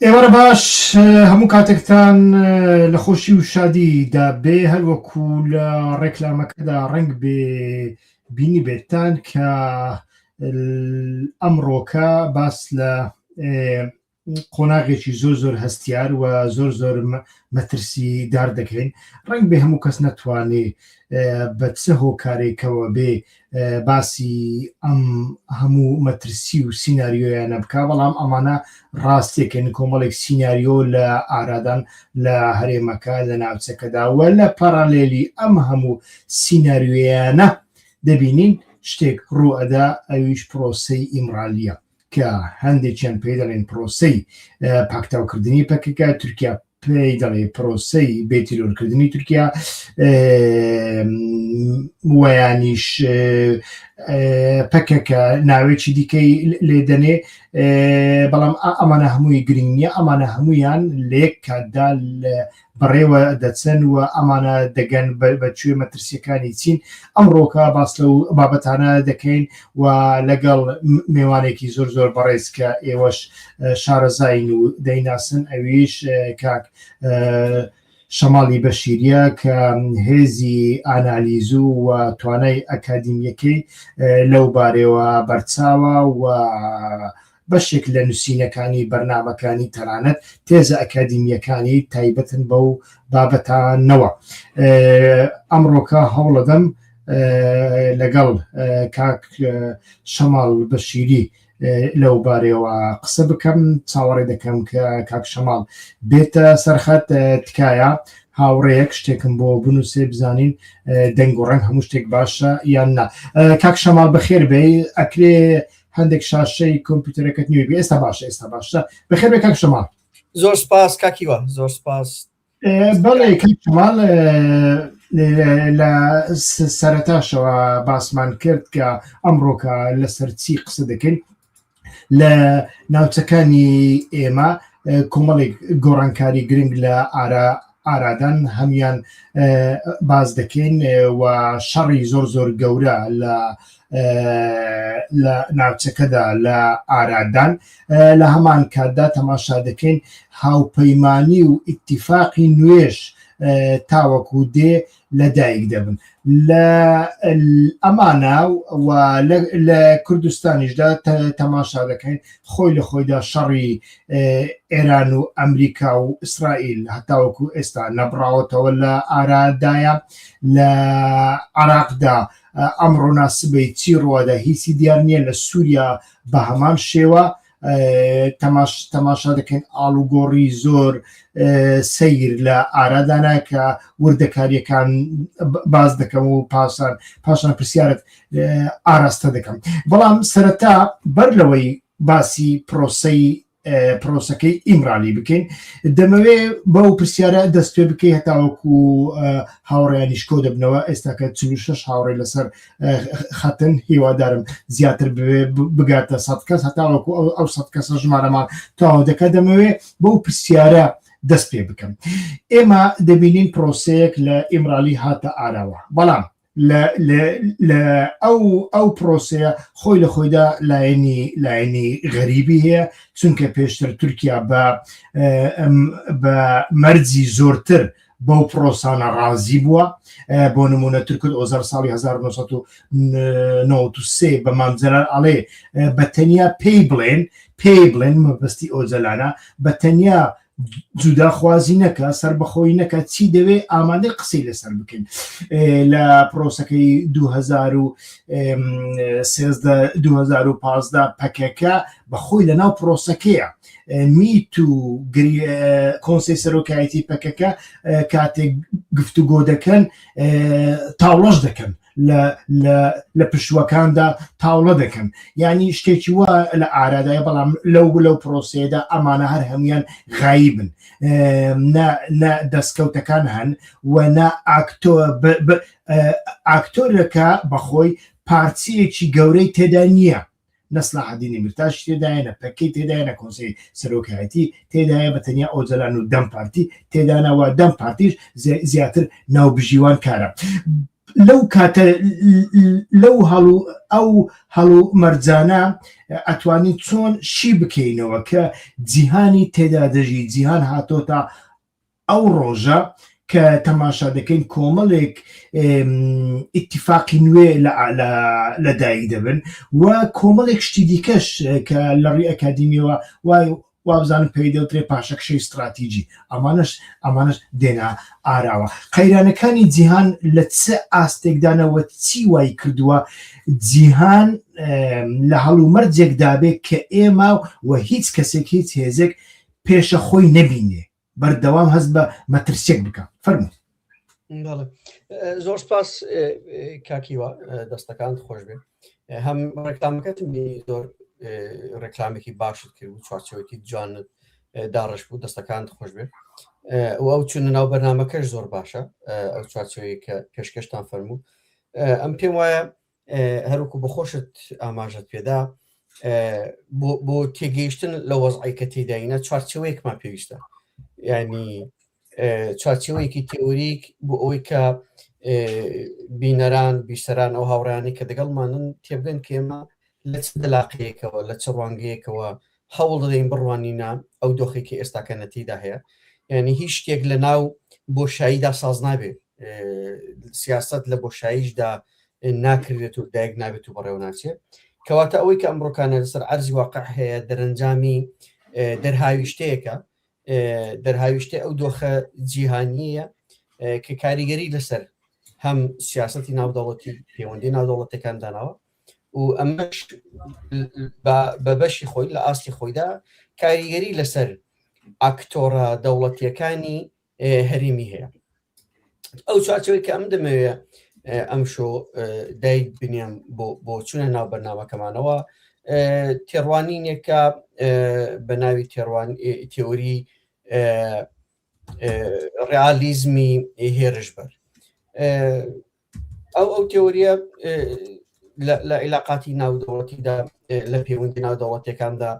ئێوەرە باش هەموو کاتێکتان لە خۆشی و شادی دابێ هەروەکو لە ڕێکلامەکەدا ڕنگ بێ بینی بێتان کە ئەمڕۆکە باس لە قۆناغێکی زۆر هەستیار و زۆر مەترسی دار دەکەین. ڕنگ بێ هەموو کەس نەتوانێ بە چه هۆکارێکەوە بێ باسی ئەم هەموو مەترسی و سیناریۆیانە بکە، بەڵام ئەمانە ڕاستێکن کۆمەڵێک سیناریۆ لە ئارادان لە هەرێمەکە لە ناوچەکەدا و لە پەرالێلی ئەم هەموو سیناریۆیانە دەبینین شتێک ڕوئەدا، ئەویش پرۆسەی ئیمرالیە کە هەندێکیان پێی دەڵێن پرۆسەی پاکتاوکردنی پەکەکە، تورکیا پێی دەڵێ پرۆسەی بێتیرۆرکردنی تورکیا، وەیانیش پەکەکە ناوێکی دیکەی لێدەنێ، بەڵام ئەمانە هەمووی گرنگ نییە، ئەمانە هەمویان لێک کاتدا بەڕێوە دەچەن و ئەمانە دەگەن بەکوێ مەترسیەکانی چین. ئەمڕۆکە باس لەو بابەتانە دەکەین و لەگەڵ میوانێکی زۆر بەڕێز کە ئێوەش شارەزاین و دەیناسن، ئەویش کاک شەماڵی بەشیریە کە هێزی ئانالیزو و توانای ئەکادیمیەکەی لەو بارەوە بەرچاوە و بەشێک لە نووسینەکانی بەرنامەکانی تەنانەت تێزە ئەکادیمیەکانی تایبەتن بەو بابەتانەوە. ئەمڕۆکە هەوڵەدەم لەگەڵ کاک شەماڵ بەشیری لەو بارەوە قسە بکەم، چاوەڕێ دەکەم کە کاک شەماڵ بێتە سەرخەت تکایە هاوڕێیەک شتێکم بۆ بنووسێ بزانین دەنگ و ڕەنگ هەموو شتێک باشە یان نا. کاک شەماڵ بەخێر بێ، ئەکرێ هەندێک شاشەی کۆمپیوتەرەکەت نوێ بێ. ئێستا باشە بەخێر بێ کاک شەماڵ. زۆر سپاس کاکیوە، زۆر سپاس. بەڵێ کاک شەماڵ لە سەرەتاشەوە باسمان کرد کە ئەمڕۆکە لەسەر چی قسە دەکەین. لە ناوچەکانی ئێمە کۆمەڵێک گۆڕانکاری گرنگ لە ئارادان هەمیان باز دەکەین و شەڕی زۆر گەورە لە ناوچەکەدا لە ئارادان. لە هەمان کاتدا تەماشا دەکەین هاوپەیمانی و ئیتیفاقی نوێش تاوەکو دێ لەدایک دەبن لە ئەمانە و لە کوردستانیشدا تەماشا دەکەین خۆی لە خۆیدا شەڕی ئێران و ئەمریکا و ئیسرائیل هەتاوەکو ئێستا نەبراوەتەوە لە ئارادایە. لە عێراقدا ئەمڕۆ ناسبەی چی ڕوەدا هیچی دیار نییە، لە سووریا بە هەمان شێوە تەماشا دەکەین ئاڵوگۆڕی زۆر سەیر لە ئارادانە کە وردەکاریەکان باز دەکەم و پاشان پرسیارت ئاراستە دەکەم. بەڵام سەرەتا بەر لەوەی باسی پرۆسەکەی ئیمرالی بکەین، دەمەوێ بەو پرسیارە دەست پێ بکەی هەتاوەکو هاوڕێیانیش کۆ دەبنەوە. ئێستا کە 46 هاوڕێ لەسەر خەتن، هیوادارم زیاتر بگاتە 100 کەس، هەتاوەکو ئەو 100 کەسە ژمارەمان تەواو دەکە. دەمەوێ بەو پرسیارە دەست پێ بکەم. ئێمە دەبینین پرۆسەیەک لە ئیمرالی هاتە ئاراوە، بەڵام لە ئەو پرۆسەیە خۆی لە خۆیدا لایەنی غەریبی هەیە، چونکە پێشتر تورکیا بە مەرجی زۆرتر بەو پرۆسانە ڕازی بووە. بۆ نمونە تورکت ئۆزار ساڵی 1993 بە مامجەلال ئەڵێ بە تەنیا پێی بڵێن مەبەستی ئۆجەلانە بە تەنیا جوداخوازی نەکە، سەر بەخۆی نەکە، چی دەوێ ئامادەی قسەی لەسەر بکەین. لە پرۆسەکەی 2015 پەکەکە بەخۆی لەناو پرۆسەکەیە. میت و کۆنسەی سەرۆکایەتی پەکەکە کاتێک گفتوگۆ دەکەن تاوڵەش دەکەن، لە پشوەکاندا تاوڵە دەکەن، ینی شتێکی وە لە ئارادایە. بەڵام لەو پرۆسەیەدا ئەمانە هەر هەمویان غایبن، نە دەستکەوتەکان هەن و نە ئاکتۆرەکە بەخۆی پارچیەکی گەورەی تێدا نییە. نەسلاحەدینی مرتاش تێدایە، نە پەکەی تێدایە، نە کۆنسەی سەرۆکایەتی تێدایە، بە تەنیا ئۆجەلان و دەم پارتی تێدانەوە. دەم پارتیش زیاتر ناوبژیوان کارە. لەو کاتە لەو ئەو هەڵو مەرجانە ئەتوانی چۆن شی بکەینەوە کە جیهانی تێدا دەژی جیهان هاتۆتە ئەو ڕۆژە کە تەماشا دەکەین کۆمەڵێک ئیتیفاقی نوێ لەدایک دەبن و کۆمەڵێک شتی دیکەش کە لە ڕووی ئەکادیمیەوە وابزانم پێی دەوترێ پاشەکشەی استراتیجی ئەمانش دێنا ئاراوە قەیرانەکانی جیهان لە چ ئاستێکدانەوە چی وای کردووە جیهان لە هەڵومەرجێک دابێت کە ئێمە و هیچ کەسێک هیچ هێزێک پێشە خۆی نەبینێ بەردەوام هەست بە مەترسێک بکە فەرموو. زۆر سپاس کاکیوە دەستەکان خۆش بێ هەم ڕێکلامەکەتم زۆر ڕێکلامێکی باشت کرد و چوارچێوەیەکی جوانت داڕش بوو دەستەکان خۆش بێ و ئەو چونە ناو بەرنامەکەش زۆر باشە ئەو چوارچێوەیە کە پێشکەشتان فەرموو ئەم پێم وایە هەروکو بەخۆشت ئاماژت پێدا بۆ تێگەیشتن لە وەزعی کە تێداینە چوارچێوەیەکمان پێویستە یعنی چوارچێوەیەکی تێوریک بۆ ئەوەی کە بینەران بیسەران ئەو هاوڕیانی کە دەگەڵمانن تێبگەن کە ئێمە لە چ دەلاقەیەکەوە لە چ ڕوانگەیەکەوە هەوڵ دەدەین بڕوانینە ئەو دۆخێکی ئێستاکە نەتیدا هەیە یعنی هیچ شتێک لە ناو بۆشاییدا ساز نابێت سیاست لە بۆشاییشدا ناکرێت و دایک نابێت و بەڕێوە ناچێت کەواتە ئەوەی کە ئەمڕۆکانە لەسەر عەرزی واقع هەیە دەرەنجامی دەرهاویشتەیەکە دەرهاویشتە ئەو دۆخە جیهانیە کە کاریگەری لەسەر هەم سیاسەتی ناودەوڵەتی پەیوەندی ناودەوڵەتەکان داناوە و ئەمەش بە بەشی خۆی لە ئاستی خۆیدا کاریگەری لەسەر ئاکتۆرە دەوڵەتیەکانی هەرێمی هەیە ئەو چوارچێوەی کە ئەم دەمەوێت ئەم شۆ دایک بنیام بۆ چونە ناو بەرنامەکەمانەوە تێڕوانینێکە بە ناوی تێوری ڕیالیزمی هێرشبەر ئەو تێوریە لە عیلاقاتی ناودەوڵەتیدا لە پەیوەندی ناودەوڵەتیەکاندا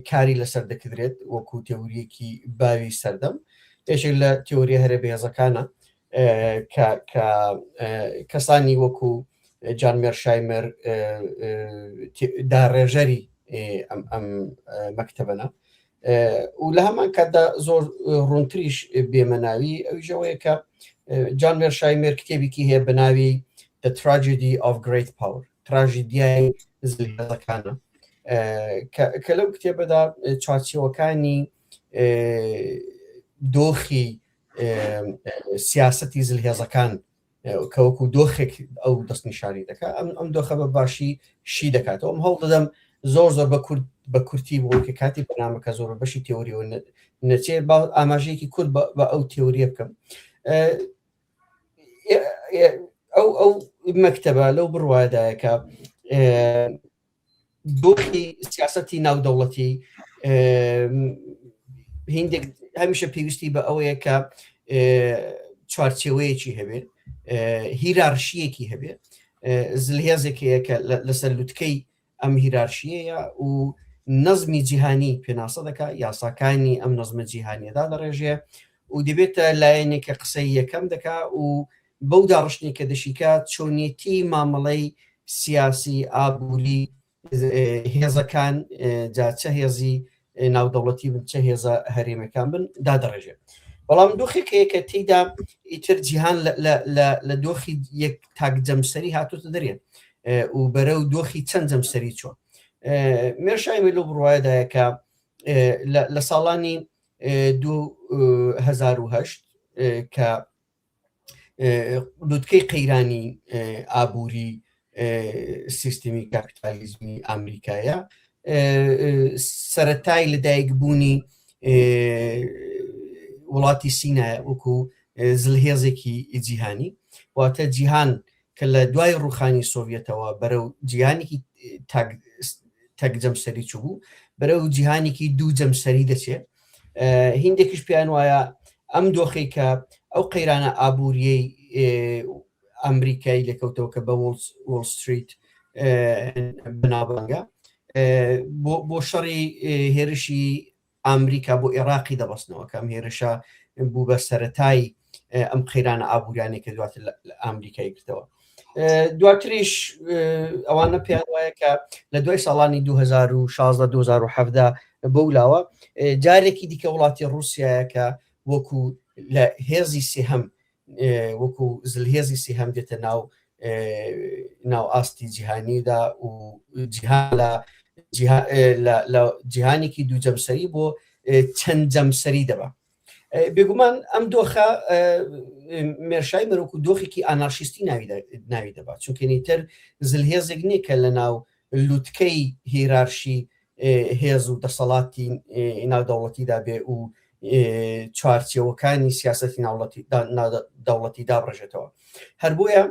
کاری لەسەر دەکردرێت وەکو تێوریەکی باوی سەردەم پێشێک لە تێوریە هەرە بەهێزەکانە کە کەسانی وەکو جان مێرشایمەر داڕێژەری ئەم مەکتەبەنە و لە هەمان کاتدا زۆر ڕوونتریش بێمەناوی ئەوژەوەیە کە جان مێرشایمەر کتێبێکی هەیە بە ناوی The Tragedy of Great Power تراژیدیای زلهێزەکانە کە لەو کتێبەدا چوارچێوەکانی دۆخی سیاسەتی زلهێزەکان کە وەکو دۆخێک ئەو دەستنیشانی دەکات ئەم دۆخە بە باشی شی دەکاتەوە ئەم هەڵ دەدەم زۆر بە کورتی بۆ کە کاتی بەنامەکە زۆر بەشی تێوریەوە نەچێت با ئاماژەیەکی کورد بە ئەو تێوریە بکەم ئەو مەکتەبە لەو بڕوایدایە کە دۆخی سیاسەتی ناودەوڵەتی هیندێک هەمیشە پێویستی بە ئەوەیە کە چوارچێوەیەکی هەبێت هیرارشیەکی هەبێت زلهێزێکەیە کە لەسەر لوتکەی ئەم هیرارشیەیە و نەزمی جیهانی پێناسە دەکات یاساکانی ئەم نەزمە جیهانیەدا دەڕێژێ و دەبێتە لایەنێکە قسەی یەکەم دەکات و بەو داڕشتنی کە دەشیکات چۆنیەتی مامەڵەی سیاسی ئابووری هێزەکان جا چه هێزی ناودەوڵەتی بن چه هێزە هەرێمەکان بن دادەڕێژێ بەڵام دۆخێکەیە کە تێیدا ئیتر جیهان لە دۆخی یەک تاکجەمسەری هاتوتە دەرێت و بەرەو دۆخی چەند جەمسەری چۆن مێرشایمەر لەو بڕوایدایە کە لە ساڵانی 2008 کە لوتکەی قەیرانی ئابووری سیستمی کاپیتالیزمی ئەمریکایە سەرەتای لەدایکبوونی وڵاتی سینایە وەکو زلهێزێکی جیهانی واتە جیهان کە لە دوای ڕوخانی سۆڤێتەوە بەرەو جیهانێکی تەکجەمسەری چوو بوو بەرەو جیهانێکی دوو جەمسەری دەچێت هیندێکیش پێیان وایە ئەم دۆخی کە ئەو قەیرانە ئابووریەی ئەمریکای لەکەوتەوە کە بە وۆڵ ستریت بنابەنگە بۆ شەڕی هێرشی ئەمریکا بۆ عێراقی دەبەستنەوە کەم هێرشە بوو بە سەرەتای ئەم قەیرانە ئابوورانێک کە دواتر لە ئەمریکای گرتەوە. دواتریش ئەوانە پێیان وایە کە لە دوای ساڵانی 2016-2017 بەولاوە جارێکی دیکە وڵاتی رووسایە کە وەکو لە هێزی سێهەم وەکو زلهێزی سێهەم دێتە ناو ئاستی جیهانیدا و لە جیهانێکی دوو جەمسەری بۆ چەند جەمسەری دەبە. بێگومان ئەم دۆخە مێرشای مەرۆکو دۆخێکی ئانارشیستی ناوی دەبات، چونکەنی تر زلهێزێک نییە کە لە ناو لووتکەی هیرارشی هێز و دەسەڵاتی ناودەوڵەتیدا بێ و چوارچێوەکانی سیاسەتی دەوڵەتی دابڕژێتەوە. هەر بۆیە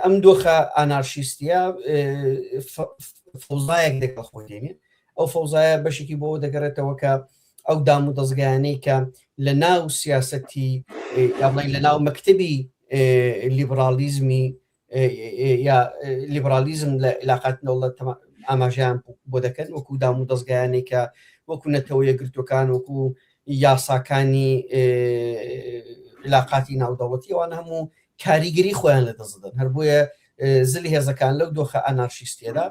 ئەم دۆخە ئانارشیستیە فەوزایەک دەکە خۆی دێنێ، ئەو فەوزایە بەشێکی بۆ دەگەڕێتەوە کە ئەو دام و دەستگایانەی کە لە ناو سیاسەتی یاڵی لە ناو مەکتەبی لیبرالیزمی یا لیبرالیزم لە علاقات دەوڵەت ئاماژیان بۆ دەکەن، وەکو دام و دەستگایانەی کە وەکو نەتەوە یەکگرتوەکان وەکو یاساکانی علاقاتی ناودەوڵەتی ئەوان هەموو کاریگەری خۆیان لە دەستدەن. هەر بۆیە زلی هێزەکان لەو دۆخە ئانارشیستیەدا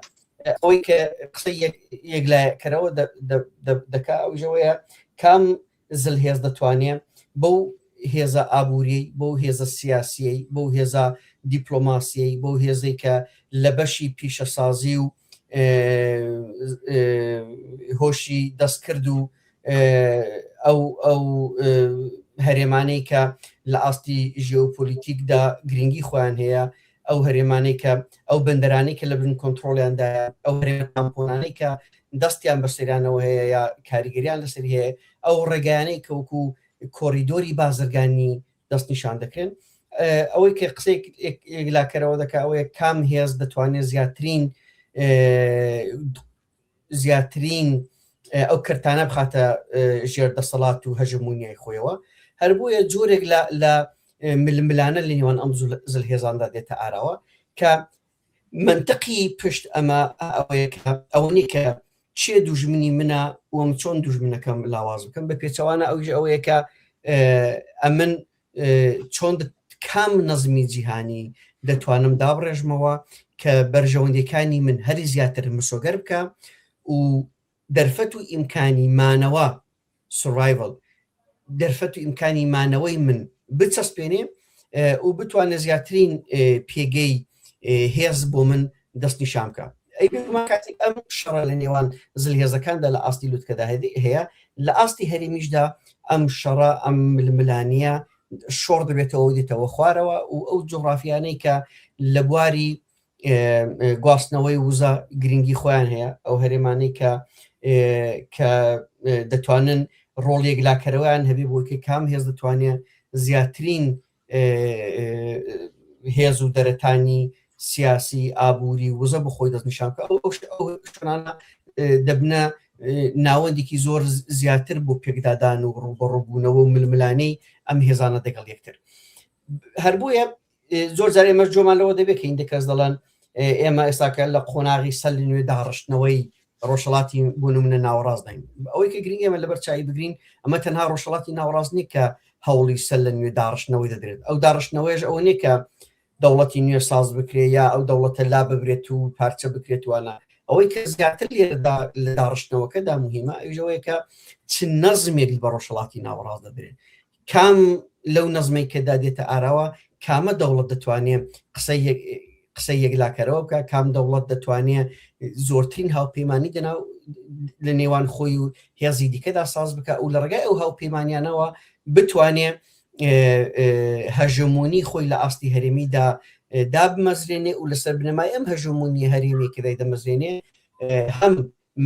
ئەوەی کە قسەی یەکلایەکەرەوە دەکا ئەوژەوەیە کام زل هێز دەتوانێت بەو هێزە ئابووری، بەو هێزە سیاسیەی، بەو هێزە دیپلۆماسیەی، بەو هێزەی کە لە بەشی پیشەسازی و هۆشی دەستکرد و ئەو هەرێمانەی کە لە ئاستی ژیۆپۆلیتیکدا گرنگی خۆیان هەیە، ئەو هەرێمانەی کە ئەو بەندەرانەی کە لە بن کۆنتترۆلیاندا، ئەو هەرێمانەی کە دەستیان بەسەریانەوە هەیە یا کاریگەریان لەسەر هەیە، ئەو ڕێگایانەی کە وەکو کۆریدۆری بازرگانی دەست نیشان دەکرێن. ئەوەی کە قسەی یەکلاکەرەوە دەکا ئەوەیە کام هێز دەتوانێت زیاترین ئەو کردانە بخاتە ژێر دەسەڵات و هەژمونیای خۆیەوە. هەر بۆیە جۆرێک لە ململانە لە نێوان ئەم زلهێزاندا دێتە ئاراوە کە منطقی پشت ئەمە ئەوەنی کە چێ دوژمنی منە وەم چۆن دوژمنەکەم لاواز بکەم بە پێچەوانە ئەوەیە کە ئەمن چۆن کام نەزمی جیهانی دەتوانم دابڕێژمەوە کە بەرژەوەندەکانی من هەری زیاتر مسۆگەر بکە و دەرفەت و ئیمکانی مانەوە سوروایڤڵ، دەرفەت و ئیمکانی مانەوەی من بچەسپێنێ و بتوانێت زیاترین پێگەی هێز بۆ من دەست نیشان بکە. کاتێک ئەم شەڕە لە نێوان زلهێزەکاندا لە ئاستی لووتکەدا هەیە، لە ئاستی هەرێمیشدا ئەم شەڕە ئەم ململانیە شۆڕ دەبێتەوە دێتەوە خوارەوە و ئەو جوغرافیانەی کە لە بواری گواستنەوەی وزە گرنگی خۆیان هەیە، ئەو هەرێمانەی کە دەتوانن ڕۆڵ یەکلاکەرەوەیان هەبێ بۆکە کام هێز دەتوانێت زیاترین هێز و دەرەتانی سیاسی ئابووری وزە بخۆی دەستنیشان بکە. ئەو شتانە دەبنە ناوەندێکی زۆر زیاتر بۆ پێکدادان و ڕوبەڕووبوونەوە و ململانەی ئەم هێزانە دەگەڵ یەکتر. هەر بۆیە زۆر جار ئێمە جۆمان لەوە دەبێت کە هین دەکەس دەڵێن ئێمە ئێستاکە لە قۆناغی سەل نوێ داڕشتنەوەی ڕۆژهەڵاتی بۆ نمونە ناوەڕاست داین. ئەوەی کە گرنگ ئێمە لەبەر چای بگرین ئەمە تەنها ڕۆژهەڵاتی ناوەڕاست نیە کە هەوڵی سەل لە نوێ داڕشتنەوەی دەدرێت. ئەو داڕشتنەوەیش ئەوە نیە کە دەوڵەتی نوێ ساز بکرێت یا ئەو دەوڵەتە لا ببرێت و پارچە بکرێت وانە. ئەوەی کە زیاتر لە داڕشتنەوەکەدا مهمە ئەوەیە کە چ نەزمێک بە ڕۆژهەڵاتی ناوەڕاست دەدرێت، کام لەو نەزمەی کەدا دێتە ئاراوە کامە دەوڵەت دەتوانێت قسەی یەکلاکەرەوە بکە، کام دەوڵەت دەتوانێت زۆرترین هاوپەیمانی لە نێوان خۆی و هێزی دیکەدا ساز بکە و لە ڕێگای ئەو هاوپەیمانیانەوە بتوانێت هەژمۆنی خۆی لە ئاستی هەرێمیدا دابمەزرێنێ و لەسەر بنەمای ئەم هەژمۆنی هەرێمی کە دەمەزرێنێ هەم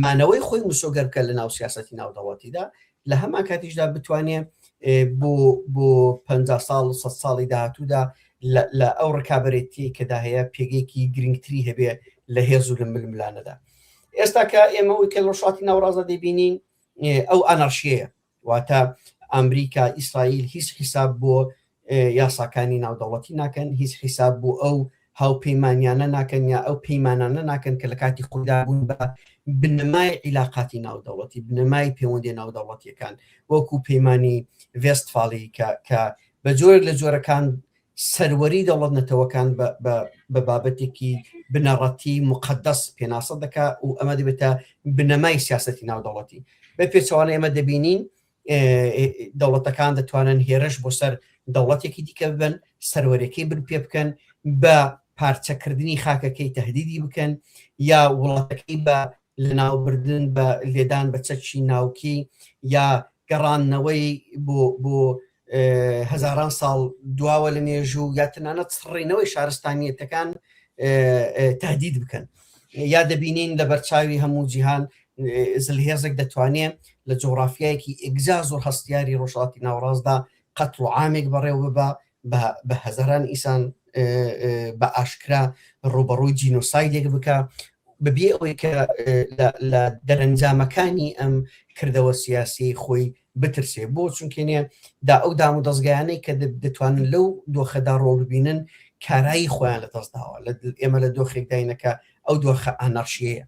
مانەوەی خۆی مسۆگەر بکە لە ناو سیاسەتی ناودەوڵەتیدا، لە هەمان کاتیشدا بتوانێت بۆ 50 ساڵ و 100 ساڵی داهاتوودا لە ئەو ڕکابەرێتی کەدا هەیە پێگەیەکی گرنگتری هەبێ لە هێز و لە ململانەدا. ئێستا کە ئێمەوەی کە لە ڕۆژهەڵاتی ناوەڕاستدا دەبینین ئەو ئەنارشیەیە، واتە ئەمریکا ئیسرائیل هیچ حیساب بۆ یاساکانی ناودەوڵەتی ناکەن، هیچ حیساب بۆ ئەو هاوپەیمانیانە ناکەن یا ئەو پەیمانانە ناکەن کە لە کاتی خۆدا بوون بە بنەمای عیلاقاتی ناودەوڵەتی، بنەمای پەیوەندی ناودەوڵەتیەکان وەکو پەیمانی ڤێستفاڵی کە بە جۆرێک لە جۆرەکان سەروەری دەوڵەت نەتەوەکان بە بابەتێکی بنەڕەتی مقدس پێناسە دەکا و ئەمە دەبێتە بنەمای سیاسەتی ناودەوڵەتی بە پێچوانە ئێمە دەبینین دەوڵەتەکان دەتوانن هێرش بۆ سەر دەوڵەتێکی دیکە ببن سەروەرەکەی بن پێ بکەن بە پارچەکردنی خاکەکەی تهدیدی بکەن یا وڵاتەکەی بە لەناوبردن بە لێدان بە چەکی ناوکی یا گەڕانەوەی بۆ هەزاران ساڵ دواوە لە مێژوو یا تەنانەت سڕینەوەی شارستانیەتەکان تهدید بکەن یا دەبینین لە بەرچاوی هەموو جیهان زلهێزێک دەتوانێت لە جۆغرافیایەکی ئێگزا زۆر هەستیاری ڕۆژهەڵاتی ناوەڕاستدا قەتڵ و عامێک بەڕێوە ببە بە هەزاران ئینسان بە ئاشکرا ڕوبەڕووی جینۆسایدێک بکە بەبێ ئەوەی کە لە دەرەنجامەکانی ئەم کردەوە سیاسی خۆی بترسێ بۆ چونکێنێ دا ئەو دام و دەستگایانەی کە دەتوانن لەو دۆخەدا ڕۆڵ ببینن کارایی خۆیان لە دەستداوە ئێمە لە دۆخێک داینەکە ئەو دۆخە ئانارشیەیە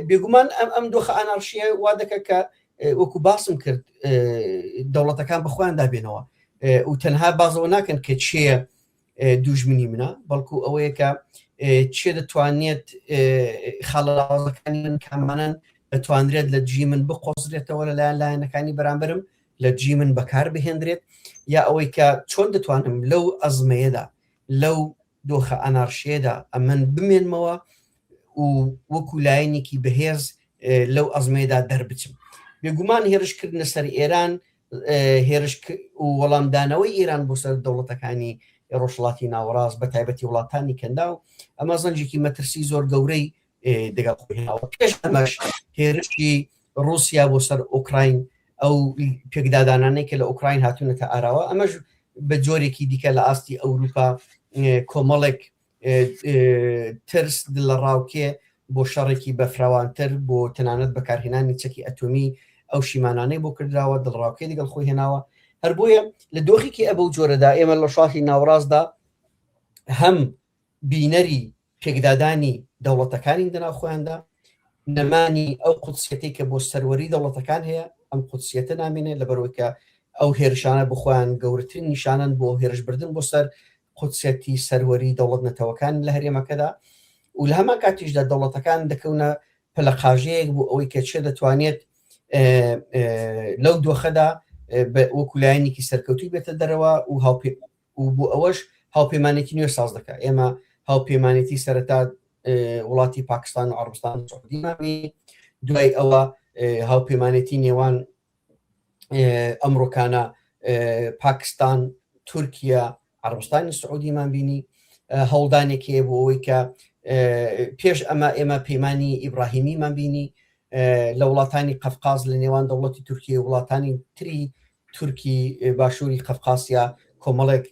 بێگومان ئەم دۆخە ئانارشیە وا دەکە کە وەکو باسم کرد دەوڵەتەکان بەخۆیان دابێنەوە و تەنها بازەوە ناکەن کە چێە دوژمنی منە بەڵکو ئەوەیە کە چێ دەتوانێت خاڵەڵازەکانی من کامانن دەتوانرێت لە جی من بقۆزرێتەوە لەلایەن لایەنەکانی بەرامبرم لە جی من بەکار بهێنرێت یا ئەوەی کە چۆن دەتوانم لەو ئەزمەیەدا لەو دۆخە ئەنارشیەدا ئەمن بمێنمەوە و وەکو لایەنێکی بەهێز لەو ئەزمەیەدا دەربچم بێگومان هێرشکردنە سەر ئێران هێرش و وەڵامدانەوەی ئێران بۆ سەر دەوڵەتەکانی ڕۆژهەڵاتی ناوەڕاست بە تایبەتی وڵاتانی کەندا و ئەمە زەنجێکی مەترسی زۆر گەورەی دەگەڵ خۆیەوە پێش ئەمەش هێرشی رووسیا بۆ سەر ئۆکراین ئەو پێکدادانانەی کە لە ئۆکراین هاتوونەتە ئاراوە ئەمەش بە جۆرێکی دیکە لە ئاستی ئەوروپا کۆمەڵێک ترس لە ڕاوکێ بۆ شەڕێکی بەفراوانتر بۆ تەنانەت بەکارهێنانی چەکی ئەتۆمی ئەو شیمانانەی بۆ کردراوە دڵڕاوکەی لەگەڵ خۆی هێناوە هەر بۆیە لە دۆخێکی ئەبە و جۆرەدا ئێمە لە شاخی ناوەڕاستدا هەم بینەری پێکدادانی دەوڵەتەکانی دەناو خۆیاندا نەمانی ئەو قودسیەتەی کە بۆ سەروەری دەوڵەتەکان هەیە ئەم قودسیەتە نامێنێت لەبەرەوەی کە ئەو هێرشانە بخۆیان گەورەترین نیشانن بۆ هێرشبردن بۆ سەر قودسیەتی سەروەری دەوڵەت نەتەوەکان لە هەرێمەکەدا و لە هەمان کاتیشدا دەوڵەتەکان دەکەونە پەلەقاژەیەک بۆ ئەوەی کە چێ دەتوانێت لەو دۆخەدا وەکو لایەنێکی سەرکەوتوی بێتە دەرەوە و بۆ ئەوەش هاوپەیمانێتی نوێ ساز دەکات ئێمە هاوپەیمانێتی سەرەتا وڵاتی پاکستان و عەربستان و سعودیمانی دوای ئەوە هاوپەیمانێتی نێوان ئەمڕۆکانە پاکستان تورکیا عەربستانی سعودیمان بینی هەوڵدانێکی بۆ ئەوەی کە پێش ئەمە ئێمە پەیمانی ئیبراهیمیمان بینی لە وڵاتانی قەفقاز لە نێوان دەوڵەتی تورکیە و وڵاتانی تری تورکی باشووری قەفقاسیا کۆمەڵێک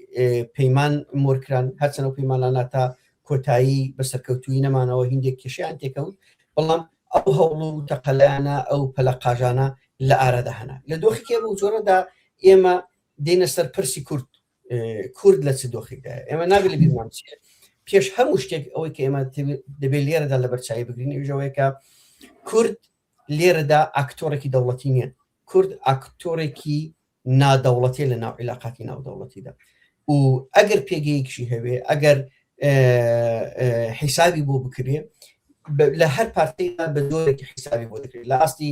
پەیمان مۆرکران هەرچەنە و پەیمانانە تا کۆتایی بە سەرکەوتووی نەمانەوە هیندێک کێشیان تێکەوت بەڵام ئەو هەوڵ و تەقەلەیانە ئەو پەلەقاژانە لە ئارەدا هەنا لە دۆخێکی بۆ جۆرەدا ئێمە دێنە سەر پرسی کورد لە چ دۆخێکدایە ئێمە نابێت لە بیرمان بچێت پێش هەموو شتێک ئەوەی کە ئێمە دەبێت لێرەدا لە بەرچاوی بگرین ئێژەوەیەکە کورد لێرەدا ئاکتۆرێکی دەوڵەتی نییە کورد ئاکتۆرێکی نادەوڵەتی لە ناو عیلاقاتی ناودەوڵەتیدا و ئەگەر پێگەیەکشی هەوێ ئەگەر حیسابی بۆ بکرێ لە هەر پارتیدا بە جۆرێکی حیسابی بۆ دەکرێت لە ئاستی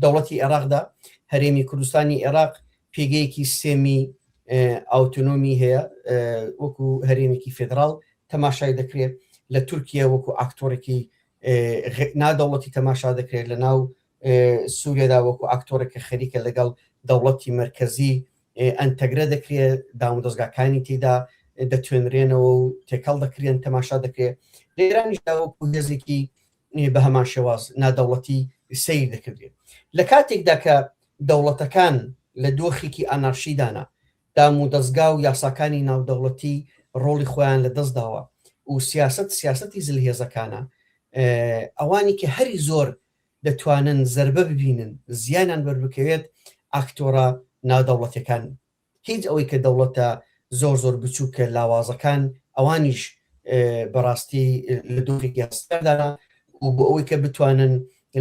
دەوڵەتی عێراقدا هەرێمی کوردستانی عێراق پێگەیەکی سێمی ئاوتۆنۆمی هەیە وەکو هەرێمێکی فێدراڵ تەماشای دەکرێت لە تورکیا وەکو ئاکتۆرێکی نادەوڵەتی تەماشا دەکرێت لە ناو سووریادا وەکو ئاکتۆرێکە خەریکە لەگەڵ دەوڵەتی مرکزی ئەنتەگرە دەکرێت دامودەستگاکانی تێدا دەتوێنرێنەوە و تێکەڵ دەکرێن تەماشا دەکرێت لە ئێرانیشدا وەکو هێزێکی بە هەمان شێواز نادەوڵەتی سیر دەکردێت لە کاتێکدا کە دەوڵەتەکان لە دۆخێکی ئانارشیدانا دامودەستگا و یاساکانی ناودەوڵەتی ڕۆڵی خۆیان لە دەستداوە و سیاسەتی زلهێزەکانە ئەوانی کە هەری زۆر دەتوانن زەربە ببینن زیانان بەربکەوێت ئاکتۆرە ناودەوڵەتەکان هیچ ئەوەی کە دەوڵەتە زۆر بچووکە لاوازەکان ئەوانیش بەڕاستی لە دۆخێکی هەستاردانا و بۆ ئەوەی کە بتوانن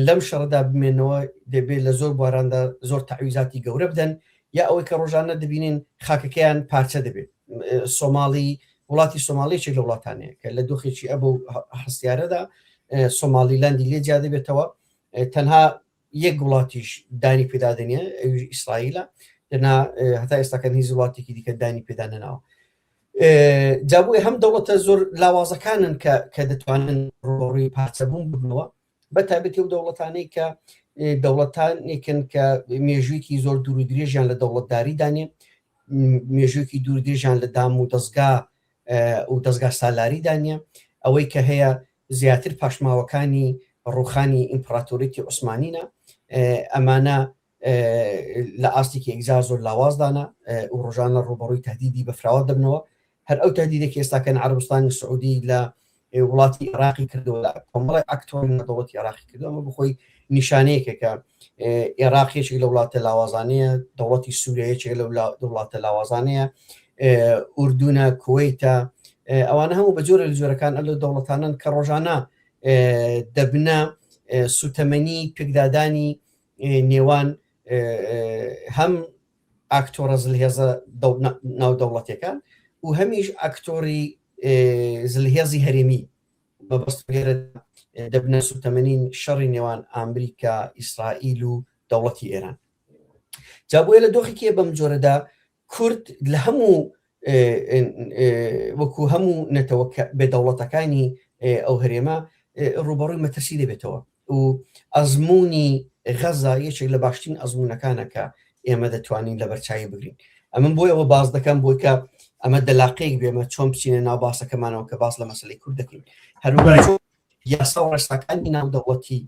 لەم شەڕدا بمێنەوە دەبێت لە زۆر بواراندا زۆر تەعویزاتی گەورە بدەن یا ئەوەی کە ڕۆژانە دەبینین خاکەکەیان پارچە دەبێت. سۆماڵی وڵاتی سۆماڵیەکی لە وڵاتانەیە کە لە دۆخێکی ئەبوو هەستیارەدا سۆمالیلاندی لێ جیا دەبێتەوە، تەنها یەک وڵاتیش دانی پێدادنیە ئەوی ئیسرائیلە، لەنا هەتا ئێستاکەن هیچ وڵاتێکی دیکە دانی پێدا نەناوە. جابووی هەم دەوڵەتە زۆر لاوازەکانن کە دەتوانن ڕۆڕی پارچەبوون ببنەوە، بە تایبەتی و دەوڵەتانەی کە دەوڵەتانێکن کە مێژوویەکی زۆر دوور و درێژیان لە دەوڵەتداری دانێ، مێژوویەکی دوور درێژیان لە دام و دەستگا سالاری دانیە، ئەوەی کە هەیە زیاتر پاشماوەکانی ڕوخانی ئیمپراتۆریەتی عوسمانینە، ئەمانە لە ئاستێکی ئەگزار زۆر لاوازدانە و ڕۆژانە ڕوبەڕووی تهدیدی بەفراوە دەبنەوە. هەر ئەو تهدیدێکی ئێستاکەن عەرەبستانی سعودی لە وڵاتی عێراقی کردەوە، لە کۆمەڵی ئاکتۆری دەوڵەتی عێراقی کردەوە، ئەمە بخۆی نیشانەیەکە کە عێراقیەکی لە وڵاتە لاوازانەیە، دەوڵەتی سووریەیەکی لە وڵاتە لاوازانەیە، ئوردونە، کوێیتە، ئەوانە هەموو بە جۆرە لە جۆرەکان ئەو دەوڵەتانن کە ڕۆژانە دەبنە سوتەمەنی پێکدادانی نێوان هەم ئاکتۆرە زلهێزە ناودەوڵەتیەکان و هەمیش ئاکتۆری زلهێزی هەرێمی بەبەست دەبنە سوتەمەنین شەڕی نێوان ئەمریکا، ئیسرائیل و دەوڵەتی ئێران. جابووە لە دۆخێکی بەم جۆرەدا کورد لە هەموو وەکو هەموو نەتەوە بێدەوڵەتەکانی ئەو هەرێمە ڕوبەڕووی مەترسی دەبێتەوە و ئەزمموی غەزا یەکێک لە باشترین ئەزمونونەکانە کە ئێمە دەتوانین لە بەرچاوی بگرین. ئەمن بۆی ئەوە باز دەکەم بۆی کە ئەمە دەلاقەیەک بێمە چۆن بچینە ناو باسەکەمانەوە کە باس لە مەسەلەی کورد دەکرین. هەروەها یاسا و ڕێستاکانی ناودەوڵەتی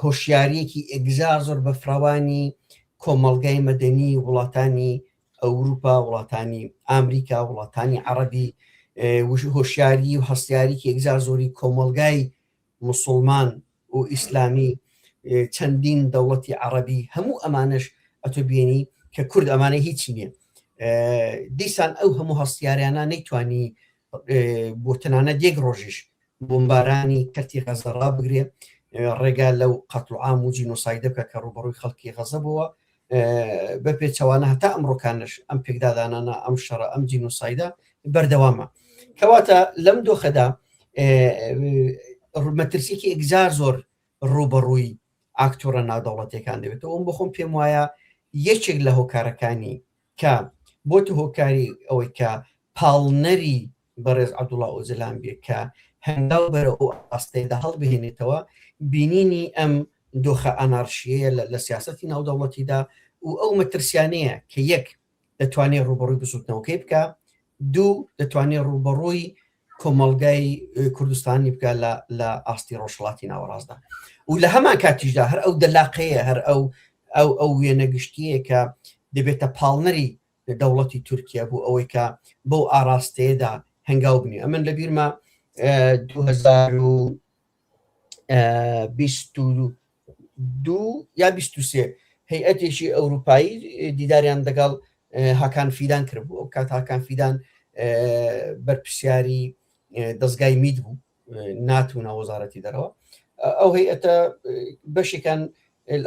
هۆشیاریەکی ئەگزار زۆر بە فراوانی کۆمەڵگای مەدەنی وڵاتانی ئەوروپا، وڵاتانی ئامریکا، وڵاتانی عەرەبی، هۆشیاری و هەستیاریکی ئەگزار زۆری کۆمەڵگای موسڵمان و ئیسلامی، چەندین دەوڵەتی عەرەبی، هەموو ئەمانش ئەتۆ بینی کە کورد ئەمانە هیچی نییە. دیسان ئەو هەموو هەستیاریانە نەیتوانی بۆ تەنانەت یەک ڕۆژیش بۆمبارانی کەرتی غەزە ڕابگرێ، ڕێگا لەو قەتڵعام و جینۆسایدە بکە کە ڕوبەڕووی خەڵکی غەزە بووە، بە پێچەوانە هەتا ئەمڕۆکانش ئەم پێکدادانانە، ئەم شەڕە، ئەم جینۆسایدە بەردەوامە. کەواتە لەم دۆخەدا مەترسیێکی ئەگزار زۆر ڕوبەڕووی ئاکتۆرە ناودەوڵەتیەکان دەبێتەوە. ئەوم بخۆم پێم وایە یەکێک لە هۆکارەکانی کە بۆتە هۆکاری ئەوەی کە پاڵنەری بەڕێز عەبدوڵڵا ئۆجەلان بێ کە هەنگاو بەرە ئەو ئاستەیەدا هەڵبهێنێتەوە بینینی ئەم دۆخە ئەنارشیەیە لە سیاسەتی ناودەوڵەتیدا و ئەو مەترسیانەیە کە یەک دەتوانێت ڕوبەڕووی بسووتنەوەکەی بکە، دوو دەتوانێت ڕوبەڕووی کۆمەڵگای کوردستانی بکە لە ئاستی ڕۆژهەڵاتی ناوەڕاستدا و لە هەمان کاتیشدا هەر ئەو دەلاقەیە، هەر ئەو وێنەگشتیە کە دەبێتە پاڵنەری دەوڵەتی تورکیا بوو ئەوەی کە بەو ئاراستەیەدا هەنگاو بنێ. ئەمن لە بیرمە 2022 یا 23 هەیئەتێکی ئەوروپایی دیداریان دەگەڵ هاکان فیدان کردبوو. ئەو کات هاکان فیدان بەرپرسیاری دەستگای مید بوو، ناتوونە وەزارەتی دەرەوە. ئەو هەیئەتە بەشێکان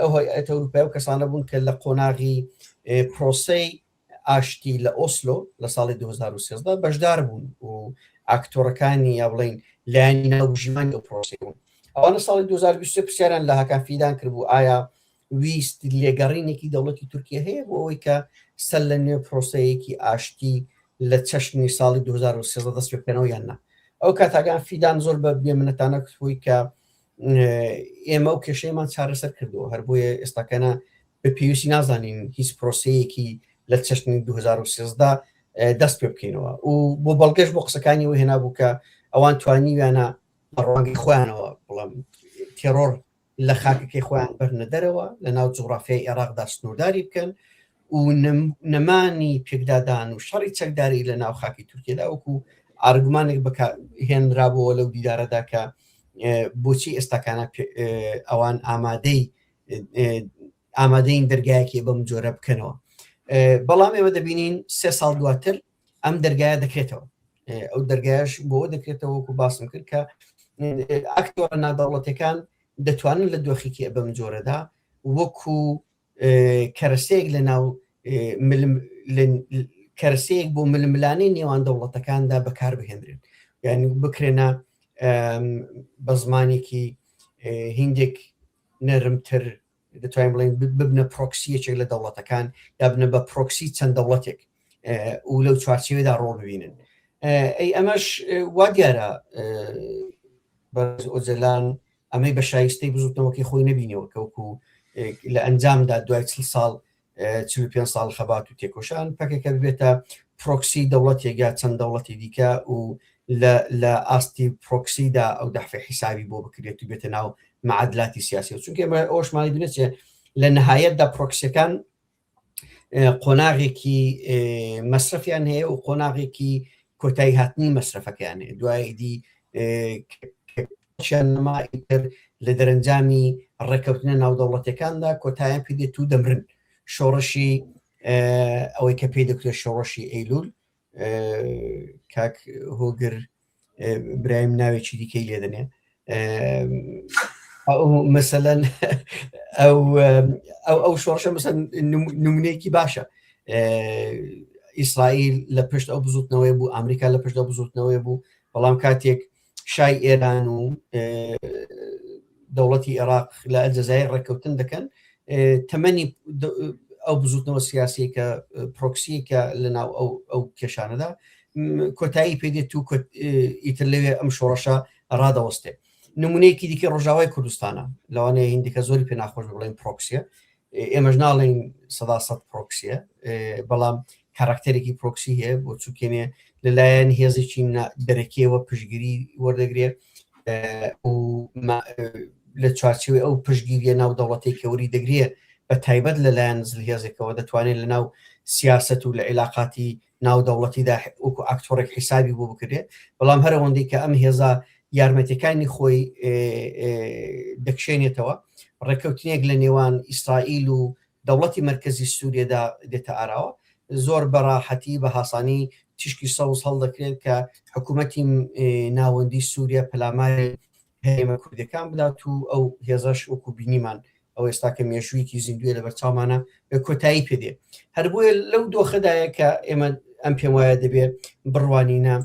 ئەو هەیئەتە ئەوروپای و کەسانە بوون کە لە قۆناغی پرۆسەی ئاشتی لە ئۆسلۆ لە ساڵی 2013 بەشدار بوون و ئاکتۆرەکانی یا بڵین لایانی ناوژیمانی ئەو پرۆسی بوون. ئەوانە ساڵی 2023 پرسیاریان لە هاکان فیدان کردبوو ئایا ویست لێگەڕینێکی دەوڵەتی تورکیا هەیە بۆ ئەوەی کە سەر لە نوێ پرۆسەیەکی ئاشتی لە چەشنی ساڵی 2013 دەست پێ بکەنەوە یان نا. ئەو کاتاگان فیدان زۆر بە بێمنەتانە کردبووی کە ئێمە ئەو کێشەیەمان چارەسەر کردووە، هەر بۆیە ئێستاکەنە بە پێویستی نازانین هیچ پرۆسەیەکی لە چەشنی 2013 دەست پێ بکەینەوە و بۆ بەڵگەش بۆ قسەکانی وە هێنا بوو کە ئەوان توانیویانە بەڕوانگەی خۆیانەوە بڵام تێرۆر لە خاکەکەی خۆیان بەرنە دەرەوە لە ناو جوغرافیای عێراقدا سنوورداری بکەن و نەمانی پێکدادان و شەڕی چەکداری لە ناو خاکی تورکیادا وەکو ئارگومانێک هێنرابەوە لەو دیدارەدا کە بۆچی ئێستاکانە ئەوان ئامادەین دەرگایەکی بەم جۆرە بکەنەوە. بەڵام ئێمە دەبینین 3 ساڵ دواتر ئەم دەرگایە دەکرێتەوە. ئەو دەرگایش بۆ دەکرێتەوە وەکو باسم کرد کە ئاکتۆرە نادەوڵەتیەکان دەتوانن لە دۆخێکی بەم جۆرەدا وەکو کەرەسەیەک لە ناو کەرسەیەک بۆ ململانەی نێوان دەوڵەتەکاندا بەکاربهێنرێن یعنی بکرێنە بە زمانێکی هندێک نەرمتر دەتوانین بڵێن ببنە پرۆکسیەکێک لە دەوڵەتەکان یا بنە بە پرۆکسی چەند دەوڵەتێک و لەو چوارچێوەدا ڕۆڵ ببینن ئەی ئەمەش وا دیارە ئۆجەلان ئەمەی بە شایستەی بزوتنەوەکی خۆی نەبینەوە کەوکو لە ئەنجامدا دوای 45 ساڵ خەبات و تێکۆشان پەکێکە ببێتە پرۆکسی دەوڵەتێک یا چەند دەوڵەتی دیکە و لە ئاستی پرۆکسیدا ئەو دەحفی حیسابی بۆ بکرێت و بێتە ناو معادلاتی سیاسی و چونکە ئەوشمانی بنێتێ لە نهایەتدا پرۆکسیەکان قۆناغێکی مەصرفیان هەیە و قۆناغێکی کۆتایی هاتنی مەصرفەکەیان هەیە دوایدی نەما ئیتر لە دەرەنجامی ڕێکەوتنە ناو دەوڵەتەکاندا کۆتاییان پێ دێت و دەمرن شۆڕشی ئەوەی کە پێی دەکرێت شۆڕشی ئەیلول کاک هۆگر برایم ناوێکی دیکەی لێدەنێ مثلەن ئەو شۆڕشە مثلا نمونەیەکی باشە ئیسرائیل لە پشت ئەو بزوتنەوەی بوو ئەمریکا لە پشت ئەو بزوتنەوەی بوو بەڵام کاتێک شای ئێران و دەوڵەتی عێراق لە ئەلجەزایر ڕێکەوتن دەکەن تەمەنی ئەو بزوتنەوە سیاسیەکە پرۆکسیەکە لە ناو ئەو کێشانەدا کۆتایی پێدێت و ئیتر لەوێ ئەم شۆڕەشە ڕادەوەستێ نمونەیەکی دیکە ڕۆژاوای کوردستانە لەوانەیە هندێکە زۆری پێ ناخۆش بڵێن پرۆکسیە ئێمەش ناڵێن 100% پرۆکسیە بەڵام کاراکتەرێکی پرۆکسی هەیە بۆ چووکێنێ لەلایەن هێزێکی دەرەکیەوە پشتگیری وەردەگرێت و لە چوارچێوەی ئەو پشتگیریە ناو دەوڵەتی کەوری دەگرێت بە تایبەت لەلایەن هێزێکەوە دەتوانێت لە ناو سیاست و لە عێلاقاتی ناو دەوڵەتیدا وەکو ئاکتۆرێک حیسابی بۆ بکرێت بەڵام هەر ئەوەندەی کە ئەم هێزە یارمەتیەکانی خۆی دەکشێنێتەوە ڕێکەوتنێک لە نێوان ئیسرائیل و دەوڵەتی مرکزی سووریەدا دێتە ئاراوە زۆر بەڕاحەتی بە هاسانی تشکی سەوز هەڵدەکرێت کە حکوومەتی ناوەندی سووریا پەلاماری هەیەمە کوردەکان بدات و ئەو هێزەش وەکو بینیمان ئەو ئێستا کە مێژوویەکی زیندوێ لە بەرچاومانە بە کۆتایی پێدێ هەر بۆیە لەو دۆخەدایە کە ئێمە ئەم پێم وایە دەبێت بڕوانینە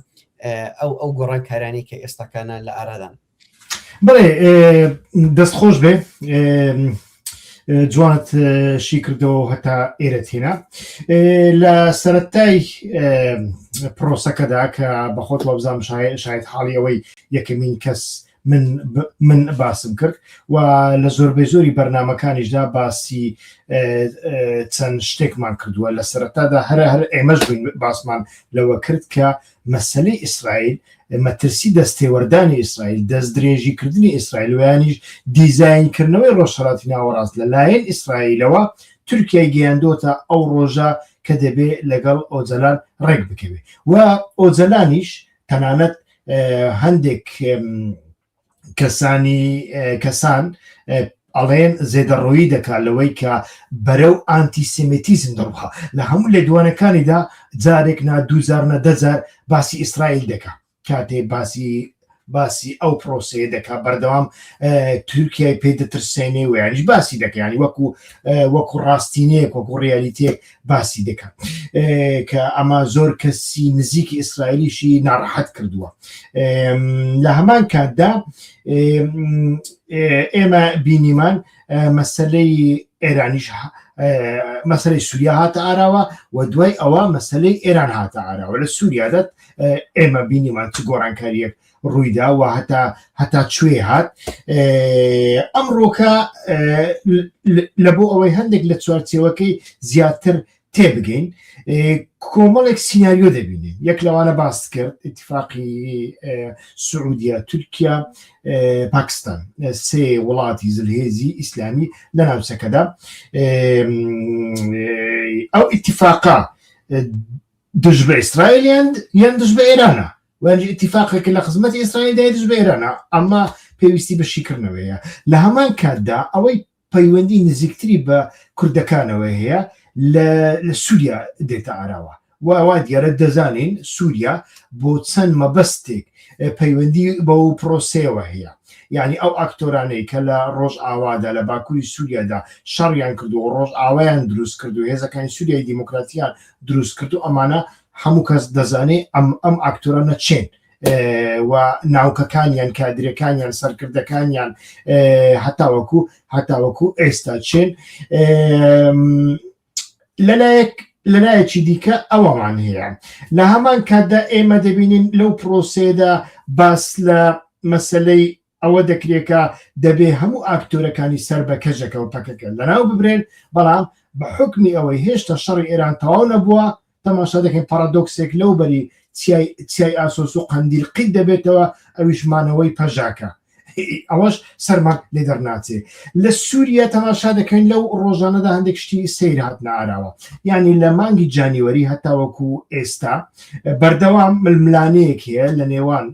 ئەو گۆڕانکارانی کە ئێستاکانە لە ئارادان بڵێ دەستخۆش بێ جوانت شی کردەوە هەتا ئێرە تێنا لە سەرەتای پرۆسەکەدا کە بەخۆت وەبزانم شاید حاڵی ئەوەی یەکەمین کەس من باسم کرد و لە زۆربەی زۆری بەرنامەکانیشدا باسی چەند شتێکمان کردووە لە سەرەتادا هەر ئێمەش باسمان لەوە کرد کە مەسەلەی ئیسرائیل مەترسی دەستێوەردانی ئیسرائیل دەست درێژیکردنی ئیسرائیل ویانیش دیزاینکردنەوەی ڕۆژهەڵاتی ناوەڕاست لەلایەن ئیسرائیلەوە تورکیای گەیاندۆتە ئەو ڕۆژە کە دەبێت لەگەڵ ئۆجەلان ڕێک بکەوێت و ئۆجەلانیش تەنانەت هەندێک کەسان ئەڵێن زێدەڕۆیی دەکات لەوەی کە بەرەو ئانتیسیمێتیزم دەڕوخە لە هەموو لە دوانەکانیدا جارێک نا 2010 باسی ئیسرائیل دەکات کاتێ باسی ئەو پرۆسەیە دەکات بەردەوام تورکیای پێ دەترسێنێ و یانیش باسی دەکەیانی وەکو ڕاستینەیەک وەکو ڕیالیتەیەک باسی دەکات کە ئەمە زۆر کەسی نزیکی ئیسرائیلیشی ناڕەحەت کردووە لە هەمان کاتدا ئێمە بینیمان مەسەلەی ئێرانیش مەسەلەی سووریا هاتە ئاراوە و دوای ئەوە مەسەلەی ئێران هاتە ئاراوە لە سووریادەت ئێمە بینیمان چ گۆڕانکاریەک ڕوویدا و هەتا کوێ هات ئەمڕۆکە لە بۆ ئەوەی هەندێک لە چوارچێوەکەی زیاتر تێبگەین کۆمەڵێک سیناریۆ دەبینین یەک لەوانە باس کرد ئیتیفاقی سعودیا تورکیا پاکستان سێ وڵاتی زلهێزی ئیسلامی لە ناوچەکەدا ئەو ئیتیفاقا دژ بە ئیسرائیل یان دژ بە ئێرانە وانجی ئیتیفاقێک لە خزمەتی ئیسرائیلدا دژ بە ئێرانە ئەمە پێویستی بە شیکردنەوەیە لە هەمان کاتدا ئەوەی پەیوەندی نزیکتری بە کوردەکانەوە هەیە لە سووریا دێتە ئاراوە وا دیارە دەزانین سووریا بۆ چەند مەبەستێک پەیوەندی بە و پرۆسەیەوە هەیە یعنی ئەو ئاکتۆرانەی کە لە ڕۆژ ئاوادا لە باکووری سووریادا شەڕیان کردو و ڕۆژ ئاوایان دروست کرد و هێزەکانی سووریای دیموکراتیان دروست کرد و ئەمانە هەموو کەس دەزانێت ئەم ئاکتۆرانە چێن و ناوکەکانیان کادرەکانیان سەرکردەکانیان هەتاوەکو ئێستا چێن لەلایەکی دیکە ئەوەمان هەیە لە هەمان کاتدا ئێمە دەبینین لەو پرۆسێدا باس لە مەسلەی ئەوە دەکرێتکە دەبێ هەموو ئاکتۆرەکانی سەر بە کەژەکەەوە پەکەکە لەناو ببرێن بەڵام بە حکمی ئەوەی هێشتا شەڕی ئێران تەواو نەبووە تەماشا دەکەین پارادۆکسێک لەو بەری چیای ئاسۆس و قەندیلقی دەبێتەوە ئەویشمانەوەی پەژاکە ئەوەش سەرمان لێ دەرناچێ لە سووریا تەماشا دەکەین لەو ڕۆژانەدا هەندێک شتی سیر هاتنە ئاراوە یعنی لە مانگی جانیوەری هەتاوەکو ئێستا بەردەوام ململانەیەک هەیە لە نێوان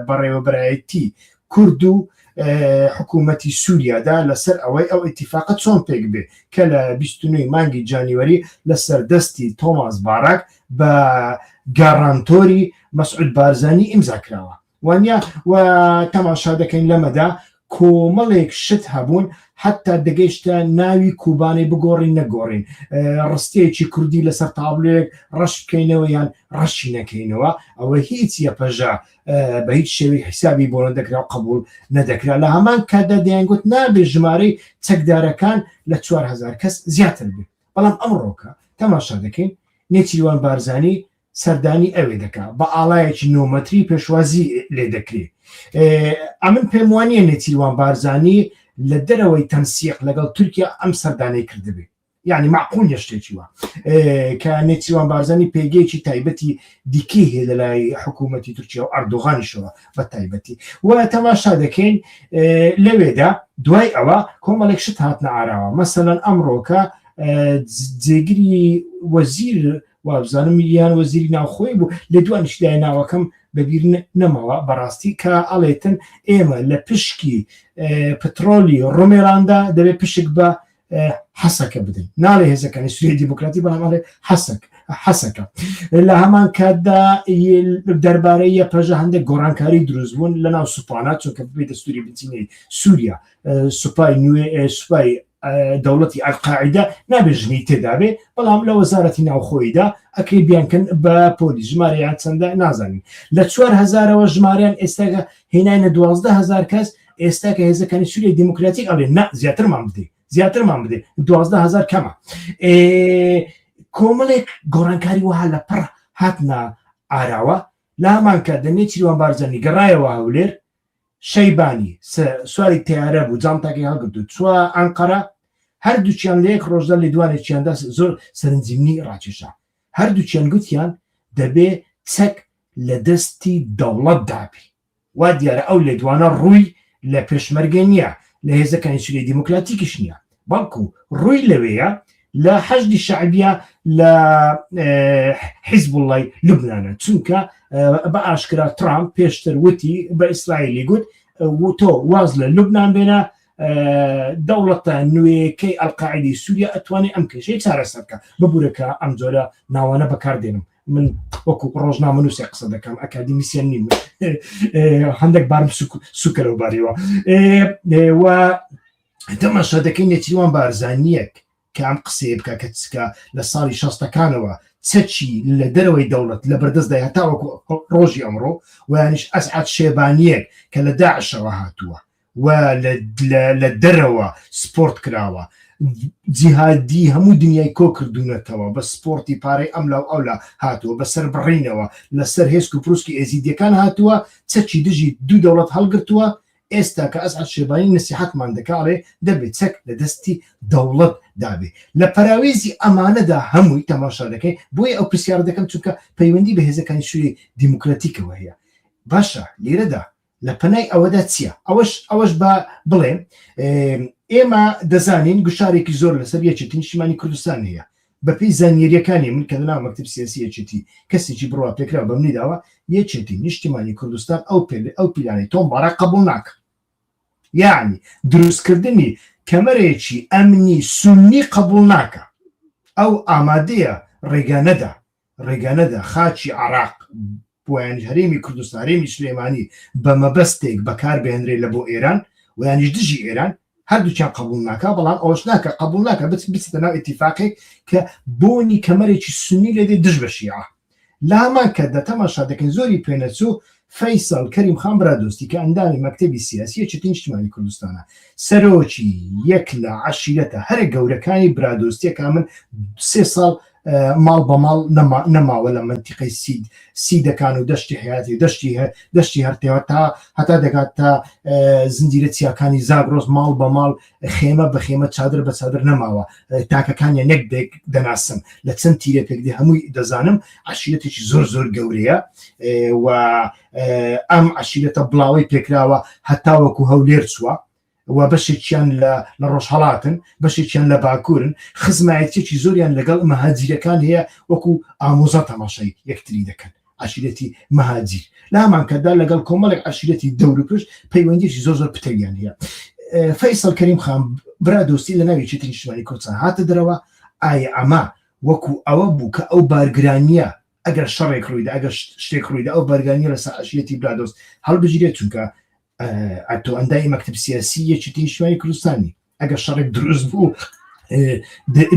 بەڕێوەبەرایەتی کورد و حکوومەتی سووریادا لەسەر ئەوەی ئەو ئیتیفاقە چۆن پێک بێ کە لە 29 مانگی جانیوەری لەسەر دەستی تۆماس باراک بە گارانتۆری مەسعود بارزانی ئیمزاکراوە وانە و تەماشا دەکەین لەمەدا کۆمەڵێک شت هەبوون حتا دەگەیشتە ناوی کوبانەی بگۆڕین نەگۆڕین ڕستەیەکی کوردی لەسەر تابلێک ڕەش بکەینەوە یان ڕەشی نەکەینەوە ئەوە هیچیە پەژا بە هیچ شێوی حیسابی بۆ نەدەکرا و قبول نەدەکرا لە هەمان کاتدا دەیانگوت نابێ ژمارەی چەکدارەکان لە 4000 کەس زیاتر بێ بەڵام ئەمڕۆکە تەماشا دەکەین نێچیروان بارزانی سەردانی ئەوێ دەکا بە ئاڵایەکی نۆمەتری پێشوازی لێ دەکرێت ئەمن پێم وانە نێچیروان بارزانی لە دەرەوەی تەنسیق لەگەڵ تورکیا ئەم سەردانەی کردبێ یعنی معقول شتێکی وە کە نێچیروان بارزانی پێگەیەکی تایبەتی دیکەی هەیە لە لای حکوومەتی تورکیا و ئەردۆغانیشەوە بە تایبەتی و تەماشا دەکەین لەوێدا دوای ئەوە کۆمەڵێک شت هاتنە ئاراوە مەسەلەن ئەمڕۆکە جێگیری وەزیر وابزانم یان وەزیری ناوخۆی بوو لە دوانیشدای ناوەکەم بەبیر نەماوە بەڕاستی کە ئەڵێتن ئێمە لە پشکی پترۆلی ڕۆمێراندا دەبێت پشک بە حەسەکە بدەین ناڵێ هێزەکانی سووریای دیموکراتی بەڵام ئەڵێ حەسەکە لە هەمان کاتدا دەربارەی پەژە هەندێک گۆڕانکاری دروست بوون لە ناو سوپانات چونکە ببێت دەستوری بنچینەی سووریا سوپای نوێ سوپای دەوڵەتی ئەلقاعیدا نابێژنی تێدابێ بەڵام لە وەزارەتی ناوخۆیدا ئەکەی بیانکەن بە پۆلی ژمارەیان چەندە نازانین لە 4000ەوە ژمارەیان ئێستاگە هێناینە 12000 کەس ئێستا کە هێزەکانی سووریای دیموکراتیک ئەڵێ نا زیاترمان بدێ 12000 کەمە کۆمەڵێک گۆڕانکاری وها لە پڕ هاتنە ئاراوە لە هەمان کات نێچیروان بارزانی گەڕایەوە هەولێر شەیبانی سواری تیارە بوو جامتاکی هەڵگرتو چوە ئەنقەرە هەردووچیان لە یەک ڕۆژدا لە دوانێکیاندا زۆر سەرنجیمنی ڕاکێشا هەردووچیان گوتیان دەبێ چەک لە دەستی دەوڵەت دابی وا دیارە ئەو لێدوانە ڕووی لە پێشمەرگە نییە لە هێزەکانی سووریای دیموکراتیکیش نییە بەڵکو ڕووی لەوەیە لە حەشدی شەعبیە لە حیزبوڵای لوبنانە چونکە بە ئاشکرا ترامپ پێشتر وتی بە ئیسرائیلی گوت تۆ واز لە لوبنان بێنە دەوڵەتە نوێیەکەی ئەلقاعیدی سووریا ئەتوانێت ئەم کێشەی چارەسەرکە ببوورەکە ئەم جۆرە ناوانە بەکاردێنم من وەکو ڕۆژنامە نووسێ قسە دەکەم ئەکادیمیسیان نیم هەندێک بارم سوکەرەوە باریەوە و تەماشا دەکەین نێچیروان بارزانیەک کە ئەم قسەیە بکە کە چکە لە ساڵی 60ەکانەوە چەچی لە دەرەوەی دەوڵەت لە بەردەستدای هەتاوەکو ڕۆژی ئەمڕۆ و یانیش ئەسعاد شێبانیەک کە لە داعشەوە هاتووە و لە دەرەوە سپۆرت کراوە جیهادی هەموو دنیای کۆ کردوونەتەوە بە سپۆرتی پارەی ئەملاو ئەولا هاتووە بەسەر بڕینەوە لەسەر هێزک و پروسکی ئێزیدیەکان هاتووە چەچی دژی دوو دەوڵەت هەڵگرتووە ئێستا کە ئەسعاد شێبانی نسیحەتمان دەکاڵێ دەبێت چەک لە دەستی دەوڵەت دابێ لە پەراوێزی ئەمانەدا هەمووی تەماشا دەکەین بۆیە ئەو پرسیار دەکەم چونکە پەیوەندی بە هێزەکانی سووریای دیموکراتیکەوە هەیە باشە لێرەدا لە پەنای ئەوەدا چییە ئەوەش بە بڵێم ئێمە دەزانین گوشارێکی زۆر لەسەر یەکێتی نیشتیمانی کوردستان هەیە بەپێی زانیاریەکانی من کە لەناو مەکتەب سیاسی یەکێتی کەسێکی بڕوا پێکرا بە منیداوە یەکێتی نیشتیمانی کوردستان ئەو پیلانەی تۆم بارە قبول ناکە یعنی دروستکردنی کەمەرێکی ئەمنی سونی قبول ناکە ئەو ئامادەیە ڕێگانەدا خاچی عراق بۆ ویانش هەرێمی کوردستان هەرێمی سلێمانی بە مەبەستێک بەکار بهێنرێ لە بۆ ئێران و یانیش دژی ئێران هەردووچیان قبول ناکە بەڵام ئەوش ناکە قبول ناکە بچێتە ناو ئیتیفاقێک کە بۆنی کەمەرێکی سنی لێدێ دژ بە شیعە لە هەمان کەدا تەماشا دەکەین زۆری پێنەچوو فەیسەڵ کەریم خان برادۆستی کە ئەندامی مەکتەبی سیاسی چەتین نیشتیمانی کوردستانە سەرۆکی یەک لە عەشیرەتە هەرە گەورەکانی برادۆستیەکە من 3 ساڵ ماڵ بە ماڵ نەماوە لە منتیقەی سیدەکان و دەشتی حیاتی دەشتی هەرتێوە تا هەتا دەکات تا زنجیرە چیاکانی زاگرۆز ماڵ بە ماڵ خێمە بە خێمە چادر بە چادر نەماوە تاکەکانیان نەک دەناسم لە چەند تیرە پێکدی هەمووی دەزانم عەشیرەتێکی زۆر گەورەیە و ئەم عەشیرەتە بڵاوی پێکراوە هەتا وەکو هەولێر چووە و بەشێکیان لە ڕۆژهەڵاتن بەشێکیان لە باکوورن خزمایەتێکی زۆریان لەگەڵ مەهاجیرەکان هەیە وەکو ئامۆزا تەماشای یەکتری دەکەن عەشیرەتی مەهاجیر لە هەمان کەدا لەگەڵ کۆمەڵێک عەشیرەتی دەوروپشت پەیوەندیێکی زۆر پتەویان هەیە فەیسەڵ کەریم خان برادۆستی لە ناوی چێتی نیشتیمانی کوردستان هاتە دەرەوە ئایا ئەمە وەکو ئەوە بوو کە ئەو بارگرانیە ئەگەر شەڕێک ڕوویدا ئەگەر شتێک ڕوویدا ئەو بارگرانیە لەسەر عەشیرەتی برادۆست هەڵبژیرێت چونکە ئەتۆ ئەندای مەکتەب سیاسی یەکێتی نیشتیمانی کوردستانی ئەگەر شەڕێک دروست بوو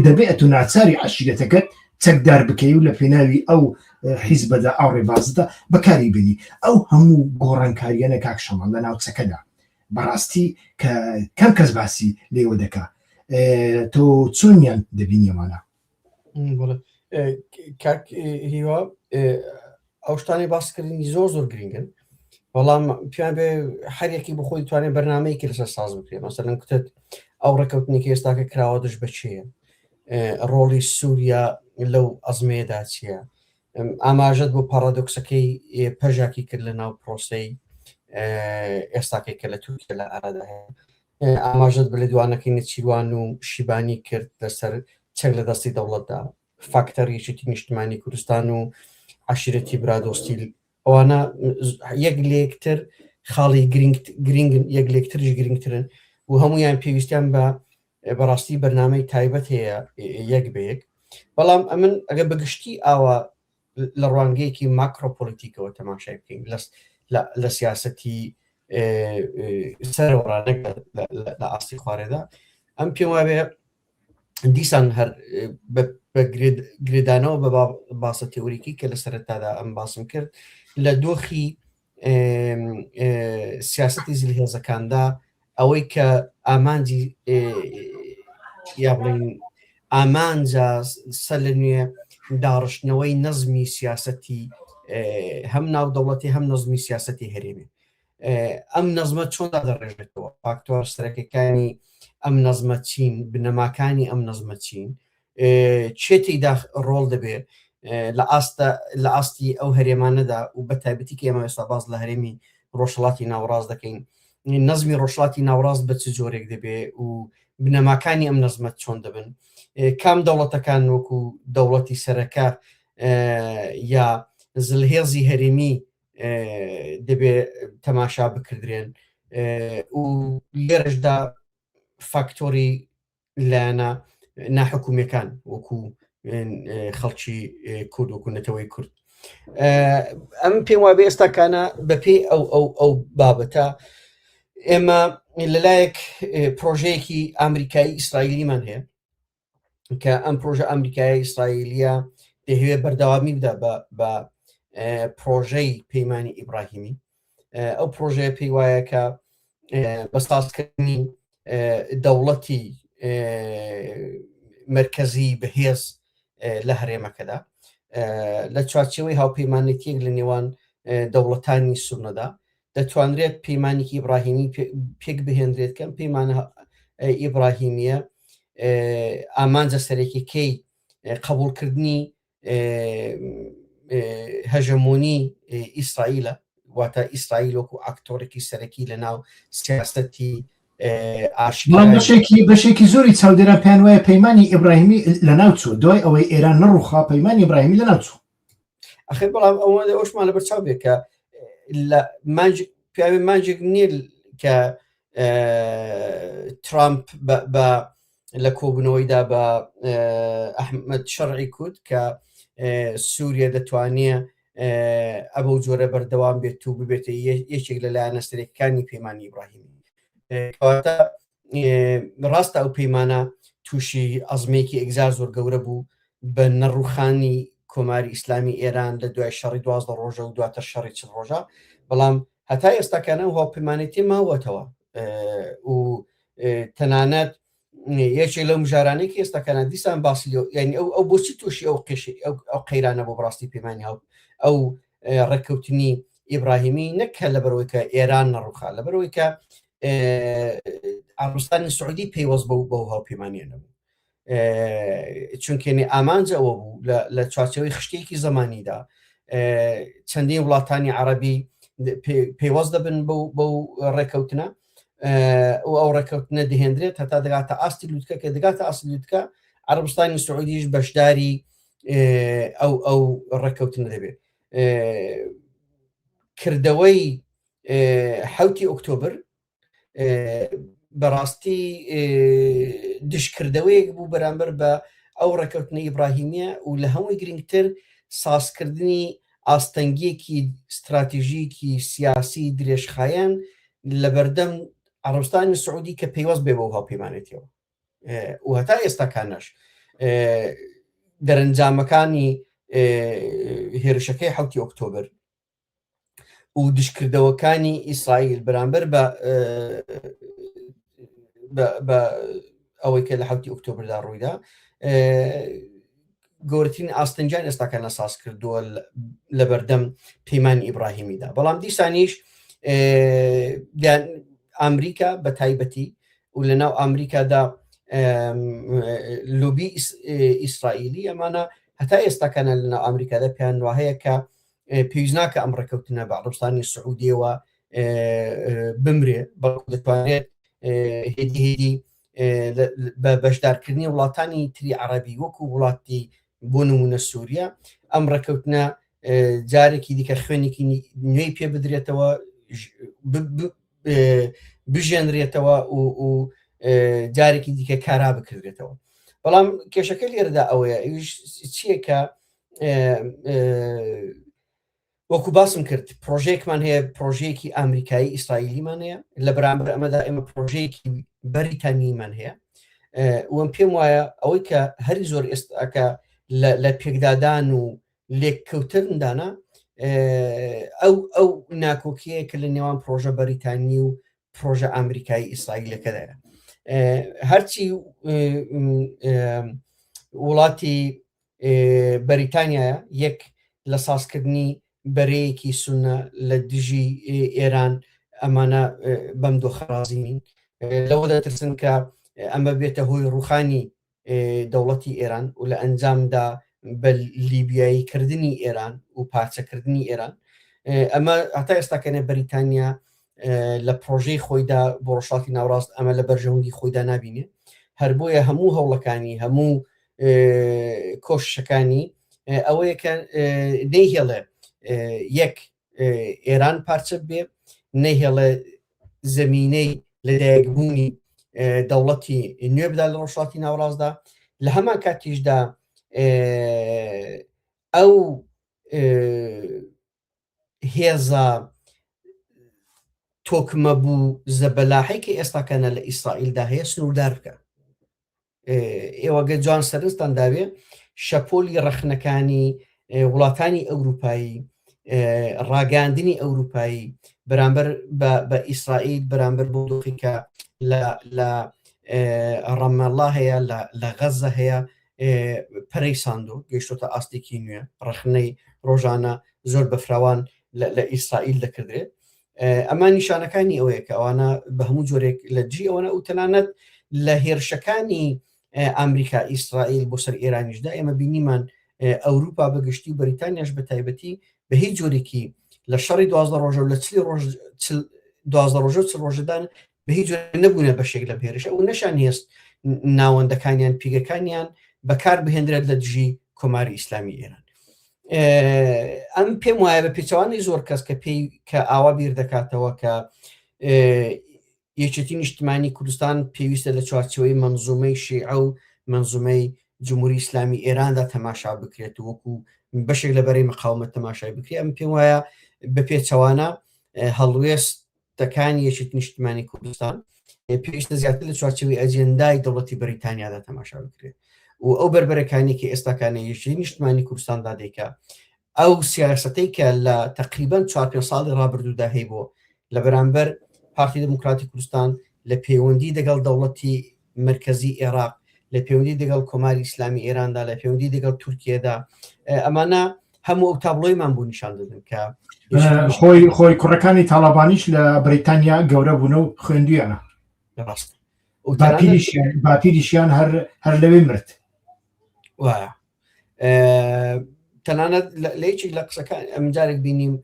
دەبێت ئەتۆ ناچاری عەشیرەتەکەت چەکدار بکەی و لە پێناوی ئەو حیزبەدا ئەو ڕێبازدا بەکاری بنی ئەو هەموو گۆڕانکاریانە کاک شەمەڵ لە ناوچەکەدا بەڕاستی کە کەم کەس باسی لێوە دەکا تۆ چۆنیان دەبینی ئەمانە کاک هیوا ئەو شتانی باسکردنی زۆر گرنگن بەڵام پیان بێ هەرێکی بخۆی توانێت بەرنامەیەکی لەسەر ساز بکرێت مەسەلەن کتت ئەو ڕێکەوتنێکی ئێستاکە کراوە دژ بە چییە ڕۆڵی سووریا لەو ئەزمەیەدا چییە ئاماژەت بۆ پارادۆکسەکەی پەژاکی کرد لە ناو پرۆسەی ئێستاکەی کە لە تورکیا لە ئارادا هەیە ئاماژەت بە لە دوانەکەی نەچیروان و شیبانی کرد لەسەر چەک لە دەستی دەوڵەتدا فاکتەریەکی نیشتیمانی کوردستان و عەشیرەتی برادۆستی ئەوانە یەک لێکتر خاڵی گرنگن یەک لێکترش گرنگترن و هەمویان پێویستیان بە بەڕاستی بەرنامەی تایبەت هەیە یەک بەیەک بەڵام ئەمن ئەگە بەگشتی ئاوە لە ڕوانگەیەکی ماکرۆپۆلیتیکەوە تەماشای بکەین لە سیاسەتی سەرۆڕانەک لە ئاستی خوارێدا ئەم پێم وابێ دیسان هەر بە گرێدانەوە بە باسە تێوریکی کە لە سەرەتادا ئەم باسم کرد لە دۆخی سیاسەتی زلهێزەکاندا ئەوەی کە ئامانجی یا بڵین ئامانجا سەر لە نوێ داڕشتنەوەی نەزمی سیاسەتی هەم ناو دەوڵەتی هەم نەزمی سیاسەتی هەرێمێ ئەم نەزمە چۆندا دەڕێژێتەوە فاکتۆر سەرەکیەکانی ئەم نەزمە چین بنەماکانی ئەم نەزمە چین چێتیدا ڕۆڵ دەبێت لە ئاستی ئەو هەرێمانەدا و بە تایبەتی کە ئێمە ئێستا باز لە هەرێمی ڕۆژهەڵاتی ناوەڕاست دەکەین نەزمی ڕۆژهەڵاتی ناوەڕاست بە چ جۆرێک دەبێت و بنەماکانی ئەم نەزمەت چۆن دەبن کام دەوڵەتەکان وەکو دەوڵەتی سەرەکە یا زلهێزی هەرێمی دەبێت تەماشا بکردرێن و لێرەشدا فاکتۆری لایەنە ناحکومیەکان وەکو خەڵکی کورد وەکو نەتەوەی کورد ئەم پێم وابێ ئێستاکانە بەپێی ئەو بابەتە ئێمە لەلایەک پرۆژەیەکی ئامریکایی ئیسرائیلیمان هەیە کە ئەم پرۆژە ئەمریکایی ئیسرائیلیە دەهوێت بەردەوامی بدا بە پرۆژەی پەیمانی ئیبراهیمی ئەو پرۆژەیە پێی وایە کە بەسازکردنی دەوڵەتی مرکزی بەهێز لە هەرێمەکەدا لە چوارچێوەی هاوپەیمانێتیەک لە نێوان دەوڵەتانی سونەدا دەتوانرێت پەیمانێکی ئیبراهیمی پێک بهێنرێت کەم پەیمانە ئیبراهیمیە ئامانجە سەرەکیەکەی قبولکردنی هەژەمۆنی ئیسرائیلە واتە ئیسرائیل وەکو ئاکتۆرێکی سەرەکی لە ناو سیاسەتی بەشێکی زۆری چاودێران پێیان وایە پەیمانی ئیبراهیمی لە ناوچوو دوای ئەوەی ئێران نەڕووخا پەیمانی ئیبراهیمی لە ناوچوو ئەخێ بەڵام ئەوە ئەوشمان لە بەرچاو بێت کە پیاوێ مانجێک نییە کە ترامپ بە لە کۆبوونەوەیدا بە ئەحمەد شەرعی کورد کە سووریا دەتوانێت ئەبە جۆرە بەردەوام بێت و ببێتە یەکێک لەلایەنە سەرەکیەکانی پەیمانی ئیبراهیمی. کەواتە ڕاستە ئەو پەیمانە تووشی ئەزمەیەکی ئەگزار زۆر گەورە بوو بە نەڕوخانی کۆماری ئیسلامی ئێران لە دوای شەڕی 12 ڕۆژە و دواتر شەڕی 40 ڕۆژە، بەڵام هەتا ئێستاکانە هاوپەیمانێتی ماوەتەوە و تەنانەت یەکێک لەو مژارانێکی ئێستاکانە دیسان باسی ینی ئەو بۆچی تووشی ئەو قێشی ئەو قەیرانە بۆ بڕاستی پەیمانی ئەو ڕێککەوتنی ئیبراهیمی نەکە لەبەرەوەی کە ئێران نەڕووخا، لەبەرەوەی کە عەربستانی سعودی پەیوەست بەو هاوپەیمانیە نەبوو، چونکێنێ ئامانجە ئەوە بوو لە چوارچەوەی خشتێکی زەمانیدا چەندین وڵاتانی عەرەبی پەیوەست دەبن بەو ڕێکەوتنە و ئەو ڕێکەوتنە دەهێنرێت هەتا دەگاتە ئاستی لووتکە کە دەگاتە ئاستی لووتکە عەربستانی سعودیش بەشداری ئەو ڕێکەوتنە دەبێت. کردەوەی 7 ئۆکتۆبر بەڕاستی دشکردەوەیەک بوو بەرامبەر بە ئەو ڕێکەوتنە ئیبراهیمیە و لە هەمووی گرنگتر سازکردنی ئاستەنگیەکی استراتیژیکی سیاسی درێژخایەن لە بەردەم عەربستانی سعودی کە پەیوەست بێ بەو هاوپەیمانێتیەوە و هەتا ئێستاکانەش دەرەنجامەکانی هێرشەکەی 7 ئۆکتۆبر و دشکردەوەکانی ئیسرائیل بەرامبەر بە ئەوەی کە لە 7 ئۆکتۆبردا ڕوویدا گەورەترین ئاستەنجان ئێستاکانە ساز کردووە لە بەردەم پەیمانی ئیبراهیمیدا. بەڵام دیسانیش ئەمریکا بە تایبەتی و لەناو ئەمریکادا لۆبی ئیسرائیلی ئەمانە هەتا ئێستاکانە لەناو ئەمریکادا پێیان وهەیە کە پێویست ناکە ئەم ڕێکەوتنە بە عەربستانی سعودیەوە بمرێ، بەڵکو دەتوانێت هێدی بە بەشدارکردنی وڵاتانی تری عەرەبی وەکو وڵاتی بۆ نمونە سووریا ئەم ڕێکەوتنە جارێکی دیکە خوێنێکی نوێی پێ بدرێتەوە بژێنرێتەوە و جارێکی دیکە کارا بکردێتەوە. بەڵام کێشەکە لێرەدا ئەوەیە چییە کە وەکو باسم کرد پرۆژەیەکمان هەیە، پرۆژەیەکی ئەمریکایی ئیسرائیلیمان هەیە، لە بەرامبەر ئەمەدا ئێمە پرۆژەیەکی بەریتانیمان هەیە وەم پێم وایە ئەوەی کە هەری زۆر ئێستاکە لە پێکدادان و لێککەوتندانە ئەو ناکۆکیەیە کە لە نێوان پرۆژە بەریتانی و پرۆژە ئەمریکایی ئیسرائیلەکەدایە. هەرچی وڵاتی بەریتانیایە یەک لە سازکردنی بەرەیەکی سونە لە دژی ئێران ئەمانە بەم دۆخەرازین لەوە دەترسن کە ئەمە بێتە هۆی ڕوخانی دەوڵەتی ئێران و لە ئەنجامدا بە لیبیاییکردنی ئێران و پارچەکردنی ئێران. ئەمە هەتا ئێستاکەنە بەریتانیا لە پرۆژەی خۆیدا بۆ ڕۆژهەڵاتی ناوڕاست ئەمە لە بەرژەوەندی خۆیدا نابینێ، هەر بۆیە هەموو هەوڵەکانی هەموو کۆششەکانی ئەوەیە کە نەیهێڵێ یەک ئێران پارچە بێ، نەیهێڵێ زەمینەی لەدایکبوونی دەوڵەتی نوێ بدا لە ڕۆژهەڵاتی ناوڕاستدا، لە هەمان کاتیشدا ئەو هێزە تۆکمە بوو زەبەلاحی کە ئێستاکەنە لە ئیسرائیلدا هەیە سنووردار بکە. ئێوەگە جوان سەرنجتان داوێ شەپۆلی ڕەخنەکانی وڵاتانی ئەوروپایی، ڕاگەاندنی ئەوروپایی بەرامبەر بە ئیسرائیل بەرامبەر بۆ دۆخی کە لە ڕەمەڵڵا هەیە لە غەزە هەیە پەرەی ساندۆ گەیشتۆتە ئاستێکی نوێ، ڕەخنەی ڕۆژانە زۆر بەفراوان لە ئیسرائیل دەکردرێت. ئەمە نیشانەکانی ئەوەیە کە ئەوانە بە هەموو جۆرێک لە جی ئەوەنە و تەنانەت لە هێرشەکانی ئەمریکا ئیسرائیل بۆ سەر ئێرانیشدا ئێمە بینیمان ئەوروپا بەگشتی و بەریتانیاش بە تایبەتی بە هیچ جۆرێکی لە شەڕی 12 ڕۆژە و لە 12 ڕۆژە و 40 ڕۆژەدان بە هیچ جۆرێک نەبوونە بەشێک لە هێرشە و نەشان هێست ناوەندەکانیان پیگەکانیان بەکار بهێنرێت لە دژی کۆماری ئیسلامی ئێران. ئەم پێم وایە بە پێچەوانی زۆر کەس کە ئاوا بیر دەکاتەوە کە یەکێتی نیشتیمانی کوردستان پێویستە لە چوارچەوەی مەنزومەی شیعە و مەنزومەی جمهوری ئیسلامی ئێراندا تەماشا بکرێت وەکو بەشێک لە بەرەی مقاومەت تەماشای بکرێت. ئەم پێم وایە بە پێچەوانە هەڵوێستەکانی یەکێتی نیشتیمانی کوردستان پێویستە زیاتر لە چوارچێوەی ئەجێندای دەوڵەتی بەریتانیادا تەماشا بکرێت و ئەو بربەرەکانی کە ئێستاکانە یەکێتی نیشتیمانی کوردستاندا دەیکا ئەو سیاسەتەی کە لە تقریباً 4-5 ساڵی ڕابردوودا هەیە بۆ لە بەرامبەر پارتی دموکراتی کوردستان لە پەیوەندی دەگەڵ دەوڵەتی مرکزی عێراق لە پەیوەندی دەگەڵ کۆماری ئیسلامی ئێراندا لە پەیوەندی دەگەڵ تورکیەدا ئەمانە هەموو ئەو تابلۆیمان بوو نیشان دەدەن کە خۆی کوڕەکانی تاڵەبانیش لە بریتانیا گەورە بوون و خوێندویانە ڕاست باپیریشیان هەر لەوێ مرد وایە تەنانەت لەیکی لە قسەکان ئەمجارێک بینیم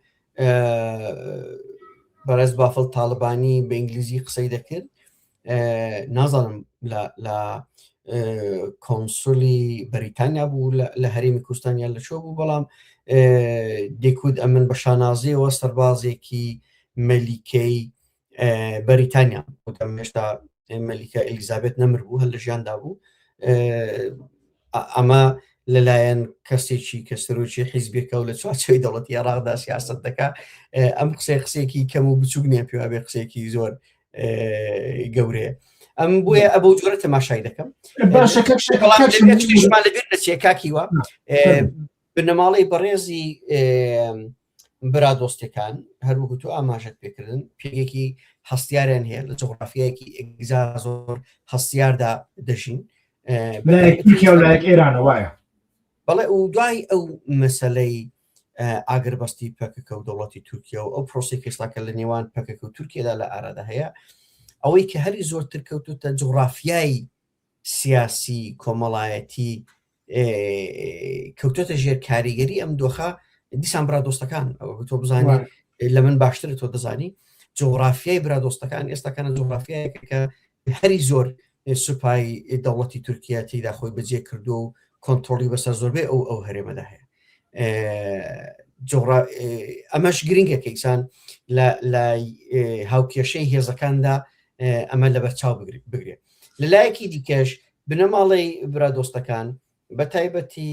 بەڕێز بافڵ تاڵبانی بە ئینگلیزی قسەی دەکرد نازانم لە کۆنسولی بەریتانیا بوو لە هەرێمی کوردستانیان لە چۆ بوو بەڵام دەیکوت ئەمن بە شانازیەوە سەربازێکی مەلیکەی بەریتانیا هێشتا مەلیکە ئەلیزابێت نەمر بوو هەر لە ژیاندا بوو ئەمە لەلایەن کەسێکی کە سەرۆکی حیزبێکە و لە چوارچێوەی دەوڵەتی عێراقدا سیاست دەکا ئەم قسەیەکی کەم و بچووک نییە پێوا بێ قسەیەکی زۆر گەورەیە ئەم بۆیە ئەبە جۆرە تەماشای دەکەم لەبێت لە چێکاکیوە بنەماڵەی بەڕێزی برا دۆستەکان هەروەکو تو ئاماژەت پێکردن پێگێکی هەستیاریان هەیە لە جغرافیایەکی ئەگزا زۆر هەستیاردا دەژین لایەک ئێرانە وایە بەڵێ و دوای ئەو مەسەلەی ئاگربەستی پەکەکە و دەوڵەتی تورکیا و ئەو پرۆسی کەسلاکە لە نێوان پەکەکە و تورکیادا لە ئارادا هەیە ئەوەی کە هەری زۆرتر کەوتوتە جغرافیای سیاسی کۆمەڵایەتی کەوتۆتە ژێر کاریگەری ئەم دۆخە دیسان برادۆستەکان تۆ بزانانی لە من باشتر تۆ دەزانی جغرافیای برادۆستەکان ئێستاکانە جغرافیایەکە کە هەری زۆر سوپای دەوڵەتی تورکیا تێیدا خۆی بەجێ کردو و کۆنتترۆلی بەسەر زۆربەی ئەو هەرێمەدا هەیە ئەمەش گرنگە کەیسان لە هاوکێشەی هێزەکاندا ئەمە لە بەرچاو بگرێت لەلایەکی دیکەش بنەماڵی برادۆستەکان بە تایبەتی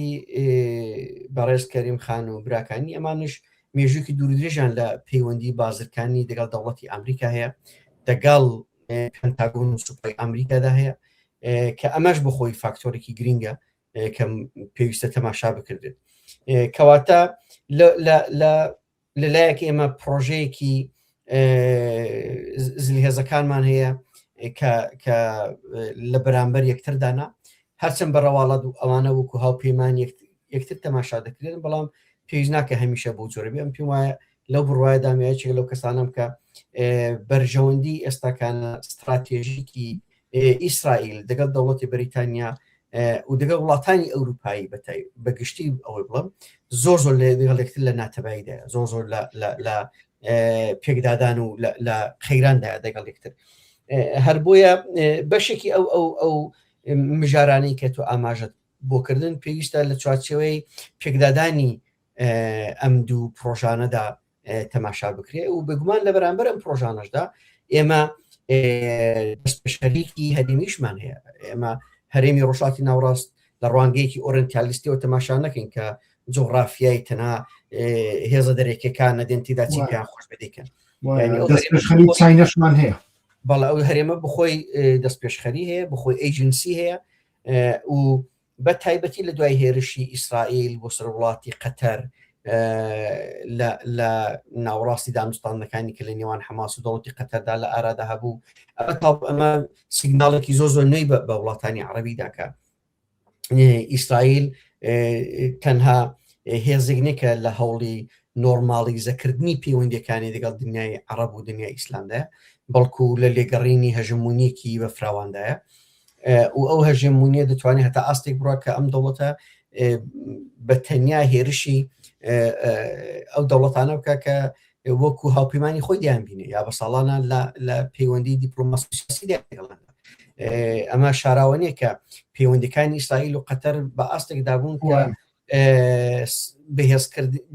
بەڕێز کەریم خان و براکانی ئەمانش مێژووکی دوورودرێژیان لە پەیوەندی بازرگانی دەگەڵ دەوڵەتی ئەمریکا هەیە دەگەڵ پەنتاگۆن و سوپای ئەمریکادا هەیە کە ئەمەش بخۆی فاکتۆرێکی گرنگە کە پێویستە تەماشا بکردێت کەواتە لەلایەک ئێمە پرۆژەیەکی زلهێزەکانمان هەیە کە لە بەرامبەر یەکتردانا هەرچەند بەڕەواڵەت و ئەوانە وەکو هاوپەیمان یەکتر تەماشا دەکرێن بەڵام پێویست ناکە هەمیشە بۆ جۆرە بێ ئەم پێم وایە لەو بڕواایە دامایەکێک لەو کەسانم کە بەرژەوەندی ئێستاکانە استراتێژیکی ئیسرائیل دەگەڵ دەوڵەتی بەریتانیا و دەگەڵ وڵاتانی ئەوروپایی بەگشتی ئەوەی بڵم زۆر زۆر لەگەڵێکتر لە ناتەباییدایە زۆر لە پێکدادان و لە خەیراندایە دەگەڵ یەکتر هەر بۆیە بەشێکی ئەو مژارانەی کە تۆ ئاماژەت بۆکردن پێویستە لە چوارچێوەی پێکدادانی ئەم دوو پرۆژانەدا تەماشا بکرێ و بگومان لە بەرامبەر ئەم پرۆژانەشدا ئێمە دەستپێشخەریکی هەرێمیشمان هەیە ئێمە هەرێمی ڕۆژاتی ناوڕاست لە ڕوانگەیەکی ئۆرنتیالیستیەوە تەماشا نەکەین کە جغرافیای تەنها هێزە دەرێکەکان نەدێنتیدا چیان خۆش بدەیکەن چینەشمان هەیە بەڵێ ئەو هەرێمە بخۆی دەستپێشخەری هەیە بخۆی ئەیجنسی هەیە و بە تایبەتی لە دوای هێرشی ئیسرائیل بۆ سەر وڵاتی قەتەر لە ناوڕاستی دانوستانەکانی کە لە نێوان حەماس و دەوڵەتی قەتەردا لە ئارادا هەبوو ئەمە سیگناڵێکی زۆر نوێی بە وڵاتانی عەرەبیدا کە ئیسرائیل تەنها هێزێک نێکە لە هەوڵی نۆرمالیزەکردنی پەیوەندیەکانی دەگەڵ دنیای عەرەب و دنیای ئیسلامدایە بەڵکو لە لێگەڕینی هەژمونیەکی بە فراواندایە و ئەو هەژمونیە دەتوانێت هەتا ئاستێک بڕە کە ئەم دەوڵەتە بە تەنیا هێرشی ئەو دەوڵەتانە بکە کە وەکو هاوپەیمانی خۆی دیان بینێ یا بە ساڵانە لە پەیوەندی دیپلۆماسی سیاسی دەگەڵن ئەمە شاراوەنیە کە پەیوەندیەکانی ئیسرائیل و قەتەر بە ئاستێک دابوون کە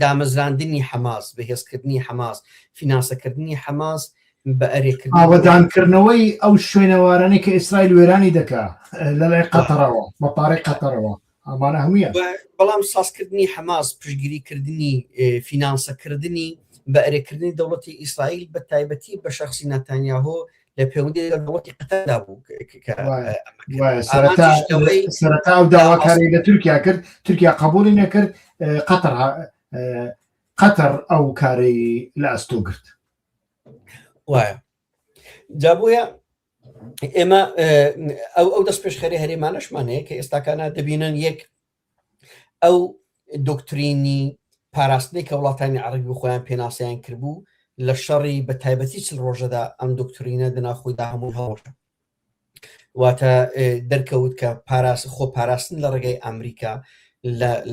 دامەزراندنی حەماس بەهێزکردنی حەماس فینانسەکردنی حەماس بە ئەرێکردن ئاوەدانکردنەوەی ئەو شوێنەوارانەی کە ئیسرائیل وێرانی دەکا لەلای قەتەرەوە بەپارەی قەتەرەوە ئەمانە هەموویە بەڵام سازکردنی حەماس پشتگیریکردنی فینانسەکردنی بە ئەرێکردنی دەوڵەتی ئیسرائیل بە تایبەتی بە شەخصی نەتانیاهۆ لە پەیوەندی لەگەڵ دەوڵەتی قەتەردا بوو سەرەتا و داواکاری لە تورکیا کرد تورکیا قبولی نەکرد قەتەر ئەو کارەی لە ئەستۆ گرت وایە جابووە ئێمە ئەو دەست پێشخەری هەرێمانەشمان هەیە کە ئێستاکانە دەبینن یەک ئەو دۆکترینی پاراستنەی کە وڵاتانی عەرەبی خۆیان پێناسیان کردبوو لە شەڕی بە تایبەتی چل ڕۆژەدا ئەم دۆکترینە دەناخۆیدا هەمووی هەڵۆشە واتە دەرکەوت کە خۆ پاراستن لە ڕێگەی ئەمریکا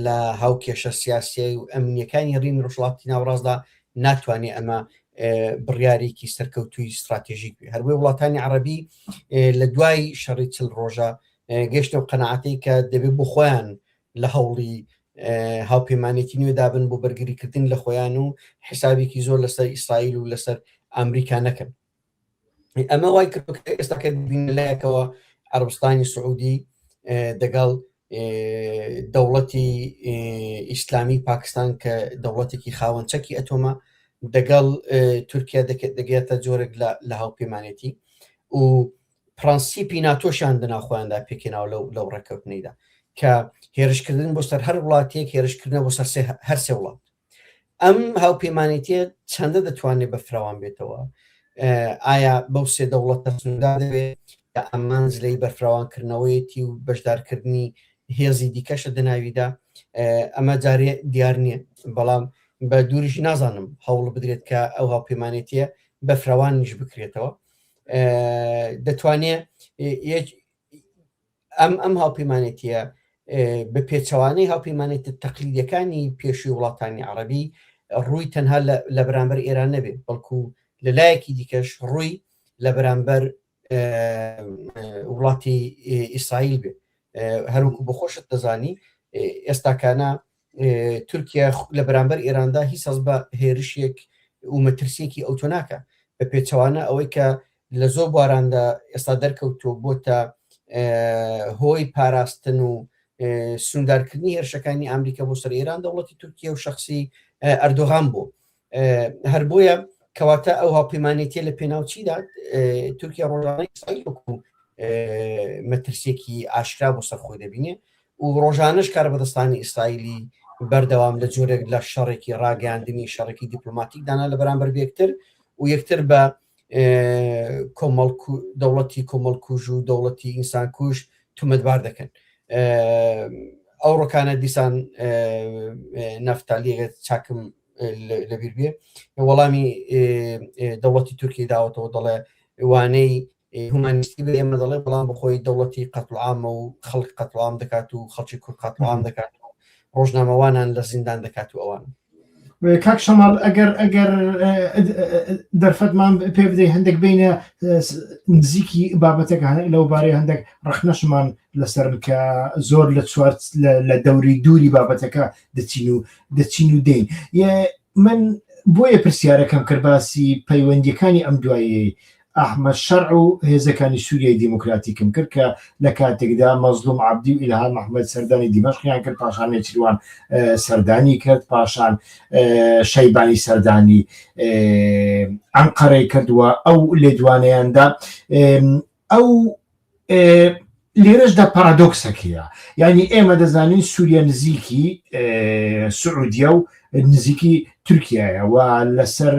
لە هاوکێشە سیاسی و ئەمنیەکانی ڕین ڕۆژڵاتی ناوڕاستدا ناتوانێت ئەمە بڕیارێکی سەرکەوتوی استراتێژیک بێ هەروەی وڵاتانی عەرەبی لە دوای شەڕی چل ڕۆژە گەشتە و قەنەعەتی کە دەبێت بۆ خۆیان لە هەوڵی هاوپەیمانێتی نوێ دابن بۆ بەرگریکردن لە خۆیان و حسابێکی زۆر لەسەر ئیسرائیل و لەسەر ئەمریکا نەکەن ئەمە وای کرد ئێستاکە بین لایەکەوە عەرەبستانی سعودی دەگەڵ دەوڵەتی ئیسلامی پاکستان کە دەوڵەتێکی خاوەنچەکی ئەتۆمە دەگەڵ تورکیا دەگێتە جۆرێک لە هاوپەیمانێتی و پرەنسیپی ناتۆشیان دەناخۆیاندا پێکێناوە لەو ڕێکەوتنەیدا کە هێرشکردن بۆ سەر هەر وڵاتێک هێرشکردنە بۆ سەر هەر سێ وڵات ئەم هاوپەیمانێتیە چەندە دەتوانێت بە فراوان بێتەوە ئایا بەو سێ دەوڵەتە سنوودا دەبێت کە ئەمان زلەی بەرفراوانکردنەوەیەتی و بەشدارکردنی هێزی دیکەشە دەناویدا ئەمە جارێ دیار نییە بەڵام بە دووریش نازانم هەوڵ بدرێت کە ئەو هاوپەیمانێتیە بە فراوان نیش بکرێتەوە دەتوانێت ئەم هاوپەیمانێتیە بە پێچەوانەی هاوپەیمانێتە تەقلیدیەکانی پێشووی وڵاتانی عەرەبی ڕووی تەنها لە بەرامبەر ئێران نەبێت بەڵکو لەلایەکی دیکەش ڕووی لە بەرامبەر وڵاتی ئیسرائیل بێ هەروکو بەخۆشت دەزانی ئێستاکانە تورکیا لە بەرامبەر ئێراندا هیچ هەز بە هێرشێک و مەترسیەکی ئەوتۆ ناکە بە پێچەوانە ئەوەی کە لە زۆر بواراندا ئێستا دەرکەوتۆ بۆتە هۆی پاراستن و سنوردارکردنی هێرشەکانی ئەمریکا بۆ سەر ئێران دەوڵەتی تورکیا و شخصی ئەردۆغان بوو هەر بۆیە کەواتە ئەو هاوپەیمانێتیە لە پێناوچیدا تورکیا ڕۆژانەی ئیسرائیل وەکو مەترسیەکی ئاشکرا بۆ سەر خۆی دەبینێ و ڕۆژانەش کار بەدەستانی ئیسرائیلی بەردەوام لە جۆرێک لە شەڕێکی ڕاگەاندنی شەڕێکی دیپلۆماتیک دانا لە بەرامبەر بێکتر و یەکتر بە دەوڵەتی کۆمەڵکوژ و دەوڵەتی ئینسانکوژ تومەتبار دەکەن ئەو ڕۆکانە دیسان نەفتالیێت چاکم لەبیر بێ وەڵامی دەوڵەتی تورکی داوەتەوە دەڵێ وانەی هومانیستی بێ ئێمە دەڵێ بەڵام بەخۆی دەوڵەتی قەتڵعامە و خەڵک قەتڵعام دەکات و خەڵکی کورد قەتڵعام دەکات و ڕۆژنامەوانان لە زیندان دەکات و ئەوان کاک شەماڵ ئەگەر دەرفەتمان پێ بدەی هەندێک بینە نزیکی بابەتێک لەوبارەی هەندێک ڕەخنەشمان لەسەر کە زۆر لە دەوری دووری بابەتەکە دەچین و دێین من بۆیە پرسیارەکەم کرد باسی پەیوەندیەکانی ئەم دوایی ئەحمەد شەرع و هێزەکانی سووریای دیموکراتیکم کرد کە لە کاتێکدا مەزلوم عەبدی و ئیلهام محمەد سەردانی دیمەشقیان کرد پاشان نێچیروان سەردانی کرد پاشان شەیبانی سەردانی ئەنقەرەی کردووە ئەو لێدوانەیاندا ئەو لێرەشدا پارادۆکسەکەیە یعنی ئێمە دەزانین سووریا نزیکی سعودیە و نزیکی تورکیایە و لەسەر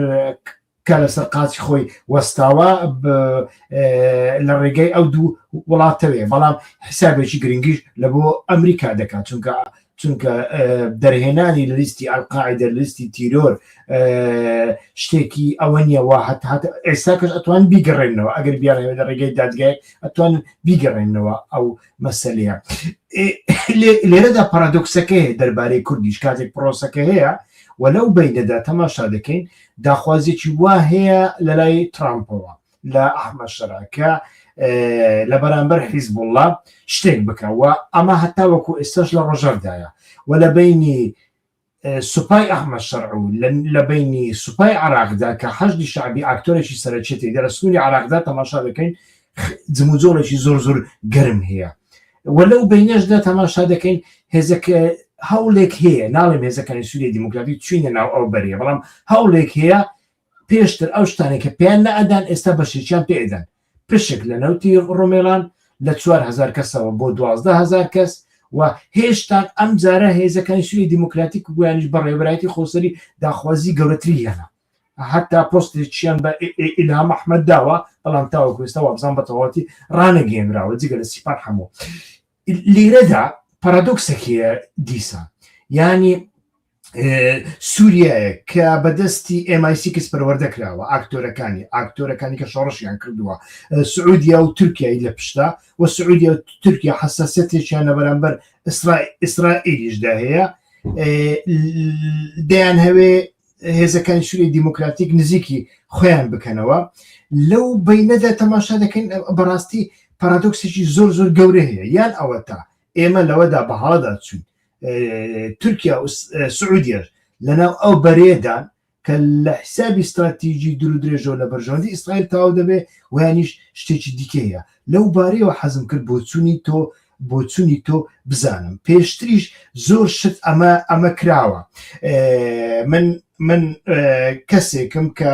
کە لەسەر قاچی خۆی وەستاوە لە ڕێگەی ئەو دوو وڵاتەوێ بەڵام حسابێکی گرنگیش لە بۆ ئەمریکا دەکات چونکە دەرهێنانی لە لیستی ئەلقاعیدە لیستی تیرۆر شتێکی ئەوە نییە وا هەتا ئێستاکەش ئەتوان بیگەڕێنەوە ئەگەر بیانەوە لە ڕێگەی دادگای ئەتوان بیگەڕێنەوە ئەو مەسەلەیە لێرەدا پارادۆکسەکە دەربارەی کوردیش کاتێک پرۆسەکە هەیە وەلەو بینەدا تەماشا دەکەین داخوازێکی وا هەیە لە لای ترامپەوە لە ئەحمەد شەرعکە لە بەرامبەر حیزبوڵڵا شتێک بکەوە ئەمە هەتا وەکو ئێستاش لە ڕۆژەردایە و لە بینی سوپای ئەحمەد شەرعو لە بینی سوپای عراقدا کە حەشدی شعبی ئاکتۆرێکی سەرەکێتی لە سنووری عراقدا تەماشا دەکەین جموجۆڵێکی زۆر گەرم هەیە وەلەو بینەشدا تەماشا دەکەین هێزەکە هەوڵێک هەیە ناڵێم هێزەکانی سووریای دیموکراتی چوینە ناو ئەو بەریە بەڵام هەوڵێک هەیە پێشتر ئەو شتانێک کە پێیان نەئەدان ئێستا بەشێکیان پێدان پشک لە نەوتی ڕۆمێڵان لە 4,000 کەسەوە بۆ 12,000 کەس و هێشتا ئەم جارە هێزەکانی سووریای دیموکراتیک گویانیش بە ڕێبەرایەتی خۆسەری داخوازی گەورەتری هێنا حتا پۆستێکیان بە ئیلهام ئەحمەد داوە بەڵام تاوەکو ئێستا وابزان بە تەواوەتی ڕانەگەێنراوە جگە لە سیپار هەموو لێرەدا پارادۆکسێکیە دیسان ینی سووریایە کە بەدەستی MI6 پەروەردەکراوە ئاکتۆرەکانی کە شۆڕشیان کردووە سعودیا و تورکیای لە پشتا و سعودیا و تورکیا حساسەتێکیان لە بەرامبەر ئیسرائیلیشدا هەیە دەیان هەوێ هێزەکانی سووریای دیموکراتیک نزیکی خۆیان بکەنەوە لەو بینەدا تەماشا دەکەین بەڕاستی پارادۆکسێکی زۆر گەورە هەیە یان ئەوە تا ئێمە لەوەدا بەهاڵدا چوین تورکیا و سعودیە لەناو ئەو بەرێدان کە لە حسابی استراتیژی دوور و درێژەوە لە بەرژەوەندی ئیسرائیل تاو دەبێ ویانیش شتێکی دیکەیە لەو بارەیەوە حەزم کرد بۆ چوونی تۆ بزانم پێشتریش زۆر شت ئەمە کراوە من کەسێکم کە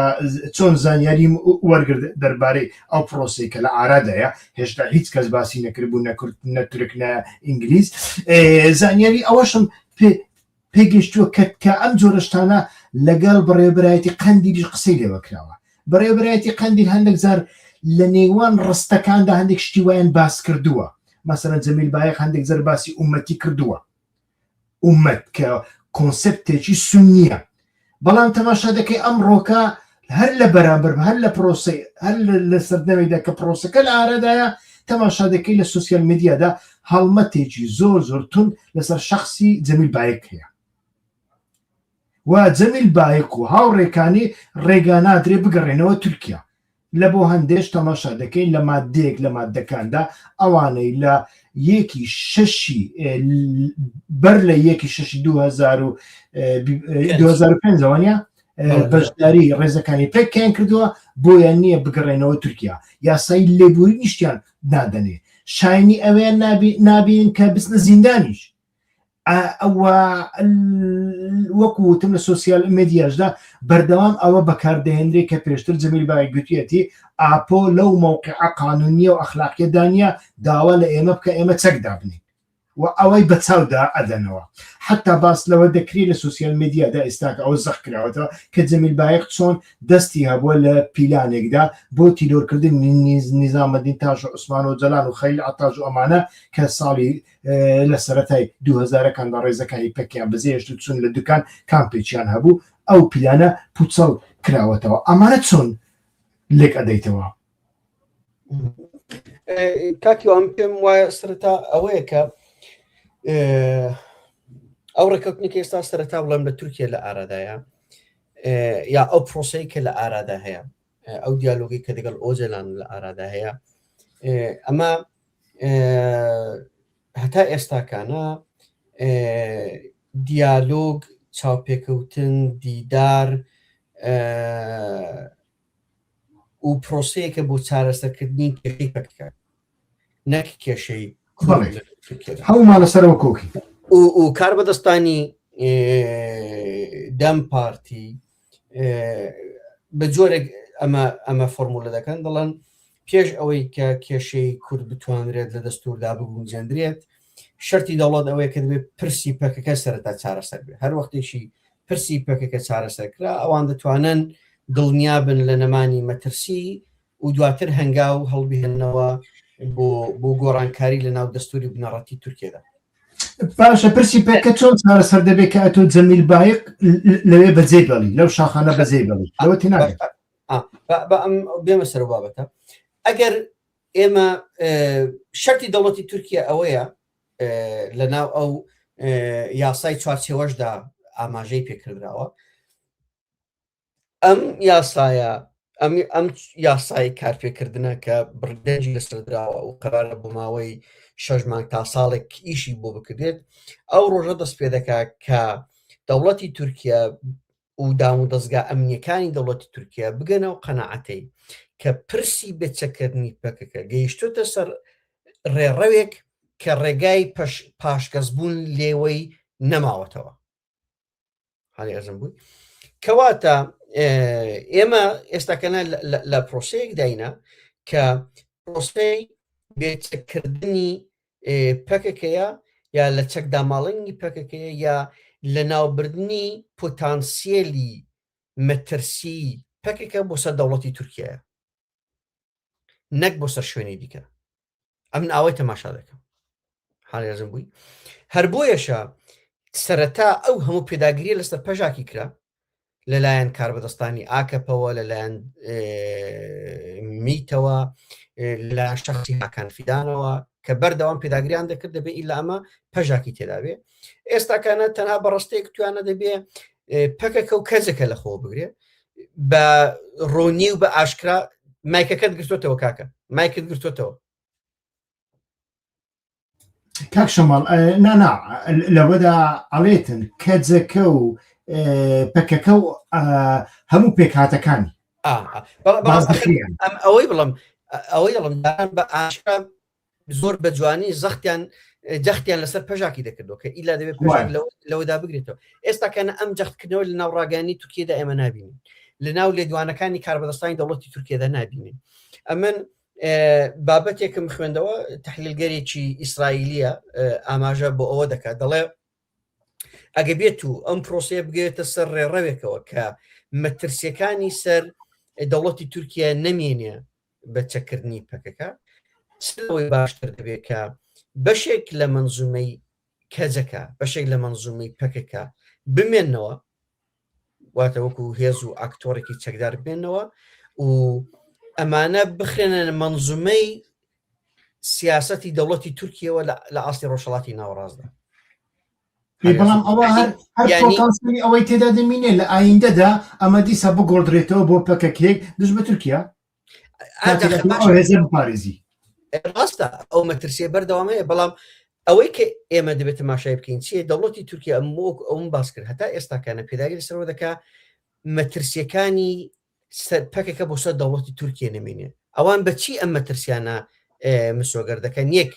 چۆن زانیاریم وەرگرت دەربارەی ئەو پرۆسی کە لە ئارادایە هێشتا هیچ کەس باسی نەکردبوو نەتورک نە ئینگلیز زانیاری ئەوەشم پێگەشتووە کە ئەم جۆرەشتانە لەگەڵ بەڕێوەبەرایەتی قەندیلیش قسەی لێوەکراوە بەڕێوەبەرایەتی قەندیل هەندێک زار لە نێوان ڕستەکاندا هەندێک شتی وایان باس کردووە مەسەڵەن جەمیل بایەق هەندێک زەر باسی ئومەتی کردووە ئومەت کە کۆنسپتێکی سونیە بەڵام تەماشا دەکەی ئەم ڕۆکە هەر لە بەرامبەر هەر لە پرۆسی هەر لە سەردەمێدا کە پرۆسەکە لە ئارادایە تەماشا دەکەی لە سوسیال میدیادا هەڵمەتێکی زۆر تون لەسەر شخصی جەمیل بایەق هەیە و جەمیل بایەق و هاوڕێکانی ڕێگا نادرێ بگەڕێنەوە تورکیا لە بۆ هەندێش تەماشا دەکەین لە مادەیەک لە مادەکاندا ئەوانەی لە 1/6 بەر لە 1/6 2005 وانە بەشداری ڕێزەکانی پێکیان کردووە بۆیان نییە بگەڕێنەوە تورکیا یاسایی لێبووری نیشتیان دادەنێ شاینی ئەویان نابین کە بستنە زیندانیش ئەوە وەکوتم لە سوسیال مدیاشدا بەردەوام ئەوە بەکاردەهێنرێ کە پێشتر جەمیل بایەق گوتیەتی ئاپۆ لەو مووقعە قانونیە و ئەخلاقیە دانیە داوا لە ئێمە بکە ئێمە چەک دابنین و ئەوەی بەچاودا ئەدەنەوە حتا باس لەوە دەکرێت لە سوسیال میدیادا ئێستاکە ئەوە زەخ کراوەتەوە کە جەمیل بایەق چۆن دەستی هەبووە لە پیلانێکدا بۆ تیرۆرکردن نیزامەدین تاژ و عوسمان و جەلال و خەلیل عەتاژ و ئەمانە کە ساڵی لە سەرەتای 2000کاندا ڕێزەکانی پێکیان بەزێشت چون لە دوکان کامپێکیان هەبوو ئەو پیلانە پوچەڵ کراوەتەوە ئەمانە چۆن لێک ئەدەیتەوە کاکی ئەم پێم وایە سەرەتا ئەوەیە کە ئەو ڕێکەوتنێکی ئێستا سەرەتا بڵێم لە تورکیا لە ئارادایە یا ئەو پرۆسەی کە لە ئارادا هەیە ئەو دیالۆگی کە دەگەڵ ئۆجلان لە ئارادا هەیە ئەمە هەتا ئێستاکانە دیالۆگ چاوپێکەوتن دیدار و پرۆسەیەکە بۆ چارەسەرکردنی کێشەی پەکەکە نەک کێشەی هەمومان لەسەرەوە کۆکی و کار بەدەستانی دەم پارتی بە جۆرێک ئەمە فۆرمولە دەکەن دەڵێن پێش ئەوەی کە کێشەی کورد بتوانرێت لە دەستوردا بگونجێندرێت شەرتی دەوڵەت ئەوەیە کە دەبێت پرسی پەکەکە سەرەتا چارەسەر بێت هەر وەختێکی پرسی پەکەکە چارەسەرکرا ئەوان دەتوانن دڵنیابن لە نەمانی مەترسی و دواتر هەنگاو هەڵبهێننەوە بۆ گۆڕانکاری لە ناو دەستوری بنەڕەتی تورکیادا باشە پرسی پێکە چۆن چارەسەر دەبێت کە ئەتۆ جەمیل بایەق لەوێ بەجێ بەڵی لەو شاخانە بەجێ بەڵی لەوە تێناگەێت ئەم بێمە سەر بابەتە ئەگەر ئێمە شەرتی دەوڵەتی تورکیا ئەوەیە لە ناو ئەو یاسای چوارچێوەشدا ئاماژەی پێکردراوە ئەم یاسایە ئەم یاسای کارپێکردنە کە بڕدەنجی لەسەردراوە و قەرارە بۆ ماوەی 6 مانگ تا ساڵێک ئیشی بۆ بکرێت ئەو ڕۆژە دەست پێ دەکات کە دەوڵەتی تورکیا و دام و دەستگا ئەمنیەکانی دەوڵەتی تورکیا بگەنەوە قەنەعەتەی کە پرسی بێچەکردنی پەکەکە گەیشتوتە سەر ڕێڕەوێک کە ڕێگای پاشکەسبوون لێوەی نەماوەتەوە. حالی ئەزم بووی کەواتە ئێمە ئێستاکەنە لە پرۆسەیەک داینە کە پرۆسەی بێچەکردنی پەکەکەیە یا لە چەکداماڵنگی پەکەکەیە یا لە ناوبردنی پۆتانسیێلی مەترسی پەکێکە بۆ سەر دەوڵەتی تورکیایە نەک بۆ سەر شوێنی دیکە. ئەمن ئاوای تەماشا دەکەم حالی ئەزم بووی هەر بۆیەشە سەرەتا ئەو هەموو پێداگیریە لەسەر پەژاکی کرا لەلایەن کاربەدەستانی ئاکەپەوە لەلایەن میتەوە لەلایەن شەخصی هاکان فیدانەوە کە بەردەوام پێداگریان دەکرد دەبێت ئیلا ئەمە پەژاکی تێدابێ. ئێستاکانە تەنها بەڕستەیەک توانە دەبێ پەکەکە و کەزەکە لە خۆ بگرێ بە ڕۆنی و بە ئاشکرا مایکەکەت گرتوتەوە کاکە مایکت گرتوتەوە کاک شەماڵ نانا لەوەدا ئەڵێتن کەجەکە و پەکەکە و هەموو پێکهاتەکانی ئەوەی بڵم داران بە ئاشکرا زۆر بە جوانی جەختیان لەسەر پەژاکی دەکردەوە کە ئیلا دەبێت پەژاک لەوەدا بگرێتەوە. ئێستاکەنە ئەم جەختکردنەوە لە ناوڕاگەانی تورکیەدا ئێمە نابینین لە ناو لێدوانەکانی کاربەدەستانی دەوڵەتی تورکیەدا نابینین. ئەمن بابەتێکم خوێندەوە تەحلیلگەرێکی ئیسرائیلیە ئاماژە بۆ ئەوە دەکات دەڵێ ئەگە بێت و ئەم پرۆسەیە بگرێتە سەر ڕێڕەوێکەوە کە مەترسیەکانی سەر دەوڵەتی تورکیا نەمێنێ بە چەکردنی پەکەکە سەوەی باشتر دەبێت کە بەشێک لە منزومەی کەجەکە بەشێک لە منزومەی پەکەکە بمێنەوە واتە وەکو هێز و ئاکتۆرێکی چەکدار بێنەوە و ئەمانە بخرێنە منزومەی سیاسەتی دەوڵەتی تورکیەوە لە ئاستی ڕۆژهەڵاتی ناوەڕاستدا. بەڵام ئەوەی تێدا دەمینێ لە ئایندەدا ئەمە دیسە بگۆڕدرێتەوە بۆ پەکەکێک دژ بە تورکیا پارێزی ڕاستە ئەو مەترسیە بەردەوامەیە. بەڵام ئەوەی کە ئێمە دەبێت تەماشای بکەین چیە دەوڵەتی تورکیا ئەوم باس کرد هەتا ئێستاکانە پێداگیری سەرەوە دەکا مەترسیەکانی پەکەکە بۆ سەر دەوڵەتی تورکیا نەمێنێ. ئەوان بەچی ئەم مەترسیانە مسۆگەر دەکەن؟ یەک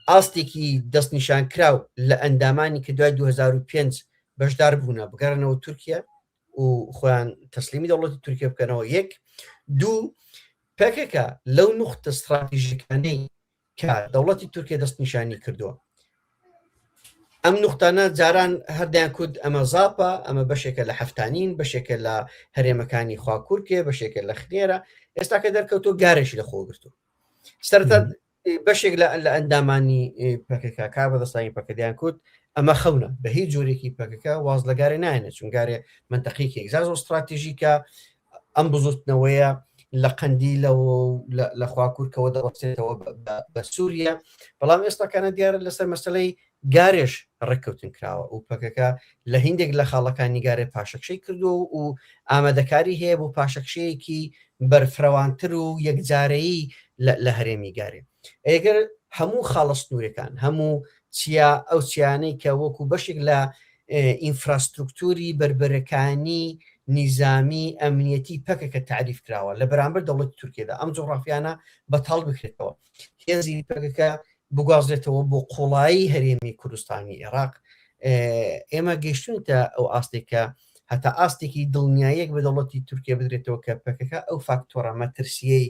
ئاستێکی دەستنیشان کراو لە ئەندامانی کە دوای 2005 بەشدار بوونە بگەڕنەوە تورکیا و خۆیان تەسلیمی دەوڵەتی تورکیا بکەنەوە. یەک دوو پەکەکە لەو نوختە استراتیژیکانەی کە دەوڵەتی تورکیا دەستنیشانی کردووە ئەم نوختانە جاران هەردیان کورد ئەمە زاپە ئەمە بەشێکە لە هەفتانین بەشێکە لە هەرێمەکانی خواکوورکێ بەشێکە لە خنێرە ئێستاکە دەرکەوتۆ گارێکی لە خۆ گرتو سەرەتا بەشێک لە ئەندامانی پەکەکە کار بەدەستانی پەکەدیان کورد ئەمە خەونە بە هیچ جۆرێکی پەکەکە واز لە گارێ نایەنە چون گارێ منتەقیکی ئەگزاز و استراتیژیکە ئەم بزوتنەوەیە لە قەندیلەوە لە خواکوورکەوە دەڕستێتەوە بە سووریا. بەڵام ئێستاکانە دیارە لەسەر مەسەلەی گارێش ڕێککەوتن کراوە و پەکەکە لە هیندێک لە خاڵەکانی گارێ پاشەکشەی کردو و ئامادەکاری هەیە بۆ پاشەکشەیەکی بەرفرەوانتر و یەکجارەیی لە هەرێمی گارێ. ئەگەر هەموو خاڵە سنوورەکان هەموو ئەو چیانەی کە وەکو بەشێک لە ئینفراستروکتوری بربەرەکانی نیزامی ئەمنیەتی پەکەکە تعریف کراوە لە بەرامبەر دەوڵەتی تورکیەدا ئەم جۆغرافیانە بەتاڵ بکرێتەوە هێزی پەکەکە بگوازرێتەوە بۆ قوڵایی هەرێمی کوردستانی عێراق. ئێمە گەیشتونتە ئەو ئاستێکە هەتا ئاستێکی دڵنیاییەک بە دەوڵەتی تورکیا بدرێتەوە کە پەکەکە ئەو فاکتۆرە مەترسیەی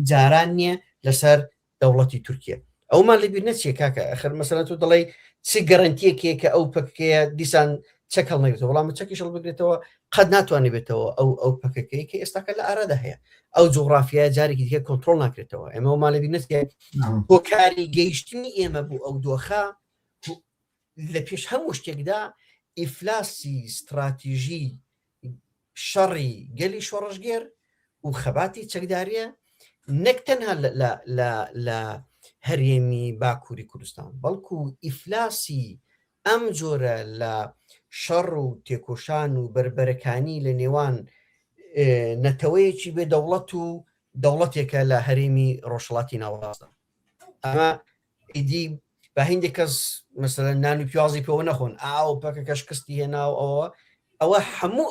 جاران نییە لەسەر دەوڵەتی تورکیا. ئەومان لەبیر نەچیە کاکە ئەخر مەسەلەن تۆ دەڵێ چ گەرەنتیەکێ کە ئەو پەکەکەیە دیسان چەک هەڵ نەگرێتەوە بەڵام چەکیش هەڵ بگرێتەوە قەت ناتوانێت بێتەوە ئەو پەکەکەی کە ئێستاکە لە ئارادا هەیە ئەو جوغرافیای جارێکی دیکە کۆنتڕۆڵ ناکرێتەوە. ئێمە ومان لەبیر نەچیە بۆ کاری گەیشتنی ئێمە بوو ئەو دۆخە لە پێش هەموو شتێکدا ئیفلاسی استراتیژی شەڕی گەلی شۆڕژگێر و خەباتی چەکداریە نەک تەنها لە هەرێمی باکووری کوردستان بەڵکو ئیفلاسی ئەم جۆرە لە شەڕ و تێکۆشان و بربەرەکانی لە نێوان نەتەوەیەکی بێ دەوڵەت و دەوڵەتێکە لە هەرێمی ڕۆژهەڵاتی ناوەڕاستە. ئەمە ئیدی بە هەندێک کەس مەسەلەن نان و پیازی پێوە نەخۆن ئاو پەکەکەش کەستی هێناو ئەوە هەموو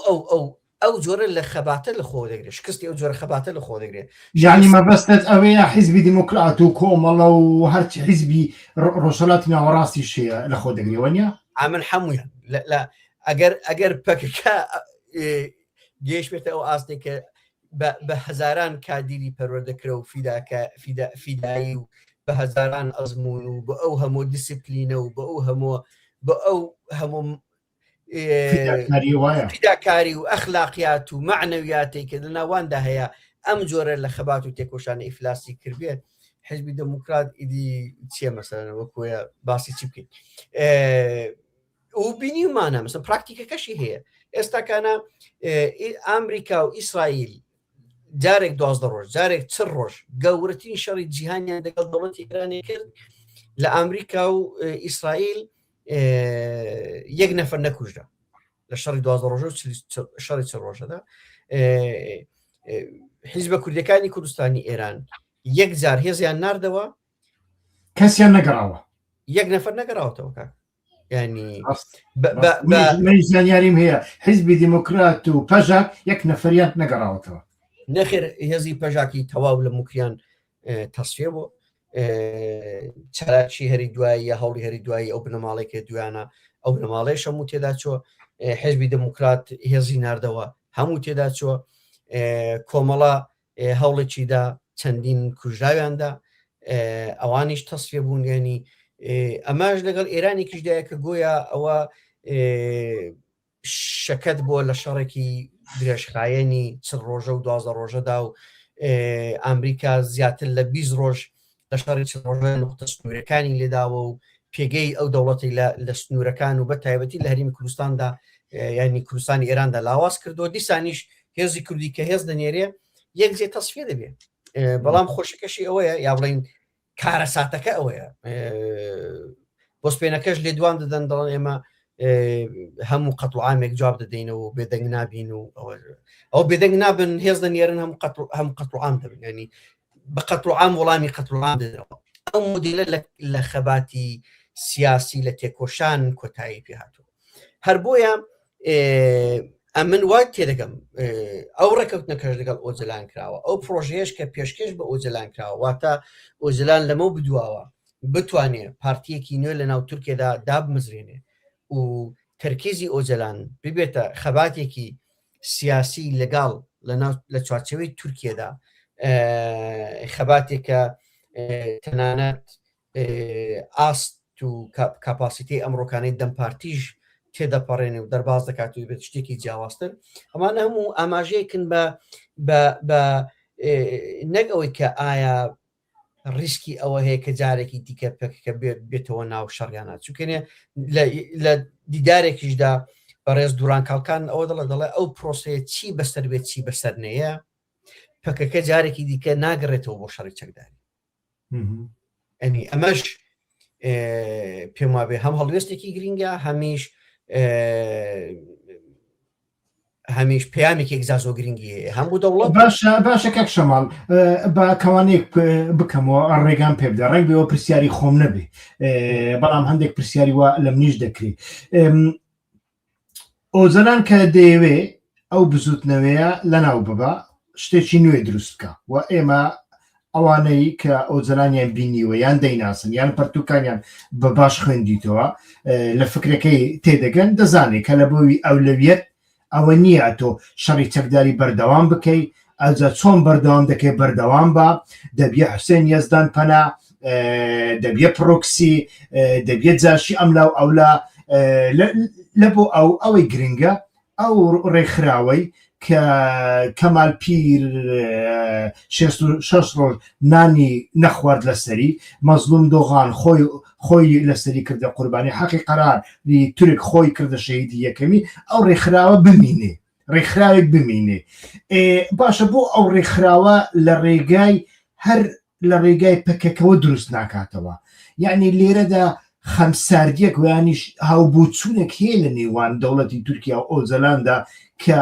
ئەو جۆرە لە خەباتە لە خۆ دەگرێت شکستی ئەو جۆرە خەباتە لە خۆ دەگرێت یعنی مەبەستت ئەوەیە حیزبی دیموکرات و کۆمەڵە و هەرچی حیزبی ڕۆژهەڵاتی ناوەڕاستی شەیە لە خۆ دەگرێەوە نیە ئامن هەمویان ئەگەر پەکەکە گەیشتێتە ئەو ئاستێک کە بە هەزاران کادیری پەروەردەکرە و فیدایی و بە هەزاران ئەزمون و بە ئەو هەموو دیسیپلینە و بە ئەو هەموو فیداکاری و ئەخلاقیات و معنەویاتی کە لە ناواندا هەیە ئەم جۆرە لە خەبات و تێکۆشانە ئیفلاسی کردبێت حزبی دموکرات ئیدی چیە مەسەلەن وەکوە باسی چی بکەین و بینیمانە مەسەن پراکتیکەکەشی هەیە ئێستاکانە ئەمریکا و ئیسرائیل جارێک 12 ڕۆژ جارێک 4 ڕۆژ گەورەترین شەڕی جیهانیان لەگەڵ دەوڵەتی ئێرانی کرد لە ئەمریکا و ئیسرائیل 1 نەفەر نەکوژرا لە شەڕی 12 ڕۆژە و شەڕی 4 ڕۆژەدا حیزبە کوردەکانی کوردستانی ئێران 1 جار هێزیان ناردەوە کەسیان نەگەڕاوە 1 نەفەر نەگەڕاوەتەوە کاک ینی زانیاریم هەیە حیزبی دیموکرات و پەژاک 1 نەفەریان نەگەڕاوەتەوە نەخێر هێزی پەژاکی تەواو لە موکریان تەسفێ بوو چالاکی هەری دوایی یا هەوڵی هەری دوایی ئەو بنەماڵێکە دویانە ئەو بنەماڵەیەش هەموو تێدا چوە حیزبی دموکرات هێزی ناردەوە هەموو تێدا چوە کۆمەڵە هەوڵێکیدا چەندین کوژراویاندا ئەوانیش تەسفێ بوون ینی ئەماش لەگەڵ ئێرانی کشدایە کە گۆیا ئەوە شەکەت بووە لە شەڕێکی درێژخایەنی 4 ڕۆژە و 12 ڕۆژەدا و ئەمریکا زیاتر لە 20 ڕۆژ لە شەڕی 4 ڕۆژە نقطە سنوورەکانی لێداوە و پێگەی ئەو دەوڵەتی لە سنوورەکان و بە تایبەتی لە هەرێمی کوردستاندا ینی کوردستانی ئێراندا لاواز کردەوە دیسانیش هێزی کوردی کە هێز دەنێرێ یەکجێ تەسفێ دەبێت بەڵام خۆشەکەشی ئەوەیە یا بڵین کارە ساتەکە ئەوەیە بۆسپێنەکەش لێ دوان دەدەن دەڵێن ئێمە هەموو قەتڵعامێک جواب دەدەینەوە و بێدەنگ نابین و ئەو بێدەنگ نابن هێز دەنێرن هەموو قەتڵعام دەبن ینی بە قەتڵعام وەڵامی قەتڵعام دەدەنەوە ئەو مدیلە لە خەباتی سیاسی لە تێکۆشان کۆتایی پێ هاتووە هەر بۆیە ئەمن وای تێدەگەم ئەو ڕێکەوتنەکەش لەگەڵ ئۆجلان کراوە ئەو پرۆژەیەش کە پێشکەش بە ئۆجلان کراوە واتە ئۆجلان لەمە بدواوە بتوانێت پارتیەکی نوێ لە ناو تورکێدا دابمزرێنێ و تەرکیزی ئۆجلان ببێتە خەباتێکی سیاسی لەگەڵ لە چوارچەوەی تورکێدا خەباتێکە تەنانەت ئاست و کاپاسیتی ئەمڕۆکانەی دەمپارتیش تێدەپەڕێنێ و دەرباز دەکات و بێت شتێکی جیاوازتر ئەمانە هەموو ئاماژەیەکن بە نەک ئەوەی کە ئایا ڕیسکی ئەوە هەیە کە جارێکی دیکە پێکەکە بێتەوە ناو شەڕیانە چونکەنێ لە دیدارێکیشدا بەڕێز دووران کاڵکان ئەوە دەڵێ ئەو پرۆسەیە چی بەسەر بێت چی بەسەر نەیە پەکەکە جارێکی دیکە ناگەڕێتەوە بۆ شەڕی چەکداری ئەنی ئەمەش پێم وابێ هەم هەڵوێستێکی گرینگە هەمیش پەیامێکی زازۆ گرنگی هەموو دەوڵەت باشە کەک شەماڵ بە کەوانەیەک بکەمەوە ڕێگان پێ بدە ڕێک بێەوە پرسیاری خۆم نەبێ بەڵام هەندێک پرسیاری وە لە منیش دەکرێت ئۆجلان کە دەیەوێ ئەو بزوتنەوەیە لە ناو ببە شتێکی نوێ دروست بکە و ئێمە ئەوانەی کە ئۆجلانیان بینیوە یان دەیناسن یان پەرتوکانیان بە باش خوێندیتەوە لە فکرەکەی تێدەگەن دەزانێت کە لە بۆوی ئەولەویەت ئەوە نییە تۆ شەڕی چەکداری بەردەوام بکەیت ئەجا چۆن بەردەوام دەکەی بەردەوام بە دەبیە حوسێن یەزدان پەنا دەبیە پرۆکسی دەبیێت جاشی ئەملاو ئەولا لە بۆ ئەوەی گرنگە ئەو ڕێکخراوەی کە کەمال پیر 6 ڕۆژ نانی نەخوارد لەسەری مەزلوم دۆغان خۆی لەسەری کردە قوربانی حەقی قەراری تورک خۆی کردە شەهیدی یەکەمی ئەو ڕێکخراوە بمینێ ڕێکخراوێک بمینێ باشە بۆ ئەو ڕێکخراوە لە ڕێگای هەر لە ڕێگای پەکەکەوە دروست ناکاتەوە یعنی لێرەدا خەمساردیەک ویانیش هاوبوچوونێک هەیە لە نێوان دەوڵەتی تورکیا و ئۆجلاندا کە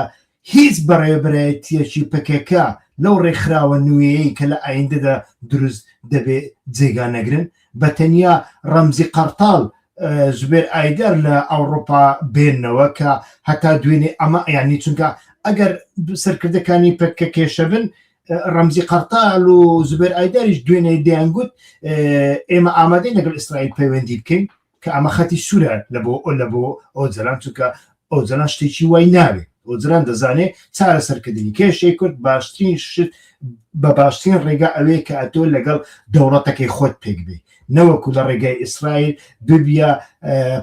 هیچ بەڕێبرایەتیەکی پەکەکە لەو ڕێکخراوە نوێیەی کە لە ئایندەدا دروست دەبێت جێگا نەگرن بەتەنیا ڕەمزی قەرتاڵ زبێر ئایدەر لە ئەوروپا بێنەوە کە هەتا دوێنێ ئەمە یانی چونکە ئەگەر سەرکردەکانی پەککە کێشە بن ڕەمزی قەرتاڵ و زبێر ئایداریش دوێنێ دەیانگوت ئێمە ئامادەین لەگەڵ ئیسرائیل پەیوەندی بکەین کە ئەمە خەتی سوورە لە بۆ ئۆجەلان چونکە ئۆجەلان شتێکی وای ناوێت ئۆجەلان دەزانێت چارە سەرکردنی کێشەی کورد باشترین شت بە باشترین ڕێگا ئەوەیە کە ئەتۆ لەگەڵ دەوڵەتەکەی خۆت پێک بێ نەوەکو لە ڕێگای ئیسرائیل ببیە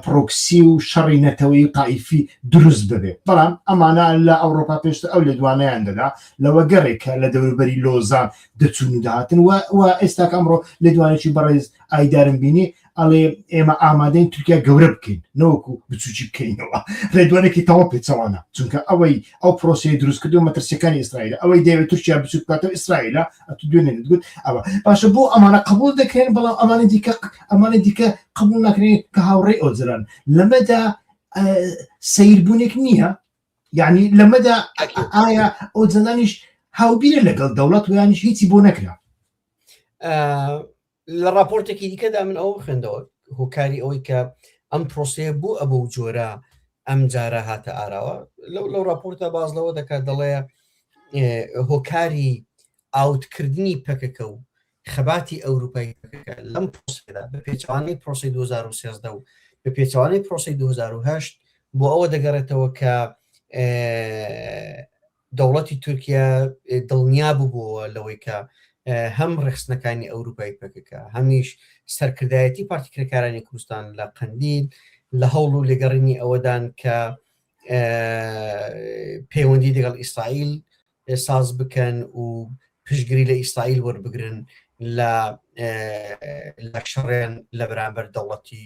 پرۆکسی و شەڕی نەتەوەی قایفی دروست ببێ بەڵام ئەمانە لە ئەوروپا پێشتر ئەو لە دوانیان دەدا لەوە گەڕێکە لە دەوروبەری لۆزان دەچون و داهاتن و ئێستا ئەمڕۆ لە دوانێکی بەڕێز ئایدارم بینی ئەڵێ ئێمە ئامادەین تورکیا گەورە بکەین نەوەکو بچوکی بکەینەوە ڕێدوانێکی تەواو پێچەوانە چونکە ئەوەی ئەو پرۆسی دروست کردو مەترسیەکانی ئیسرائیل ئەوەی دەوێت تورکیا بچوک بکاتەوە ئیسرائیلە ئەتو دوێنێ دەگوت ئەوە باشە بۆ ئەمانە قبول دەکرێن بەڵام ئەمانە دیکە قبول ناکرێن کە هاوڕێی ئۆجەلان لەمەدا سەیربوونێک نییە یعنی لەمەدا ئایا ئۆجەلانیش هاوبیرە لەگەڵ دەوڵەت ویانیش هیچی بۆ نەکرا لە راپۆرتێکی دیکەدا من ئەو خوێندەوە هۆکاری ئەوەی کە ئەم پرۆسەیە بوو ئەبە و جۆرە ئەم جارە هاتە ئاراوە لەو راپۆرتە بازلەوە دەکات دەڵێ هۆکاری ئاوتکردنی پەکەکە و خەباتی ئەوروپای لەم پرۆسەدا بە پێچوانەی پرۆسی 2013 و بە پێچوانەی پرۆسی 2008 بۆ ئەوە دەگەڕێتەوە کە دەوڵەتی تورکیا دڵنیا بووبووە لەوەی کە هەم ڕێخستنەکانی ئەوروپای پەکەکە هەمیش سەرکردایەتی پارتیکرەکارانی کوردستان لە قەندیل لە هەوڵ و لێگەڕینی ئەوەدان کە پەیوەندی لەگەڵ ئیسرائیل ساز بکەن و پشتگیری لە ئیسرائیل وەربگرن لە شەڕێن لە بەرامبەر دەوڵەتی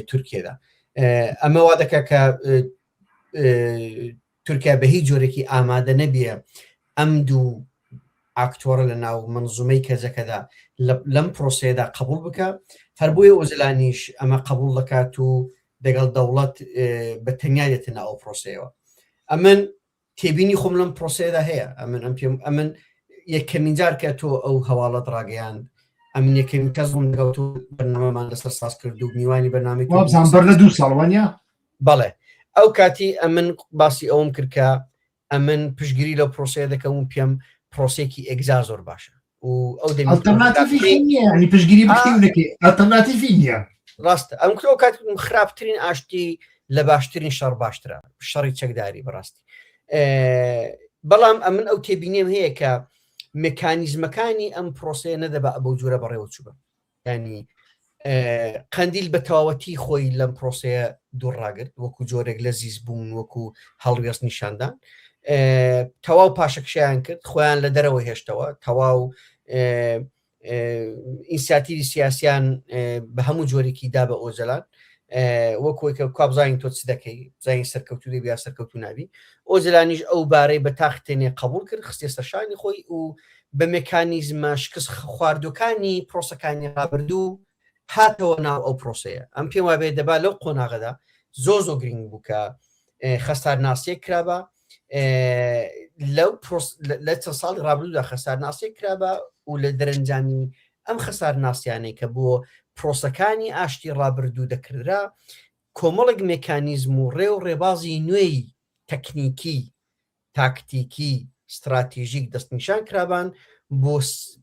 تورکیەدا ئەمە وا دەکات کە تورکیا بە هیچ جۆرێکی ئامادە نەبیە ئەم دوو ئاکتۆرە لە ناو منزومەی کەزەکەدا لەم پرۆسەیەدا قبول بکە هەر بۆیە ئۆجەلانیش ئەمە قبول دەکات و دەگەڵ دەوڵەت بە تەنیایەتە ئەو پرۆسەیەوە ئەمن تێبینی خۆم لەم پرۆسەیەدا هەیە ئەمن یەکەمین جار کە تۆ ئەو هەواڵەت ڕاگەیاند ئەمن یەکەمین کەس بووم لەگەڵ تۆ بەرنامەمان لەسەر ساز کرد و میوانی بەرنامەی بەر لە 2 ساڵوانیا بەڵێ ئەو کاتی ئەمن باسی ئەوم کرد کە ئەمن پشتگیری لەو پرۆسەیە دەکەم پێم پرۆسێکی ئەگزا زۆر باشە و ئەو دەنی پشتگیری ئەلتەرناتیڤی نییە ڕاستە ئەم کرۆ کات خراپترین ئاشتی لە باشترین شەڕ باشترە شەڕی چەکداری بەڕاستی بەڵام ئەمن ئەو تێبینیم هەیە کە مکانیزمەکانی ئەم پرۆسەیە نەدەبە بەو جۆرە بەڕێوە چوبە ینی قەندیل بە تەواوەتی خۆی لەم پرۆسەیە دووڕاگرت وەکو جۆرێک لە زیز بوون وەکو هەڵوێست نیشاندان تەواو پاشەکشیان کرد خۆیان لە دەرەوە هێشتەوە تەواو ئینسیاتیری سیاسیان بە هەموو جۆرێکی دا بە ئۆجەلان وەکوی کە کابزانین تۆ چ دەکەی زین سەرکەوتو دەبی یا سەرکەوتو نابی ئۆجەلانیش ئەو بارەی بە تاختێنێ قبول کرد خستێ سەرشانی خۆی و بە مێکانیزمە شکست خواردوەکانی پرۆسەکانی ڕابردوو هاتەوە ناو ئەو پرۆسەیە ئەم پێم وابێ دەبا لەو قۆناغەدا زۆر گرنگ بوو کە خەستار ناسیێک کرابە لە چەند ساڵی ڕابردوودا خەسار ناسیێک کرابە و لە دەرەنجامی ئەم خەسار ناسیانەی کە بۆ پرۆسەکانی ئاشتی ڕابردوو دەکردرا کۆمەڵێک مێکانیزم و ڕێ و ڕێبازی نوێی تەکنیکی تاکتیکی استراتیژیک دەستنیشان کرابان بۆ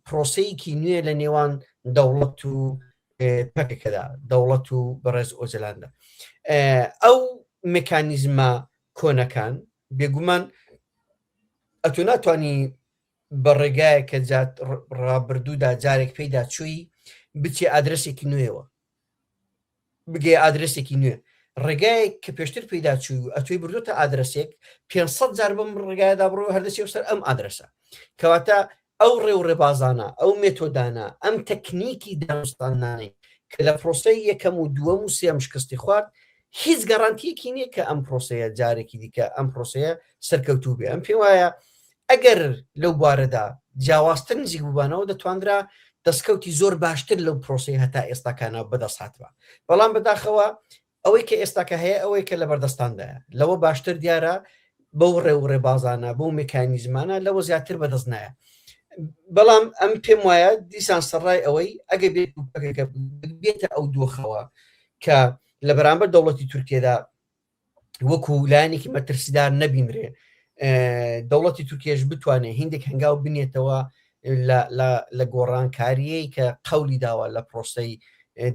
پرۆسەیەکی نوێ لە نێوان دەوڵەت و پەکەکەدا دەوڵەت و بەڕێز ئۆجەلاندا ئەو مێکانیزمە کۆنەکان بێگومان ئەتۆ ناتوانانی بە ڕێگایە کە ڕابردوودا جارێک پێیدا چووی بچێ ئادرسێکی نوێەوە بگێ ئادرسێکی نوێ ڕێگایە کە پێشتر پێیدا چوو ئەتوی بردوتە ئادرسێک 500 جار بم ڕێگایدا بڕۆ هەردەسی سەر ئەم ئادرسە کەواتە ئەو ڕێ و ڕێبازانە ئەو مێتۆدانە ئەم تەکنیکی دانوستانانەی کە لە پرۆسەی یەکەم و دووەم و سێم شکستی خوارد هیچ گەڕانتیەکی نییە کە ئەم پرۆسەیە جارێکی دیکە ئەم پرۆسەیە سەرکەوتوو بێ ئەم پێم وایە ئەگەر لەو بوارەدا جیاوازتر نزیک بووبانەوە دەتواندرا دەستکەوتی زۆر باشتر لەو پرۆسی هەتا ئێستاکانە بەدەست هاتوە بەڵام بەداخەوە ئەوەی کە ئێستاکە هەیە ئەوەی کە لە بەردەستاندایە لەوە باشتر دیارە بەو ڕێ و ڕێبازانە بەو مێکانیزمانە لەوە زیاتر بەدەست نایە بەڵام ئەم پێم وایە دیسان سەرڕای ئەوەی ئەگە بێت بێتە ئەو دۆخەوە کە لە بەرامبەر دەوڵەتی تورکیەدا وەکو لایەنێکی مەترسیدار نەبینرێ دەوڵەتی تورکیەش بتوانێت هندێک هەنگاو بنێتەوە لە گۆڕانکاریەی کە قەولی داوە لە پرۆسەی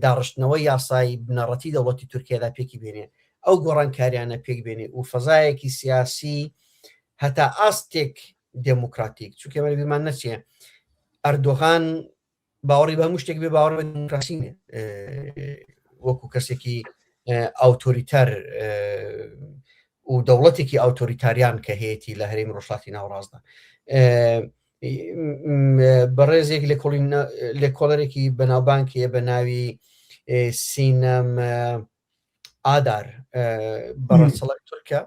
داڕشتنەوەی یاسایی بنەڕەتی دەوڵەتی تورکیەدا پێکی بێنێ ئەو گۆڕانکاریانە پێک بێنێ و فەزایەکی سیاسی هەتا ئاستێک دموکراتیک چونکە بیرمان نەچێ ئەردۆغان باوەڕی بە هەموو شتێک بێ باوەڕ بە دموکراسی نیە وەکو کەسێکی ئاوتۆریتەر و دەوڵەتێکی ئاوتۆریتاریان کە هەیەی لە هەرێمی ڕۆژهەڵاتی ناوەڕاستدا بەڕێزێک لێکۆڵەرێکی بەناوبانکیە بە ناوی سینەم ئادار بەڕەچەڵک تورکە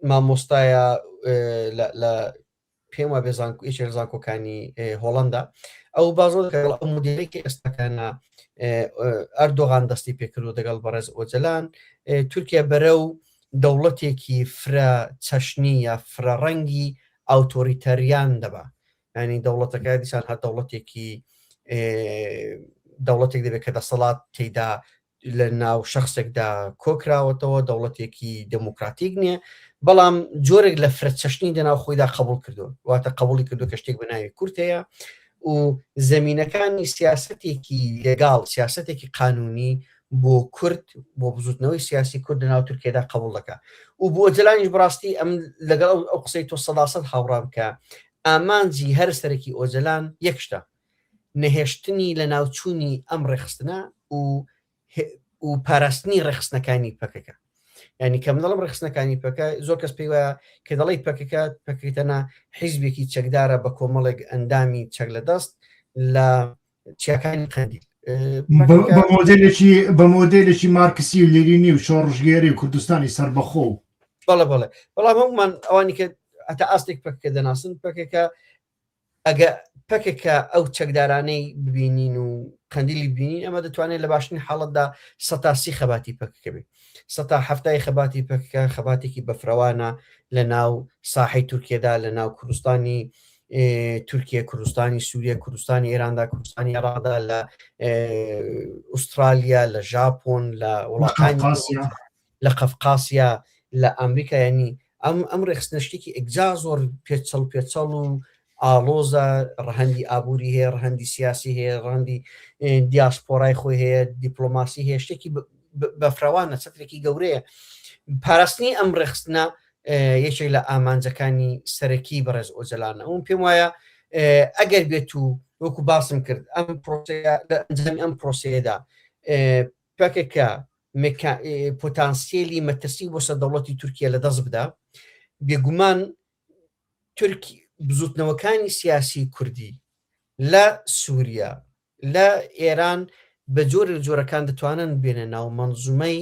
مامۆستایە لە پێم وە بێ یەکێک لە زانکۆکانی هۆڵەندا ئەو بازۆ ئەو مدیرێکی ئێستاکانە ئەردۆغان دەستی پێکردو دەگەڵ بەڕێز ئۆجەلان تورکیا بەرە و دەوڵەتێکی فرە چەشنی یا فرە ڕەنگی ئاوتۆریتەریان دەبا ینی دەوڵەتەکە دیسان هەر دەوڵەتێک دەبێت کە دەسەڵات تێیدا لە ناو شخصێکدا کۆکراوەتەوە دەوڵەتێکی دموکراتیک نییە بەڵام جۆرێک لە فرە چەشنی دەناو خۆیدا قبول کردو واتە قبولی کردو کە شتێک بە ناوی کورتەیە و زەمینەکانی سیاسەتێکی لێگاڵ سیاسەتێکی قانونی بۆ کورد بۆ بزوتنەوەی سیاسی کورد لەناو تورکیەدا قبول دەکات و بۆ ئۆجەلانیش بڕاستی ئەم لەگەڵ ئەو قسەی تۆ 100% هاوڕام کە ئامانجی هەر سەرەکی ئۆجەلان یەکشتە نەهێشتنی لە ناوچوونی ئەم ڕێخستنە و پاراستنی ڕێخستنەکانی پەکەکە ینی کە منەڵم ڕێخستنەکانی پەکە زۆر کەس پێی وایە کە دەڵی پەکەکەتەنە حیزبێکی چەکدارە بە کۆمەڵێک ئەندامی چەک لە دەست لە چیاکانی قەندیل بە مۆدێلێکی مارکسی و لێرینی و شۆڕژگێری و کوردستانی سەربەخۆ بەڵێ بەڵام هەمومان ئەوانی کە هەتا ئاستێک پەکەکە دەناسن پەکەکە ئەگە پەکێکە ئەو چەکدارانەی ببینین و قەندیلی ببینین ئەمە دەتوانێت لە باشترین حاڵەتدا 130 خەباتی پەکەکە بێت 170 خەباتی پەکەکە خەباتێکی بەفرەوانە لە ناو ساحەی تورکیەدا لە ناو کوردستانی تورکیە کوردستانی سووریە کوردستانی ئێراندا کوردستانی عێراقدا لە ئوسترالیا لە ژاپۆن لە وڵاتانی لە قەفقاسیا لە ئەمریکا ینی ئەم ڕێخستنە شتێکی ئەگجا زۆر پێچەڵ و ئالۆزە ڕەهەندی ئابووری هەیە ڕەهەندی سیاسی هەیە ڕەهەندی دیاسپۆرای خۆی هەیە دیپلۆماسی هەیە شتێکی بەفراوانە چەترێکی گەورەیە پاراستنی ئەم ڕێخستنە یەکێک لە ئامانجەکانی سەرەکی بەڕێز ئۆجەلانە ئەوم پێم وایە ئەگەر بێت و وەکو باسم کرد ئەنجامی ئەم پرۆسەیەدا پەکێکە پۆتانسیێلی مەترسی بۆ سەر دەوڵەتی تورکیا لە دەست بدا بێگومان بزوتنەوەکانی سیاسی کوردی لە سووریا لە ئێران بە جۆرەکان دەتوانن بێنە ناو مەنزومەی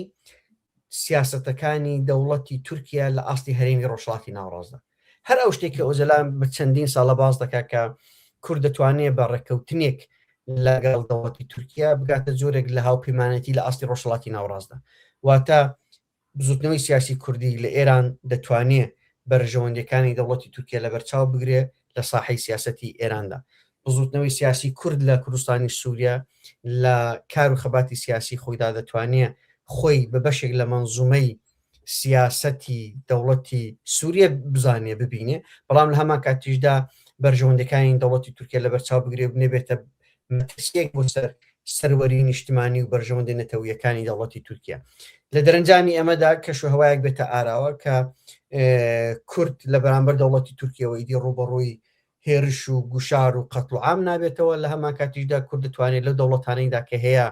سیاسەتەکانی دەوڵەتی تورکیا لە ئاستی هەرێمی ڕۆژهەڵاتی ناوەڕاستدا هەر ئەو شتێککە ئۆجەلان بە چەندین ساڵە باز دەکات کە کورد دەتوانێت بە ڕێککەوتنێک لەگەڵ دەوڵەتی تورکیا بگاتە جۆرێک لە هاوپەیمانەتی لە ئاستی ڕۆژهەڵاتی ناوەڕاستدا واتە بزوتنەوەی سیاسی کوردی لە ئێران دەتوانێت بەرژەوەندەکانی دەوڵەتی تورکیا لە بەرچاو بگرێ لە ساحەی سیاسەتی ئێراندا بزوتنەوەی سیاسی کورد لە کوردستانی سووریا لە کار و خەباتی سیاسی خۆیدا دەتوانێت خۆی بە بەشێک لە مەنزومەی سیاسەتی دەوڵەتی سووریا بزانێ ببینێ بەڵام لە هەمان کاتیشدا بەرژەوەندەکانی دەوڵەتی تورکیا لە بەرچاو بگرێ بنێبێتە مەترسیەک بۆ سەروەری نیشتیمانی و بەرژەوەندە نەتەوەیەکانی دەوڵەتی تورکیا لە دەرەنجامی ئەمەدا کەشوهەوایەک بێتە ئاراوە کە کورد لە بەرامبەر دەوڵەتی تورکیەوە ئیدی ڕوبەڕووی هێرش و گوشار و قەتڵ و عام نابێتەوە لە هەمان کاتیشدا کورد دەتوانێت لەو دەوڵەتانەیدا کە هەیە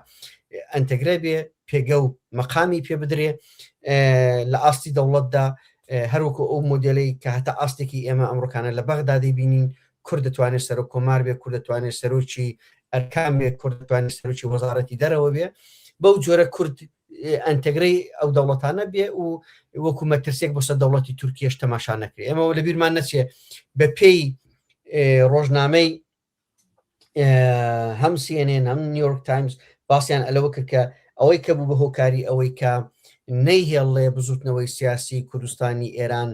ئەنتەگرە بێ پێگە و مەقامی پێ بدرێ لە ئاستی دەوڵەتدا هەروەکو ئەو مۆدلەی کە هەتا ئاستێکی ئێمە ئەمڕۆکانە لە بەغدا دەیبینین کورد دەتوانێت سەر و کۆمار بێ کورد دەتوانێت سەرۆکی ئەرکان بێ کورد دەتوانێت سەرۆکی وەزارەتی دەرەوە بێ بەو جۆرە کورد ئەنتەگرەی ئەو دەوڵەتانە بێ و وەکو مەترسێک بۆ سەر دەوڵەتی تورکیەش تەماشا نەکرێ ئێمە لە بیرمان نەچێ بە پێی ڕۆژنامەی هەم CNN هەم نیویۆرک تایمز باسییان ئەلەوە کرد کە ئەوەی کە بوو بە هۆکاری ئەوەی کە نەیهێڵێ بزوتنەوەی سیاسی کوردستانی ئێران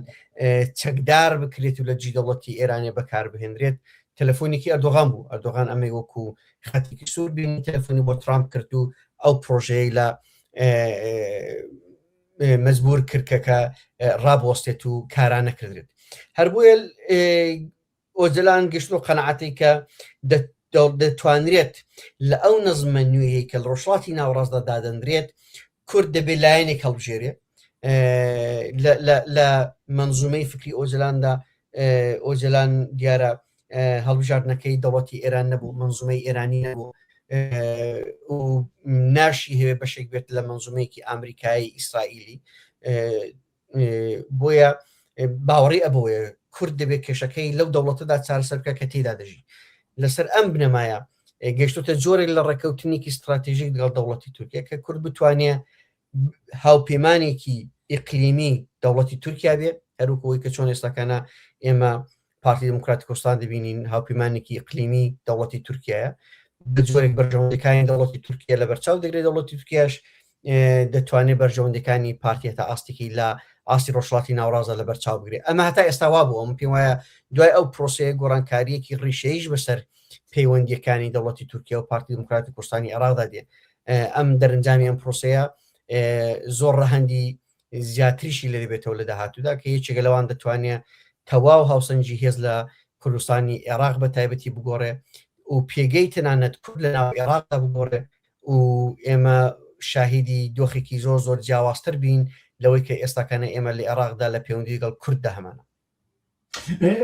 چەکدار بکرێت و لە جی دەوڵەتی ئێرانێ بەکار بهێنرێت تەلەفۆنێکی ئەردۆغان بوو ئەردۆغان ئەمەی وەکو خەتێکی سوور بینی تەلەفۆنی بۆ ترامپ کرد و ئەو پرۆژەیە لە مەجبور کردکەکە ڕابوەستێت و کاران نەکردێت هەر بۆیە ئۆجلان گەشتۆ قەنەعەتی کە دەتوانرێت لە ئەو نەزمە نوێیەی کە لە ڕۆژهەڵاتی ناوەڕاستدا دادەنرێت کورد دەبێت لایەنێک هەڵبژێرێت لە منزومەی فکری ئۆجلاندا ئۆجلان دیارە هەڵبژاردنەکەی دەوڵەتی ئێران نەبوو منزومەی ئێرانی نەبوو و ناشی هەیە بەشێک بێت لە منزومەیەکی ئامریکایی ئیسرائیلی بۆیە باوەڕی ئەبەوەیە کورد دەبێت کێشەکەی لەو دەوڵەتەدا چارەسەرکە کە تێدا دەژی لەسەر ئەم بنەمایە گەشتوتە جۆرێک لە ڕێکەوتنێکی استراتیژیک لەگەڵ دەوڵەتی تورکیا کە کورد بتوانێت هاوپەیمانێکی ئیقلیمی دەوڵەتی تورکیا بێت هەروکەوەی کە چۆن ئێستاکانە ئێمە پارتی دموکراتی کوردستان دەبینین هاوپەیمانێکی ئیقلیمی دەوڵەتی تورکیایە بە جۆرێک بەرژەوەندەکانی دەوڵەتی تورکیا لە بەرچاو دەگرێت دەوڵەتی تورکیاش دەتوانێت بەرژەوەندەکانی پارتیەتە ئاستێکی لە ئاستی ڕۆژهەڵاتی ناوەڕاستدا لە بەرچاو بگرێت ئەمە هەتا ئێستا وا بوو ئەم پێم وایە دوای ئەو پرۆسەیە گۆڕانکاریەکی ڕیشەیش بەسەر پەیوەندیەکانی دەوڵەتی تورکیا و پارتی دموکراتی کوردستانی عێراقدا دێ ئەم دەرەنجامی ئەم پرۆسەیە زۆر ڕەهەندی زیاتریشی لە دەبێتەوە لە داهاتوودا کە یەکێک لەوان دەتوانێت تەواو هاوسەنگی هێز لە کوردستانی عێراق بە تایبەتی بگۆڕێ و پێگەی تەنانەت کورد لە ناو عێراقدا بگۆڕێ و ئێمە شاهیدی دۆخێکی زۆر زۆر جیاوازتر بین لەوەی کە ئێستاکانە ئێمە لە عێراقدا لە پەیوەندی لەگەڵ کورددا هەمانە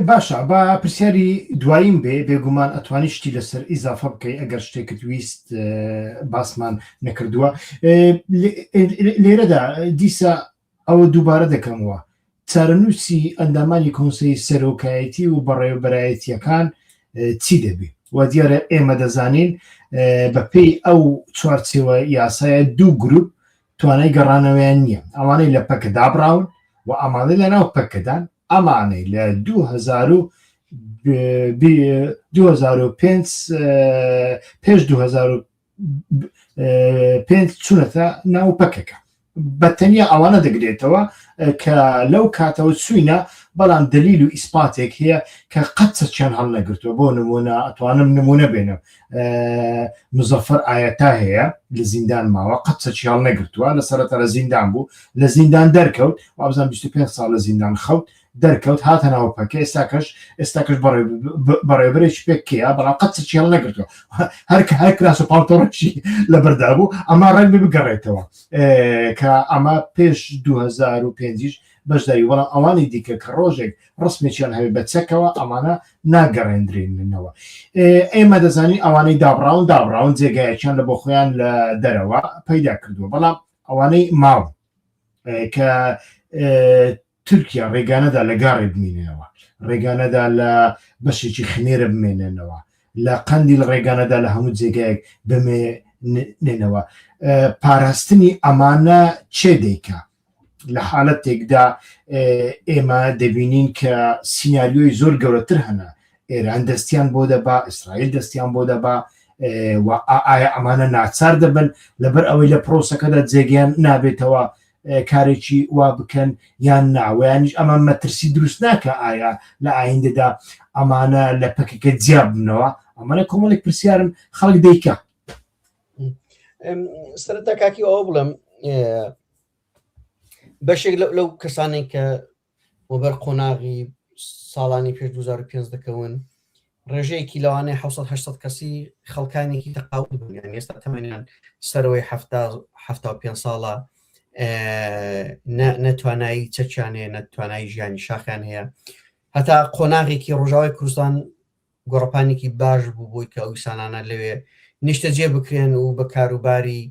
باشە بە پرسیاری دواییم بێگومان ئەتوانی شتی لەسەر ئیزافە بکەی ئەگەر شتێکت ویست باسمان نەکردووە لێرەدا دیسە ئەوە دووبارە دەکەمەوە چارەنووسی ئەندامانی کۆنسەی سەرۆکایەتی و بەڕێوەبەرایەتیەکان چی دەبێت و دیارە ئێمە دەزانین بە پێی ئەو چوارچێوە یاسایە دوو گروپ توانای گەڕانەوەیان نییە ئەوانەی لە پەکە دابراون و ئەمانەی لە ناو پەکەدان ئەمانەی لە 2005 پێش 2005 چونەتە ناو پەکەکە بەتەنیا ئەوانە دەگرێتەوە کە لەو کاتەوە چوینە بەڵام دلیل و ئیسپاتێک هەیە کە قەت چەند هەڵ نەگرتووە بۆ نمونە ئەتوانم نمونە بێنە مزەفەر ئاەتا هەیە لە زیندان ماوە قەت چی هەڵ نەگرتووە لە سەرەتا لە زیندان بوو لە زیندان دەرکەوت وابزان 25 ساڵ لە زیندان خەوت دەرکەوت هاتە ناوە پەکە ئێستاکەش بەڕێوەبەرێکی پێکەیە بەڵام قەت چی هەڵ نەگرتووە هەر کراس و پاڵتۆڕەشی لە بەردا بوو ئەمە ڕەنگ بگەڕێتەوە کە ئەمە پێش 2005 بەشداری وەڵام ئەوانی دیکە کە ڕۆژێک ڕسمێکیان هەوێ بە چەکەوە ئەمانە ناگەڕێنرێنەوە ئێمە دەزانین ئەوانەی دابراون جێگایەکیان لە بۆ خۆیان لە دەرەوە پەیدا کردووە بەڵام ئەوانەی ماو کە تورکیا ڕێگانەدا لە گاڕێ بمێنێنەوە ڕێگانەدا لە بەشێکی خنێرە بمێنێنەوە لە قەندی لە ڕێگانەدا لە هەموو جێگایەک بمێنێنەوە پاراستنی ئەمانە چێ دەیکا لە حالەتێکدا ئێمە دەبینین کە سیناریۆی زۆر گەورەتر هەنا ئێران دەستیان بۆ دەبا ئیسرائیل دەستیان بۆ دەبا ئایا ئەمانە ناچار دەبن لەبەر ئەوەی لە پرۆسەکەدا جێگەیان نابێتەوە کارێکی وا بکەن یان ناوەیانیش ئەمە مەترسی دروست ناکە ئایا لە ئایندەدا ئەمانە لە پەکەکە جیاب بنەوە ئەمانە کۆمەڵێک پرسیارم خەڵک دەیکا سەرەتا کاکی ئەوە بڵم بەشێک لەو کەسانێک کە وەبەر قۆناغی ساڵانی پێش 2005 دەکەون ڕێژەیەکی لەوانەیە 700 کەسی خەڵکانێکی تەقاوت بوون یان ئێستا تەمەنیان سەرەوەی 75 ساڵە نەتوانایی چەکیانێ نەتوانایی ژیانی شاخیان هەیە هەتا قۆناغێکی ڕۆژاوای کوردستان گۆڕپانێکی باش بوو بۆی کە ئەو ئیسانانە لەوێ نیشتە جێ بکرێن و بە کاروباری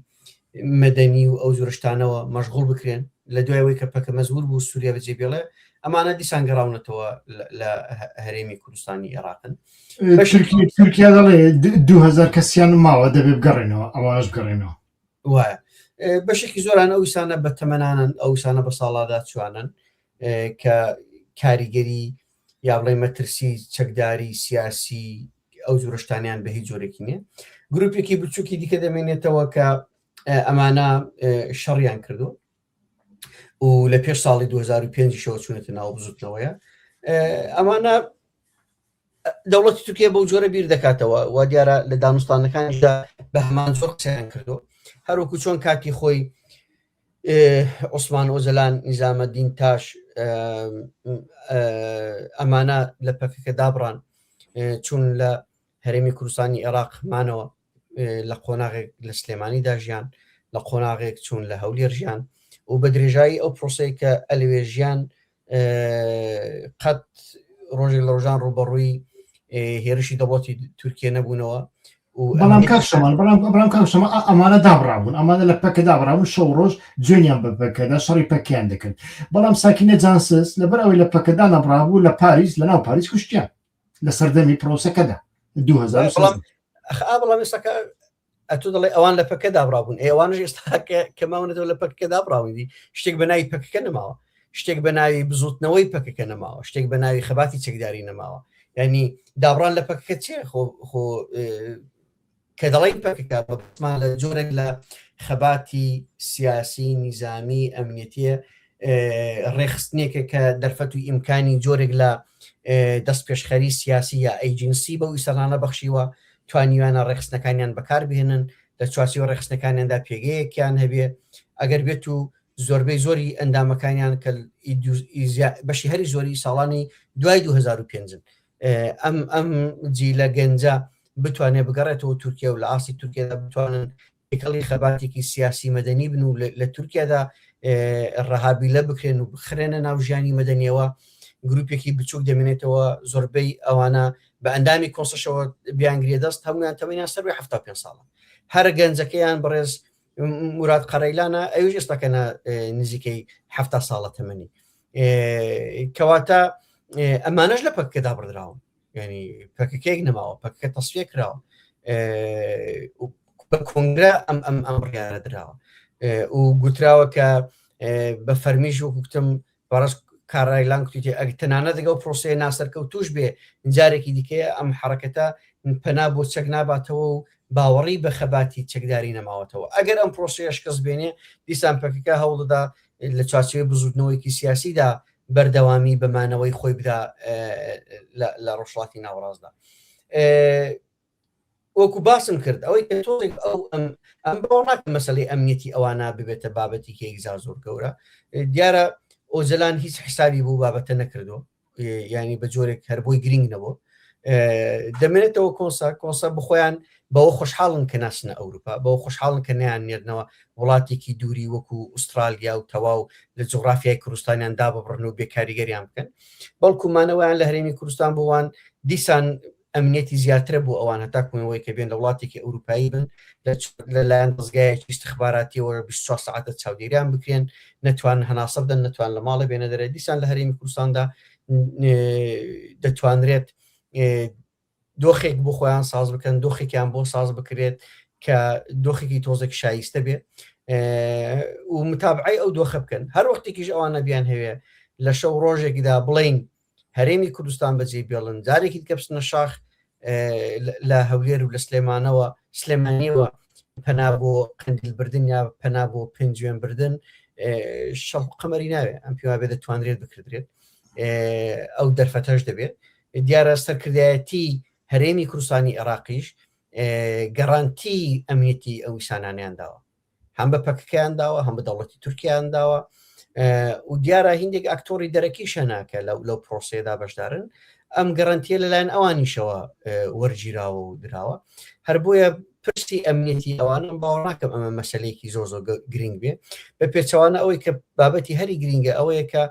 مەدەنی و ئەو زۆرشتانەوە مەشغوڵ بکرێن لە دوایەوەی کە پەکە مەزبوور بوو سووریا بەجێ بێڵێ ئەمانە دیسان گەڕاونەتەوە لە هەرێمی کوردستانی عێراقن تورکیا دەڵێ 2000 کەسیان ماوە دەبێ بگەڕێنەوە ئەوانش بگەڕێنەوە وایە بەشێکی زۆران ئەو ئیسانە بە تەمەنانن ئەو ئیسانە بە ساڵادا چوانن کە کاریگەری یا بڵێ مەترسی چەکداری سیاسی ئەو زۆرشتانیان بە هیچ جۆرێکی نییە گروپێکی بچووکی دیکە دەمێنێتەوە کە ئەمانە شەڕیان کردو و لە پێش ساڵی 2005 شەوە چونێتە ناو بزوتنەوەیە ئەمانە دەوڵەتی تورکیا بەو جۆرە بیر دەکاتەوە و دیارە لە دانوستانەکانیشدا بە هەمان زۆر قسەیان کردو هەروەکو چۆن کاتی خۆی عوسمان ئۆزەلان نیزامەدین تاش ئەمانە لە پەکەکە دابڕان چون لە هەرێمی کوردستانی عێراق مانەوە لە قۆناغێک لە سلێمانی داژیان لە قۆناغێک چوون لە هەولێر ژیان و بە درێژایی ئەو پرۆسەی کە ئەلوێ ژیان قەت ڕۆژێک لە ڕۆژان ڕوبەڕووی هێرشی دەوڵەتی تورکیا نەبوونەوە بەڵام کاکشەمان بەڵام کاکشەمە ئەمانە دابڕابوون ئەمانە لە پەکە دابڕابوون شەو ڕۆژ جوێنیان بە پەکەدا شەڕی پەکیان دەکرد بەڵام ساکینە جانسس لەبەر ئەوەی لە پەکەدا نەبڕابوو لە پاریس لە ناو پاریس کوشتیان لە سەردەمی پرۆسەکەدا 2000 بەڵام ئێستاکە ئەتو دەڵێ ئەوان لە پەکە دابڕابوون ئێوانش ئێستا کە ماونەتەوە لە پەکەکە دابڕاویدی شتێک بە ناوی پەکەکە نەماوە شتێک بە ناوی بزوتنەوەی پەکەکە نەماوە شتێک بە ناوی خەباتی چەکداری نەماوە ینی دابڕان لە پەکەکە چێ خۆ کە دەڵی پەکەکە بەمان لە جۆرێک لە خەباتی سیاسی نیزامی ئەمنیەتیە ڕێخستنێکە کە دەرفەت و ئیمکانی جۆرێک لە دەست پێشخەری سیاسی یا ئەیجنسی بە ویسەڵانە بەخشیوە توانیوانە ڕێخستنەکانیان بەکاربهێنن لە چوارچێوە ڕێخستنەکانیاندا پێگەیەکیان هەبێ ئەگەر بێت و زۆربەی زۆری ئەندامەکانیان کە بەشی هەری زۆری ساڵانی دوای 2005 ئەم جیلە گەنجە بتوانێت بگەڕێتەوە تورکیا و لە ئاسی تورکیادا بتوانن ئێکەڵی خەباتێکی سیاسی مەدەنی بن و لە تورکیادا ڕەهابی لە بکرێن و بخرێنە ناو ژیانی مەدەنیەوە گروپێکی بچووک دەمێنێتەوە زۆربەی ئەوانە بە ئەندامی کۆنسەشەوە بیانگرێ دەست هەمویان تەمەنیان سەروی 75 ساڵە هەر گەنجەکەیان بەڕێز مراد قەرەیلانە ئەویش ئێستاکەنە نزیکەی 70 ساڵە تەمەنی کەواتە ئەمانەش لە پەکەکەدا بڕدراون ینی پەکەکەیەک نەماوە پەکەکە تەسویە کراوە بە کۆنگرە ئەم ڕیارە دراوە و گوتراوە کە بە فەرمیش وەکوتم بەڕاست کارایلان کوتێ ئەگە تەنانە دەگە و پرۆسەیە ناسەرکەوتوش بێ جارێکی دیکەیە ئەم حرەکەتە پەنا بۆ چەک ناباتەوە و باوەڕی بە خەباتی چەکداری نەماوەتەوە ئەگەر ئەم پرۆسەیە شکەس بێنێ دیسان پەکەکە هەوڵدا لە چارچێوەی بزوتنەوەیکی سیاسیدا بەردەوامی بەمانەوەی خۆی بدا لە ڕۆژهەڵاتی ناوەڕاستدا وەکو باسم کرد ئەوەی کە تۆڵێک ئەم بەوەڕاکە مەسەلەی ئەمنیەتی ئەوانە ببێتە بابەتی کێکزار زۆر گەورە دیارە ئۆزەلان هیچ حسابی بوو بابەتە نەکردو ینی بە جۆرێک هەر بۆی گرنگ نەبوو دەمێنێتەوە کۆنسا بخۆیان بەوە خۆشحاڵن کە ناسنە ئەوروپا بەوە خۆشحاڵن کە نیان نێردنەوە وڵاتێکی دووری وەکو ئوسترالیا و تەواو لە جوغرافیای کوردستانیان دابڕن و بێکاریگەریان بکەن بەڵکومانەوەیان لە هەرێمی کوردستان بوان دیسان ئەمنیەتی زیاترە بوو ئەوان هەتاکوونەوەی کە بێن لە وڵاتێکی ئەوروپایی بن لەلایەن دەستگایەکی استخباراتیەوە 24 ساعتە چاودێریان بکرێن نەتوان هەناسە بدەن نەتوان لە ماڵە بێنە دەرە دیسان لە هەرێمی کوردستاندا دەتوانرێت دۆخێک بۆ خۆیان ساز بکەن دۆخێکیان بۆ ساز بکرێت کە دۆخێکی تۆزێک شایستە بێ و متابعی ئەو دۆخە بکەن هەر وەختێکیش ئەوانە بیان هەوێ لە شەو ڕۆژێکدا بڵین هەرێمی کوردستان بەجێ بێڵن جارێکی دیکە بچنە شاخ لە هەولێر و لە سلێمانیەوە پەنا بۆ قندیلبردن یا پەنا بۆ پنجوێن بردن شەڵ قەمەری ناوێ ئەم پێوا بێ دەتوانرێت بکردرێت ئەو دەرفەتەش دەبێت دیارە سەرکردایەتی هەرێمی کوردستانی عێراقیش گەڕانتی ئەمنیەتی ئەو ویسانانیان داوە هەم بە پەکەکەیان داوە هەم بە دەوڵەتی تورکیان داوە و دیارە هیندێک ئاکتۆری دەرەکیشەنا کە لەو پرۆسەیەدا بەشدارن ئەم گەڕانتیە لەلایەن ئەوانیشەوە وەرگیراوە و دراوە هەر بۆیە پرسی ئەمنیەتی ئەوانم باوەڕ ناکەم ئەمە مەسەلەیەکی زۆر گرنگ بێ بە پێچەوانە ئەوەی کە بابەتی هەری گرنگە ئەوەیە کە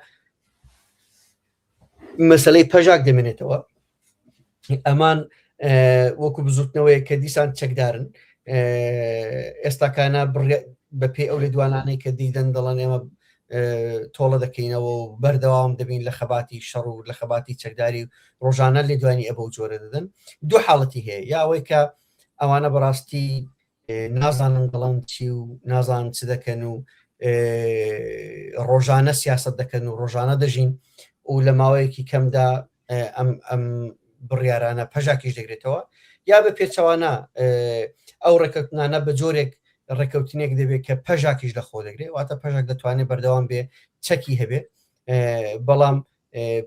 مەسەلەی پەژاک دەمێنێتەوە ئەمان وەکو بزوتنەوەی کە دیسان چەکدارن ئێستاکانە بەپێ ئەو لە دوانانەی کە دیدەن دەڵێن ئێمە تۆڵە دەکەینەوە و بەردەوام دەبین لە خەباتی شەڕ و لە خەباتی چەکداری ڕۆژانە لێ دوانی ئەبەو جۆرە دەدەن دوو حاڵەتی هەیە یا ئەوەی کە ئەوانە بەڕاستی نازانن دەڵێن چی و نازانن چ دەکەن و ڕۆژانە سیاست دەکەن و ڕۆژانە دەژین و لە ماوەیەکی کەمدا ئەم بڕیارانە پەژاکیش دەگرێتەوە یا بە پێچەوانە ئەو ڕێکەوتنانە بە جۆرێک ڕێکەوتنێک دەبێت کە پەژاکیش لە خۆ دەگرێت واتە پەژاک دەتوانێت بەردەوام بێ چەکی هەبێ بەڵام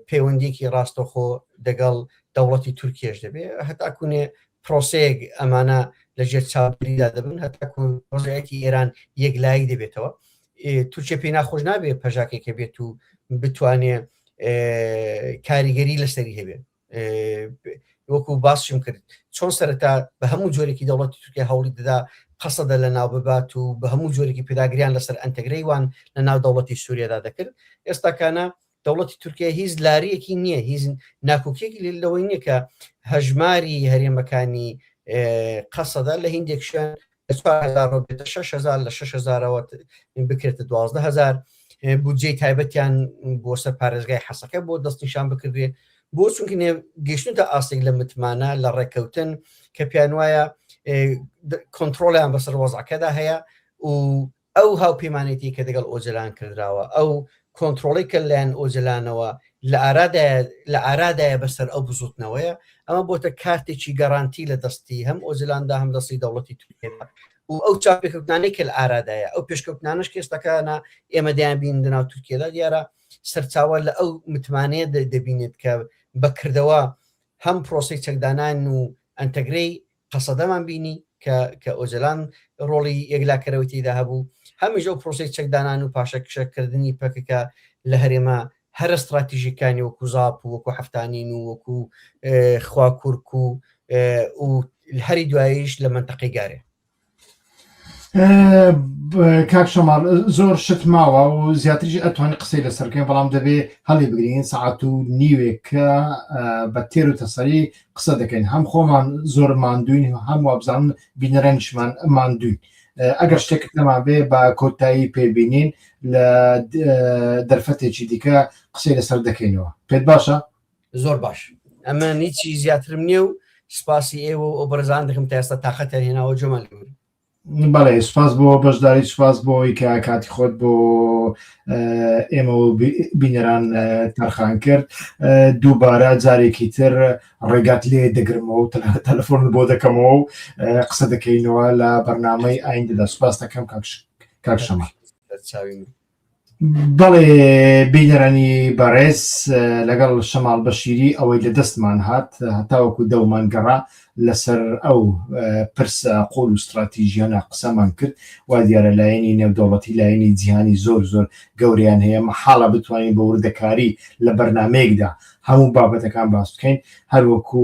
پەیوەندیکی ڕاستەخۆ دەگەڵ دەوڵەتی تورکیەش دەبێ هەتاکوونێ پرۆسەیەک ئەمانە لەژێر چاودێریدا دەبن هەتاکو ڕۆژایەتی ئێران یەکلایی دەبێتەوە تورکیا پێی ناخۆش نابێت پەژاکێکە بێت و بتوانێ کاریگەری لەسەری هەبێ وەکو باسشم کرد چۆن سەرەتا بە هەموو جۆرێکی دەوڵەتی تورکیا هەوڵی دەدا قەسەدە لە ناو ببات و بە هەموو جۆرێکی پێداگریان لەسەر ئەنتەگرەیوان لە ناو دەوڵەتی سووریادا دەکرد ئێستاکانە دەوڵەتی تورکیا هیچ لارەیەکی نییە هیچ ناکۆکیەکی لەوەی نییە کە هەژماری هەرێمەکانی قەسەدا لە هیندێک شوێن 6,000 لە 6,000ەوە بکرێتە 12,000 بودجەی تایبەتیان بۆ سەر پارێزگای حەسەکە بۆ دەستنیشان بکردێ بۆ چونکە گەشتنتە ئاستێک لە متمانە لە ڕێککەوتن کە پیان وایە کۆنتترۆلیان بەسەر وەزعەکەدا هەیە و ئەو هاوپەیمانێتی کە دەگەڵ ئۆجلان کردراوە ئەو کۆنتترۆلی کە لایەن ئۆجلانەوە لە ئارادایە بەسەر ئەو بزوتنەوەیە ئەمە بۆتە کارتێکی گەڕانتی لە دەستی هەم ئۆجلاندا هەم دەستی دەوڵەتی تورکیادا و ئەو چاپێککەوتانەی کە لە ئارادایە ئەو پێشکەوتانش کێستەکانە ئێمە دەیان بین لەناو تورکیادا دیارە سەرچاوە لە ئەو متمانەیە دەبینێت کە بەکردەوە هەم پرۆسی چەکدانان و ئەنتەگرەی قەسەدەمان بینی کە ئۆجلان ڕۆڵی یەکلاکەرەوەتیدا هەبوو هەمیش ئەو پرۆسی چەکدانان و پاشەکشەکردنی پەکەکە لە هەرێمە هەر استراتیژیەکانی وەکو زاپ و وەکو هەفتانین و وەکو خواکوورک و هەری دواییش لە منتەقەی گارێ کاک شەماڵ زۆر شت ماوە و زیاتریش ئەتوانانی قسەی لەسەرکەین بەڵام دەبێ هەڵی بگرین سەعات و نیوێکە بە تێر و تەسەری قسە دەکەین هەم خۆمان زۆر ماندوین هەم وابزانن بینەرەنیشمان ماندوین ئەگەر شتێکت نەما بێ بە کۆتایی پێبینین لە دەرفەتێکی دیکە قسەی لەسەر دەکەینەوە پێت باشە؟ زۆر باش ئەمە هیچی زیاترم نییە و سپاسی ئێوە و بەرزان دەکەم تا ئێستا تاقەتیان هێناوە جۆمان لەوری بەڵێ سوپاس بۆ بەشداری سوپاس بۆی کە کاتی خۆت بۆ ئێمە و بینەران تەرخان کرد دووبارە جارێکی تر ڕێگات لێ دەگرمەوە و تەلەفۆن بۆ دەکەمەوە و قسە دەکەینەوە لە بەرنامەی ئایندەدا سوپاس دەکەم کاک شەماڵ بەڵێ بینەرانی بەڕێز لەگەڵ شەماڵ بەشیری ئەوەی لە دەستمان هات هەتاوەکو دەومان گەڕا لەسەر ئەو پرسە قۆڵ و استراتیژیانە قسەمان کرد وا دیارە لایەنی نێودەوڵەتی لایەنی جیهانی زۆر زۆر گەوریان هەیە مەحاڵە بتوانین بە وردەکاری لە بەرنمەیەکدا هەموو بابەتەکان باس بکەین هەروەکو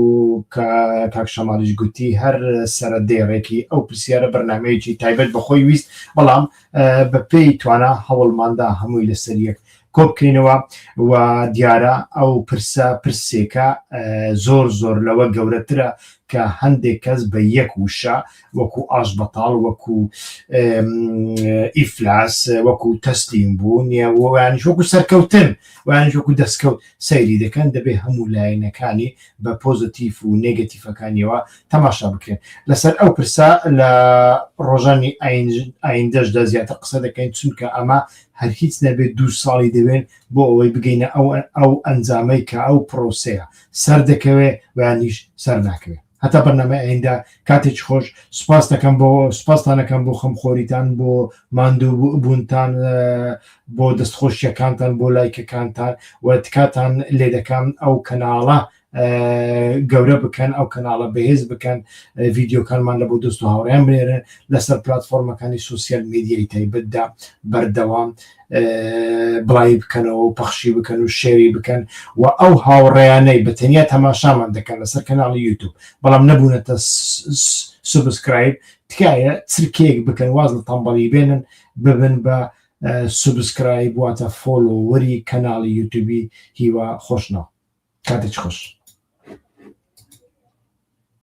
کاک شەماڵیش گوتی هەر سەرە دێڕێکی ئەو پرسیارە بەرنمەیەکی تایبەت بەخۆی ویست بەڵام بە پێی توانە هەوڵماندا هەمووی لەسەر یەک کۆ بکەینەوە و دیارە ئەو پرسێکە زۆر زۆر لەوە گەورەترە کە هەندێک کەس بە یەک وشە وەکو ئاش بەتاڵ وەکو ئیفلاس وەکو تەسلیم بوون ویانش وەکو سەرکەوتن ویانش وەکو دەستکەوت سەیری دەکەن دەبێ هەموو لایەنەکانی بە پۆزتیف و نێگەتیفەکانیەوە تەماشا بکرێن لەسەر ئەو پرسە لە ڕۆژانی ئایندەشدا زیاتر قسە دەکەین چونکە ئەمە هەر هیچ نەبێت 2 ساڵی دەوێن بۆ ئەوەی بگەینە ئەو ئەنجامەی کە ئەو پرۆسەیە سەر دەکەوێ ویانیش سەر ناکەوێت هەتا بەرنامە ئەیندا کاتێکی خۆش سوپاس دەکەم بۆ سوپاستانەکەم بۆ خەمخۆریتان بۆ ماندوو بوونتان بۆ دەستخۆشیەکانتان بۆ لایکەکانتان و تکاتان لێ دەکەم ئەو کەناڵە گەورە بکەن ئەو کەناڵە بەهێز بکەن ڤیددیۆکانمان لە بۆ دەست و هاوڕێیان بنێرن لەسەر پلاتفۆرمەکانی سوسیال میدیای تایبەتدا بەردەوام بڵای بکەنەوە و پەخشی بکەن و شێری بکەن و ئەو هاوڕێیانەی بەتەنیا تەماشامان دەکەن لەسەر کەناڵی یوتیوب بەڵام نەبوونەتە سوبسکرایب تکایە چرکێک بکەن واز لە تەمبەڵی بێنن ببن بە سوبسکرایب واتە فۆلۆوەری کەناڵی یوتیوبی هیوا خۆشنەوە کاتێک خۆش